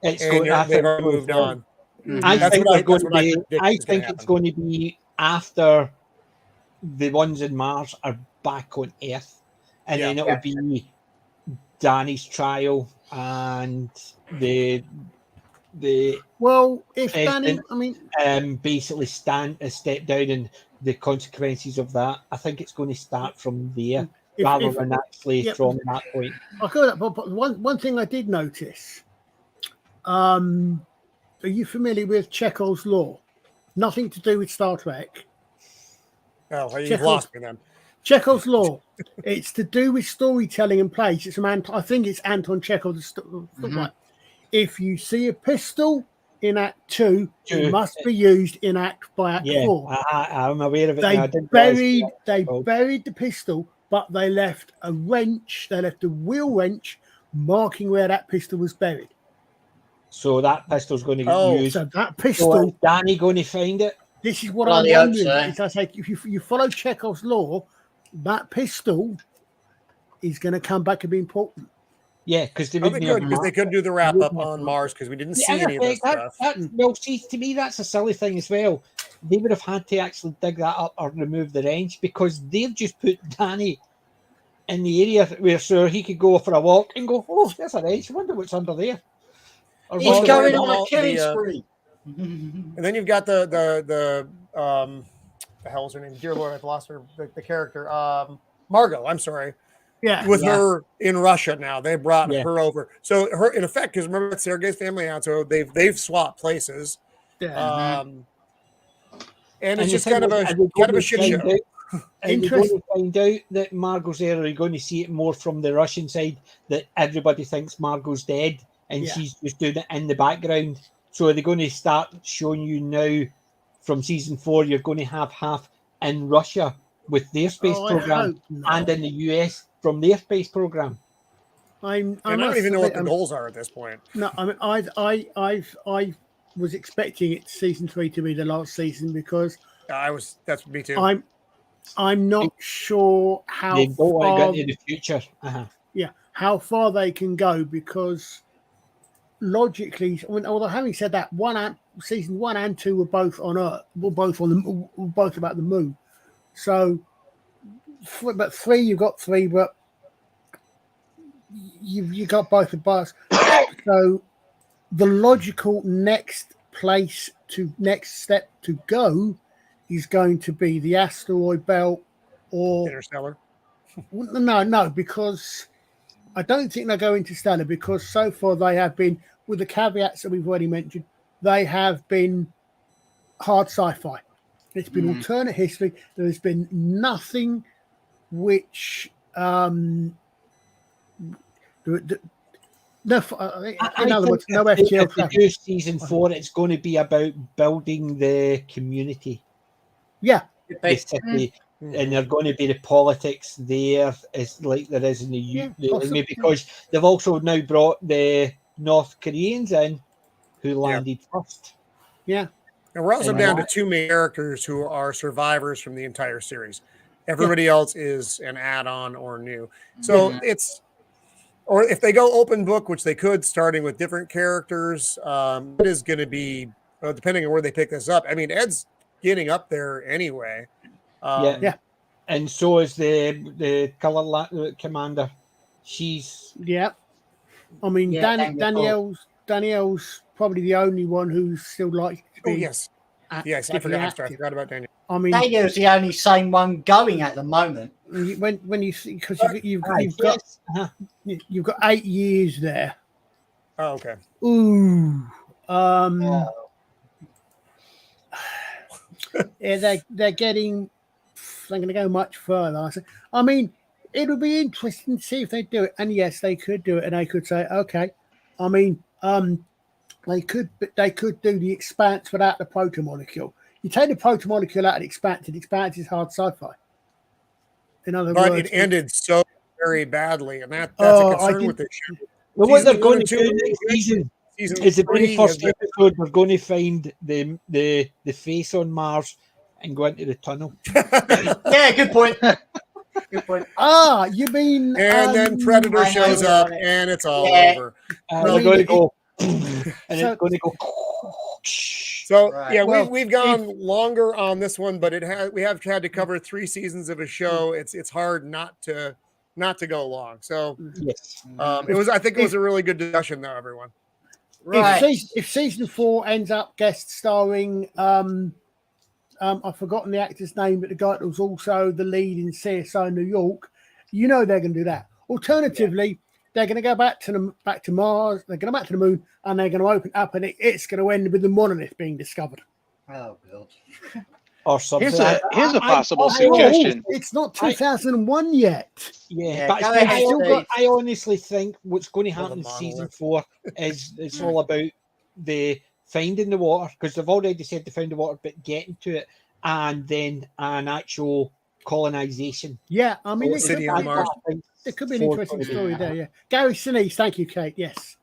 it's and going. I they've think already moved on. I That's think what I- they're going that's to what I be. predict I is gonna think it's happen. going to be after the ones in Mars are back on Earth, and Yeah. then it will be Danny's trial and the well, if President. Danny, I mean, basically step down and the consequences of that. I think it's going to start from there rather if than actually yep. from that point. I go that, but one thing I did notice. Are you familiar with Chekhov's law? Nothing to do with Star Trek. Oh, you've Chekhov- lost me then. Chekhov's law. It's to do with storytelling and plays. It's I think it's Anton Chekhov. Right. If you see a pistol in Act 2, it must be used in Act 4. I'm aware of it. They now. I didn't realise buried the pistol, but they left a wrench. They left a wheel wrench marking where that pistol was buried. So that pistol's going to get Oh, used. So that So pistol. is Danny going to find it? This is what Bloody I'm hope wondering. so. Is I say, if you follow Chekhov's law, that pistol is going to come back and be important. Yeah, because they Oh, would they be could, because they couldn't do the wrap up on Mars because we didn't see any of that stuff. Well, see, to me, that's a silly thing as well. They would have had to actually dig that up or remove the wrench because they've just put Danny in the area where so he could go for a walk and go, oh, there's a wrench. I wonder what's under there. Or He's Well, going the- on a the, killing uh, spree. And then you've got the hell's her name? Dear Lord, I've lost her. The character, Margot. I'm sorry. Yeah. With her in Russia now, they brought Yeah. her over. So her, in effect, because remember it's Sergei's family out, so they've swapped places. Yeah. And it's the just thing kind of is, a are they kind going of a to shit find show. out- Are you going to find out that Margot's there? Are you going to see it more from the Russian side that everybody thinks Margot's dead and Yeah. she's just doing it in the background? So are they going to start showing you now from season 4? You're going to have half in Russia with their space Oh, I program hope not. and in the US from their space program. I And I don't must even know what admit, the goals are at this point. No, I mean, I was expecting it season 3 to be the last season because That's me too. I'm not sure how They don't want to far, go into the future. how far they can go because logically, I mean, although having said that, season 1 and 2 were both on Earth, were both about the moon. So, but 3 you've got 3, but you got both of us. So the logical next step to go is going to be the asteroid belt or Interstellar. no, because I don't think they're going to Stellar because so far they have been, with the caveats that we've already mentioned, they have been hard sci-fi. It's been alternate history. There has been nothing which No, in other words, no if they FTL. do season 4, it's going to be about building the community, Yeah, the city, and they're going to be the politics there, is like there is in the possibly, because they've also now brought the North Koreans in, who landed first. yeah. And we're also And down to that- 2 main characters who are survivors from the entire series. Everybody else is an add-on or new. So it's, or if they go open book, which they could, starting with different characters, it is going to be, depending on where they pick this up. I mean, Ed's getting up there anyway. Yeah. And so is the color commander. She's Yeah. I mean, Yeah, Danielle's probably the only one who's still likely to Oh be. yes, yes. I actively forgot. I'm sorry, I active. forgot about Daniel. I mean, Daniel's the only sane one going at the moment. when you see, because you've got 8 years there. Oh, okay. Ooh. Yeah, they're getting. They're going to go much further. I mean, it'll be interesting to see if they do it. And yes, they could do it, and they could say, okay. I mean, they could do the expanse without the protomolecule. You take the protomolecule out of the expanse is hard sci-fi. In other But words, it ended so very badly, and that's Oh, a I concern think- with this show. well, what they're Season going one to and do two, next season Season is the very 3 first has been- episode. We're going to find the face on Mars and go into the tunnel. Yeah, good point. Good point. you mean and then Predator I know shows we're up, on it. and it's all Yeah. over. And Well, they're going to it- go, and so- it's going to go. So Right. yeah, Well, we've gone longer on this one, but we have had to cover 3 seasons of a show. It's hard not to go long. So Yes. I think it was a really good discussion though, everyone. Right. If season 4 ends up guest starring, I've forgotten the actor's name, but the guy that was also the lead in CSI New York, you know they're going to do that. Alternatively, they're going to go back to Mars, they're going to back to the moon, and they're going to open up, and it's going to end with the monolith being discovered. Oh, God. Or something. Here's a possible I- suggestion. It's not 2001 yet. Yeah, but go I ahead, still Steve. I honestly think what's going to Well, happen in the season monolith. 4 is it's all about the finding the water, because they've already said they found the water, but getting to it, and then an actual colonization. Yeah, I mean, City on Mars. it could be an interesting story there. Yeah, Gary Sinise, thank you, Kate. Yes,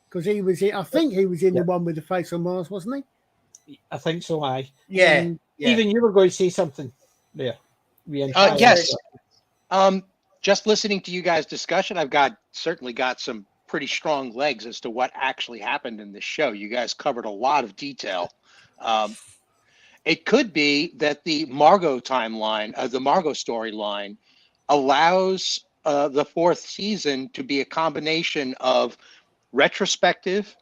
because he was in. I think he was in the one with the face on Mars, wasn't he? I think so. Yeah. Um, Yeah. Even you were going to say something there. Yes. Just listening to you guys' discussion, I've certainly got some pretty strong legs as to what actually happened in this show. You guys covered a lot of detail. It could be that the Margot timeline, the Margot storyline, allows the 4th season to be a combination of retrospective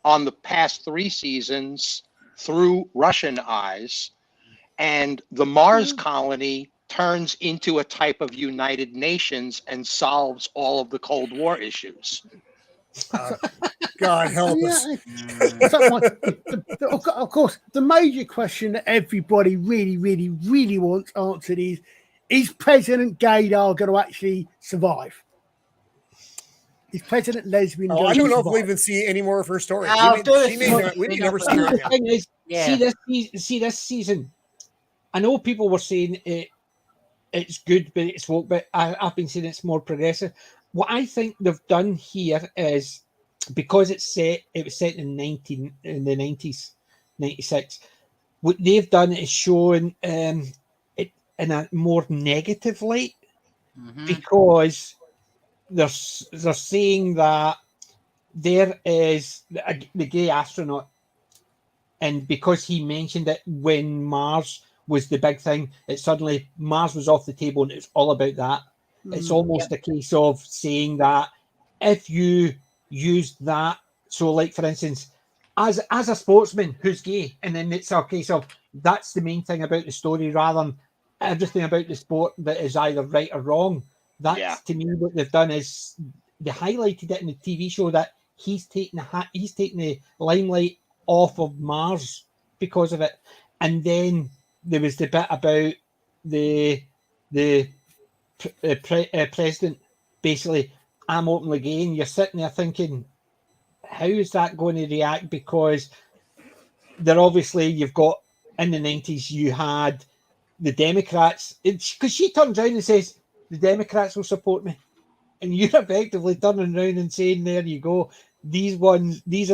on the past 3 seasons through Russian eyes, and the Mars colony turns into a type of United Nations and solves all of the Cold War issues. God help us. Of course, the major question that everybody really wants answered is President Gaydar going to actually survive? Is President Lesbian Oh, going I to don't know if survive? we even see any more of her story. I'll do it. We may never see her The again. thing is, Yeah. see this season. I know people were saying it's good, but it's woke. But I've been saying it's more progressive. What I think they've done here is, because it was set in the 90s, 96. What they've done is showing it in a more negative light, because they're saying that there is the gay astronaut, and because he mentioned it when Mars was the big thing, it suddenly Mars was off the table, and it's all about that. It's almost a case of saying that if you use that, so like for instance, as a sportsman who's gay, and then it's a case of that's the main thing about the story, rather than everything about the sport that is either right or wrong. That's to me what they've done is they highlighted it in the TV show that he's taking the limelight off of Mars because of it. And then there was the bit about the president, basically, I'm openly gay, and you're sitting there thinking, how is that going to react? Because they're obviously, you've got in the 90s, you had the Democrats, because she turns around and says, the Democrats will support me. And you're effectively turning around and saying, there you go. These are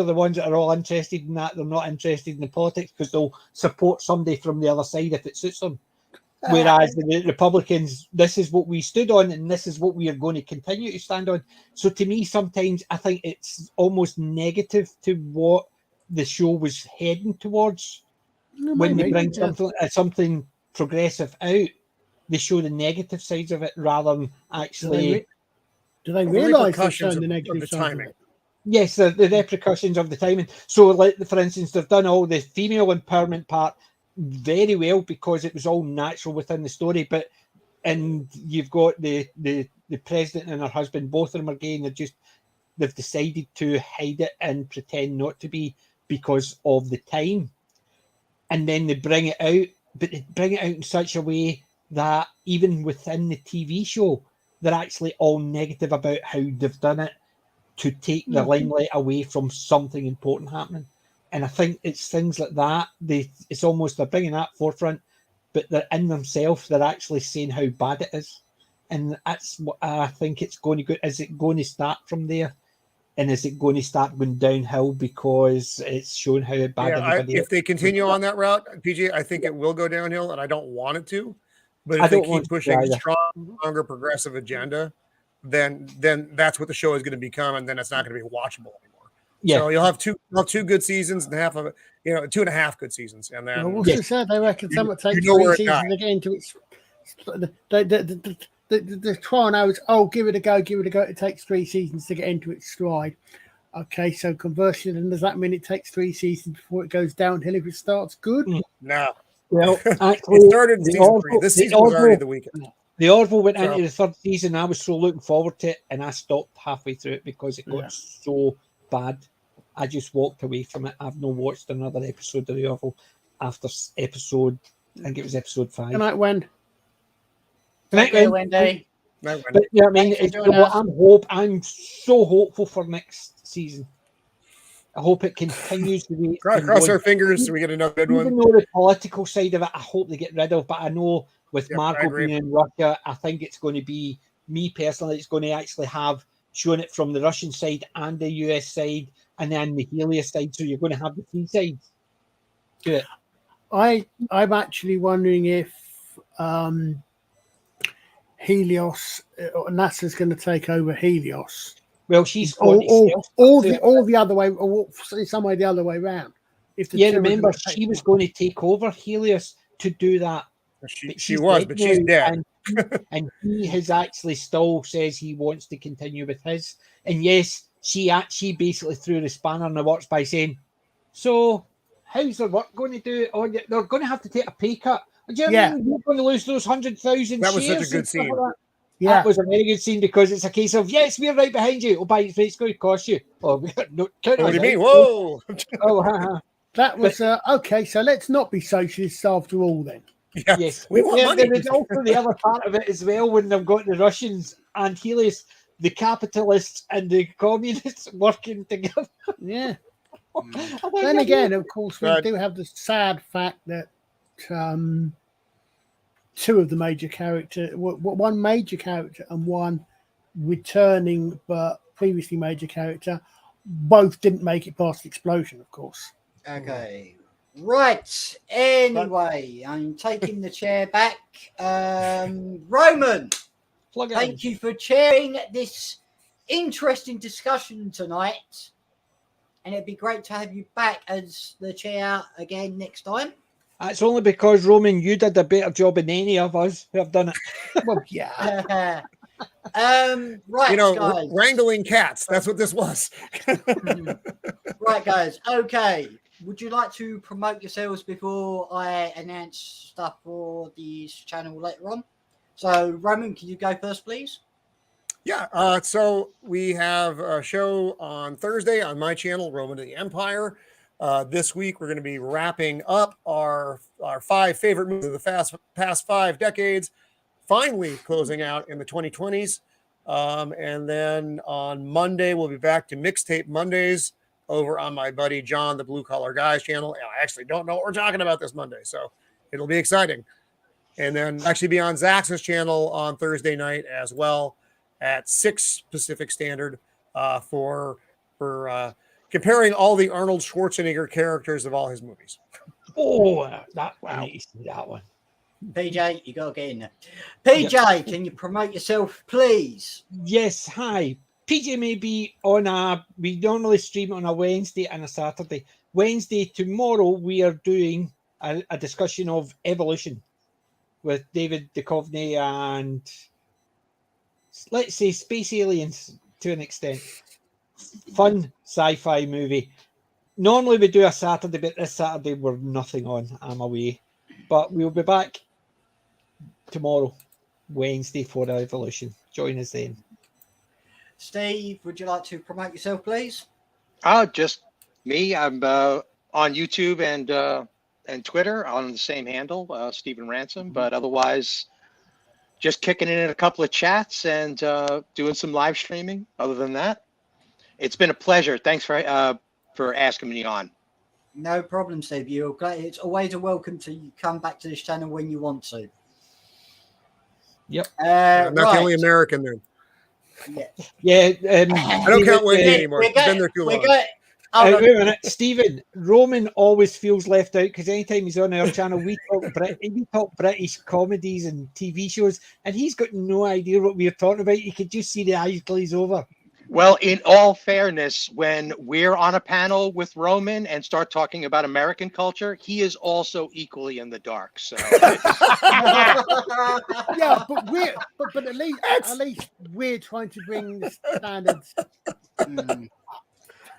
the ones that are all interested in that. They're not interested in the politics because they'll support somebody from the other side if it suits them. Whereas the Republicans, this is what we stood on and this is what we are going to continue to stand on. So to me, sometimes I think it's almost negative to what the show was heading towards. When they bring something progressive out, they show the negative sides of it rather than actually. Do they The realise they're repercussions showing the of negative the side of timing. it? Yes, the repercussions of the timing. So, like for instance, they've done all the female empowerment part very well because it was all natural within the story. And you've got the president and her husband, both of them are gay, and they've decided to hide it and pretend not to be because of the time. And then they bring it out, but they bring it out in such a way that even within the TV show, they're actually all negative about how they've done it to take the limelight away from something important happening. And I think it's things like that. It's almost they're bringing that forefront, but they're in themselves. They're actually saying how bad it is, and that's what I think it's going to go. Is it going to start from there, and is it going to start going downhill because it's showing how bad everybody is? If they continue on that route, PJ, I think it will go downhill, and I don't want it to. But I if they don't want keep to pushing a either. stronger progressive agenda, then that's what the show is going to become, and then it's not going to be watchable anymore. Yeah. So you'll have two good seasons and half of it, 2.5 good seasons, and then Well, what's it said? They reckon some would take you know where 3 it seasons to get into its. The trial now is, oh, give it a go. It takes 3 seasons to get into its stride. Okay, so conversion, and does that mean it takes 3 seasons before it goes downhill if it starts good? no. Well, actually, It started in season 3. This season was already the weekend. The Orville went So- into the third season. I was so looking forward to it, and I stopped halfway through it because it got so bad. I just walked away from it. I've not watched another episode of the Orville after episode. I think it was episode 5. Good night, Wen. Tonight, Okay, Wen. Wendy. No, But yeah, I mean, Thanks for joining us. I'm so hopeful for next season. I hope it continues the way it's been cross going. our fingers so we get another good Even one. though the political side of it, I hope they get rid of. But I know with Yep, I Marco agree. being in Russia, I think it's going to be, me personally, it's going to actually have shown it from the Russian side and the US side and then the Helios side. So you're going to have the 3 sides to it. I'm actually wondering if Helios, NASA's going to take over Helios, Well, she's or going to the other way, or some way the other way around. If the yeah, two are remember, gonna take she was going to take over Helios to do that. She was, but she's dead. And he has actually still says he wants to continue with his. And yes, she basically threw the spanner in the works by saying, so how's their work going to do? Oh, they're going to have to take a pay cut. Do you Yeah. mean you're going to lose those 100,000 That was such a shares good and stuff scene. like that? Yeah, That was a very good scene because it's a case of, yes, we're right behind you. Oh, by it's going to cost you. Oh, no, What do you mean? Whoa! Oh, ha. that was okay. So let's not be socialists after all, then. Yeah. Yes, We want money. There is also the other part of it as well when they've got the Russians and Helios, the capitalists and the communists working together. Yeah. I think Then that- again, of course, we Right. do have the sad fact that two of the major character, one major character and one returning but previously major character, both didn't make it past the explosion, of course. Okay. Right. Anyway, I'm taking the chair back. Roman, plug it thank in. you for chairing this interesting discussion tonight. And it'd be great to have you back as the chair again next time. That's only because, Roman, you did a better job than any of us who have done it. Well, yeah. Right, guys. Wrangling cats. That's what this was. Right, guys. Okay. Would you like to promote yourselves before I announce stuff for the channel later on? So, Roman, can you go first, please? Yeah. So we have a show on Thursday on my channel, Roman of the Empire. This week we're going to be wrapping up our 5 favorite movies of the past 5 decades. finally closing out in the 2020s. And then on Monday, we'll be back to Mixtape Mondays over on my buddy John, the Blue Collar Guys channel. And I actually don't know what we're talking about this Monday, so it'll be exciting. And then actually be on Zax's channel on Thursday night as well at 6 Pacific Standard for comparing all the Arnold Schwarzenegger characters of all his movies. Oh, I need to see that one. PJ, you gotta get in there. PJ, can you promote yourself, please? Yes, hi. PJ may be on we normally stream on a Wednesday and a Saturday. Wednesday, tomorrow, we are doing a discussion of evolution with David Duchovny and, let's say, space aliens to an extent. Fun sci-fi movie. Normally we do a Saturday, but this Saturday we're nothing on. I'm away. But we'll be back tomorrow, Wednesday, for the evolution. Join us then. Steve, would you like to promote yourself, please? Just me. I'm on YouTube and Twitter on the same handle, Stephen Ransom. But otherwise, just kicking in a couple of chats and doing some live streaming. Other than that, it's been a pleasure. Thanks for asking me on. No problem, Steve. You're great. It's always a welcome to come back to this channel when you want to. Yep. I'm not the only American then. Yeah. I don't count Wendy anymore. She's been there too long. Wait a minute, Stephen. Roman always feels left out because anytime he's on our channel, we talk British comedies and TV shows, and he's got no idea what we're talking about. You could just see the eyes glaze over. Well, in all fairness, when we're on a panel with Roman and start talking about American culture, he is also equally in the dark. So Yeah, but at least we're trying to bring the standards.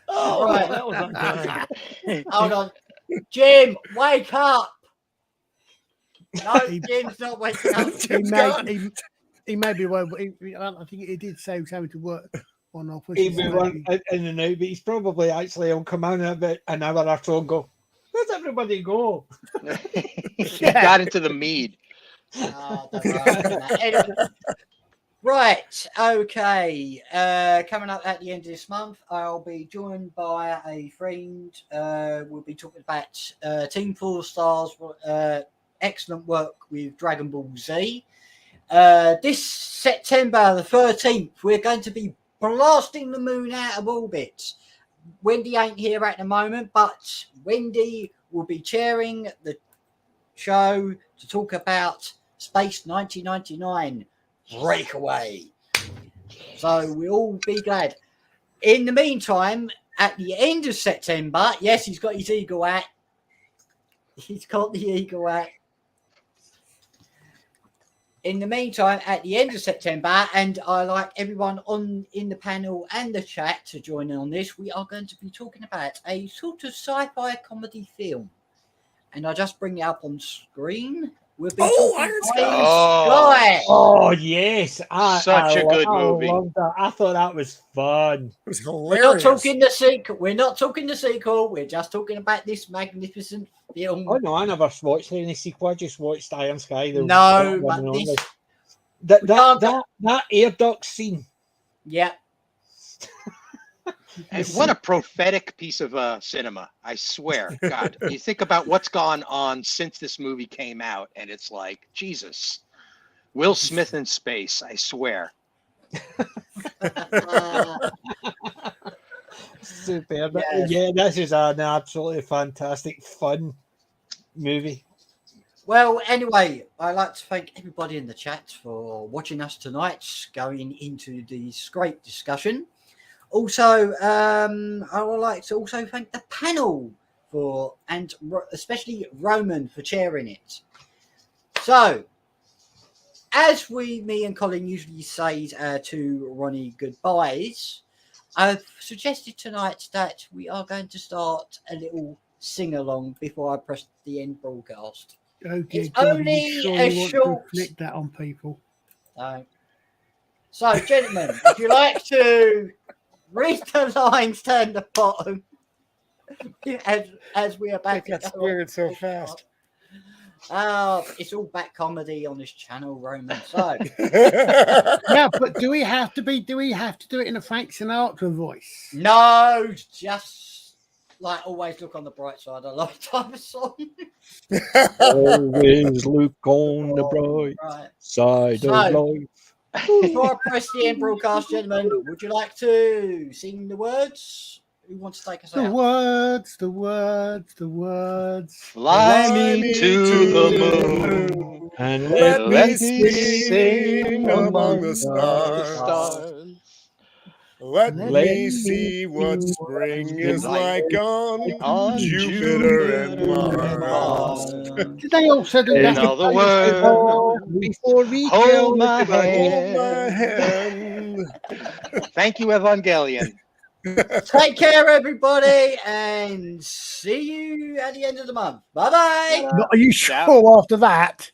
Oh, right. That was unkind. Hold on. Jim, wake up. No, Jim's not waking up. He may be well. I think he did say he was having to work on off. He'll be run in and out, but he's probably actually on come on about an hour or so and go, where's everybody go? he got into the mead. Oh, don't worry about that. Anyway, right, okay. Coming up at the end of this month, I'll be joined by a friend. We'll be talking about Team 4 Stars, excellent work with Dragon Ball Z. This September the 13th, we're going to be blasting the moon out of orbit. Wendy ain't here at the moment, but Wendy will be chairing the show to talk about Space 1999 Breakaway. So we'll all be glad. In the meantime, at the end of September, yes, he's got his eagle hat. He's got the eagle hat. In the meantime, at the end of September, and I like everyone in the panel and the chat to join in on this, we are going to be talking about a sort of sci-fi comedy film. And I'll just bring it up on screen. We'll be Iron Sky. Sky. Oh, yes. Such a good movie. I loved that. I thought that was fun. It was We're hilarious. not talking the sequel. We're not talking the sequel. We're just talking about this magnificent film. Oh, no, I never watched any sequel. I just watched Iron Sky. No, but this... That air duct scene. Yeah. And what a prophetic piece of cinema, I swear. God, you think about what's gone on since this movie came out, and it's like, Jesus. Will Smith in space, I swear. Super. Yes. Yeah, this is an absolutely fantastic, fun movie. Well, anyway, I'd like to thank everybody in the chat for watching us tonight, going into this great discussion. Also, I would like to also thank the panel and especially Roman for chairing it. So, as me and Colin usually say to Ronnie goodbyes, I've suggested tonight that we are going to start a little sing-along before I press the end broadcast. Oh, dear It's God, only you sure a you want short... to inflict that on people. So, gentlemen, if you like to read the lines down the bottom as we are back. It got squared so fast. It's all back comedy on this channel, Roman. So Yeah, but do we have to do it in a Frank Sinatra voice? no, just like always look on the bright side. I love type of song. Always look on the bright Right. side So- of life. Before I press the end broadcast, gentlemen, would you like to sing the words? Who wants to take us The out? words, the words, the words. Fly me to the moon. And Let Let me me sing among the stars. stars. Let me see what spring is like on Jupiter and Mars. Did they also do In that? other words, Before we hold kill my everybody. Hold my hand. hand. Thank you, Evangelion. Take care, everybody, and see you at the end of the month. Bye bye. Are you sure after that?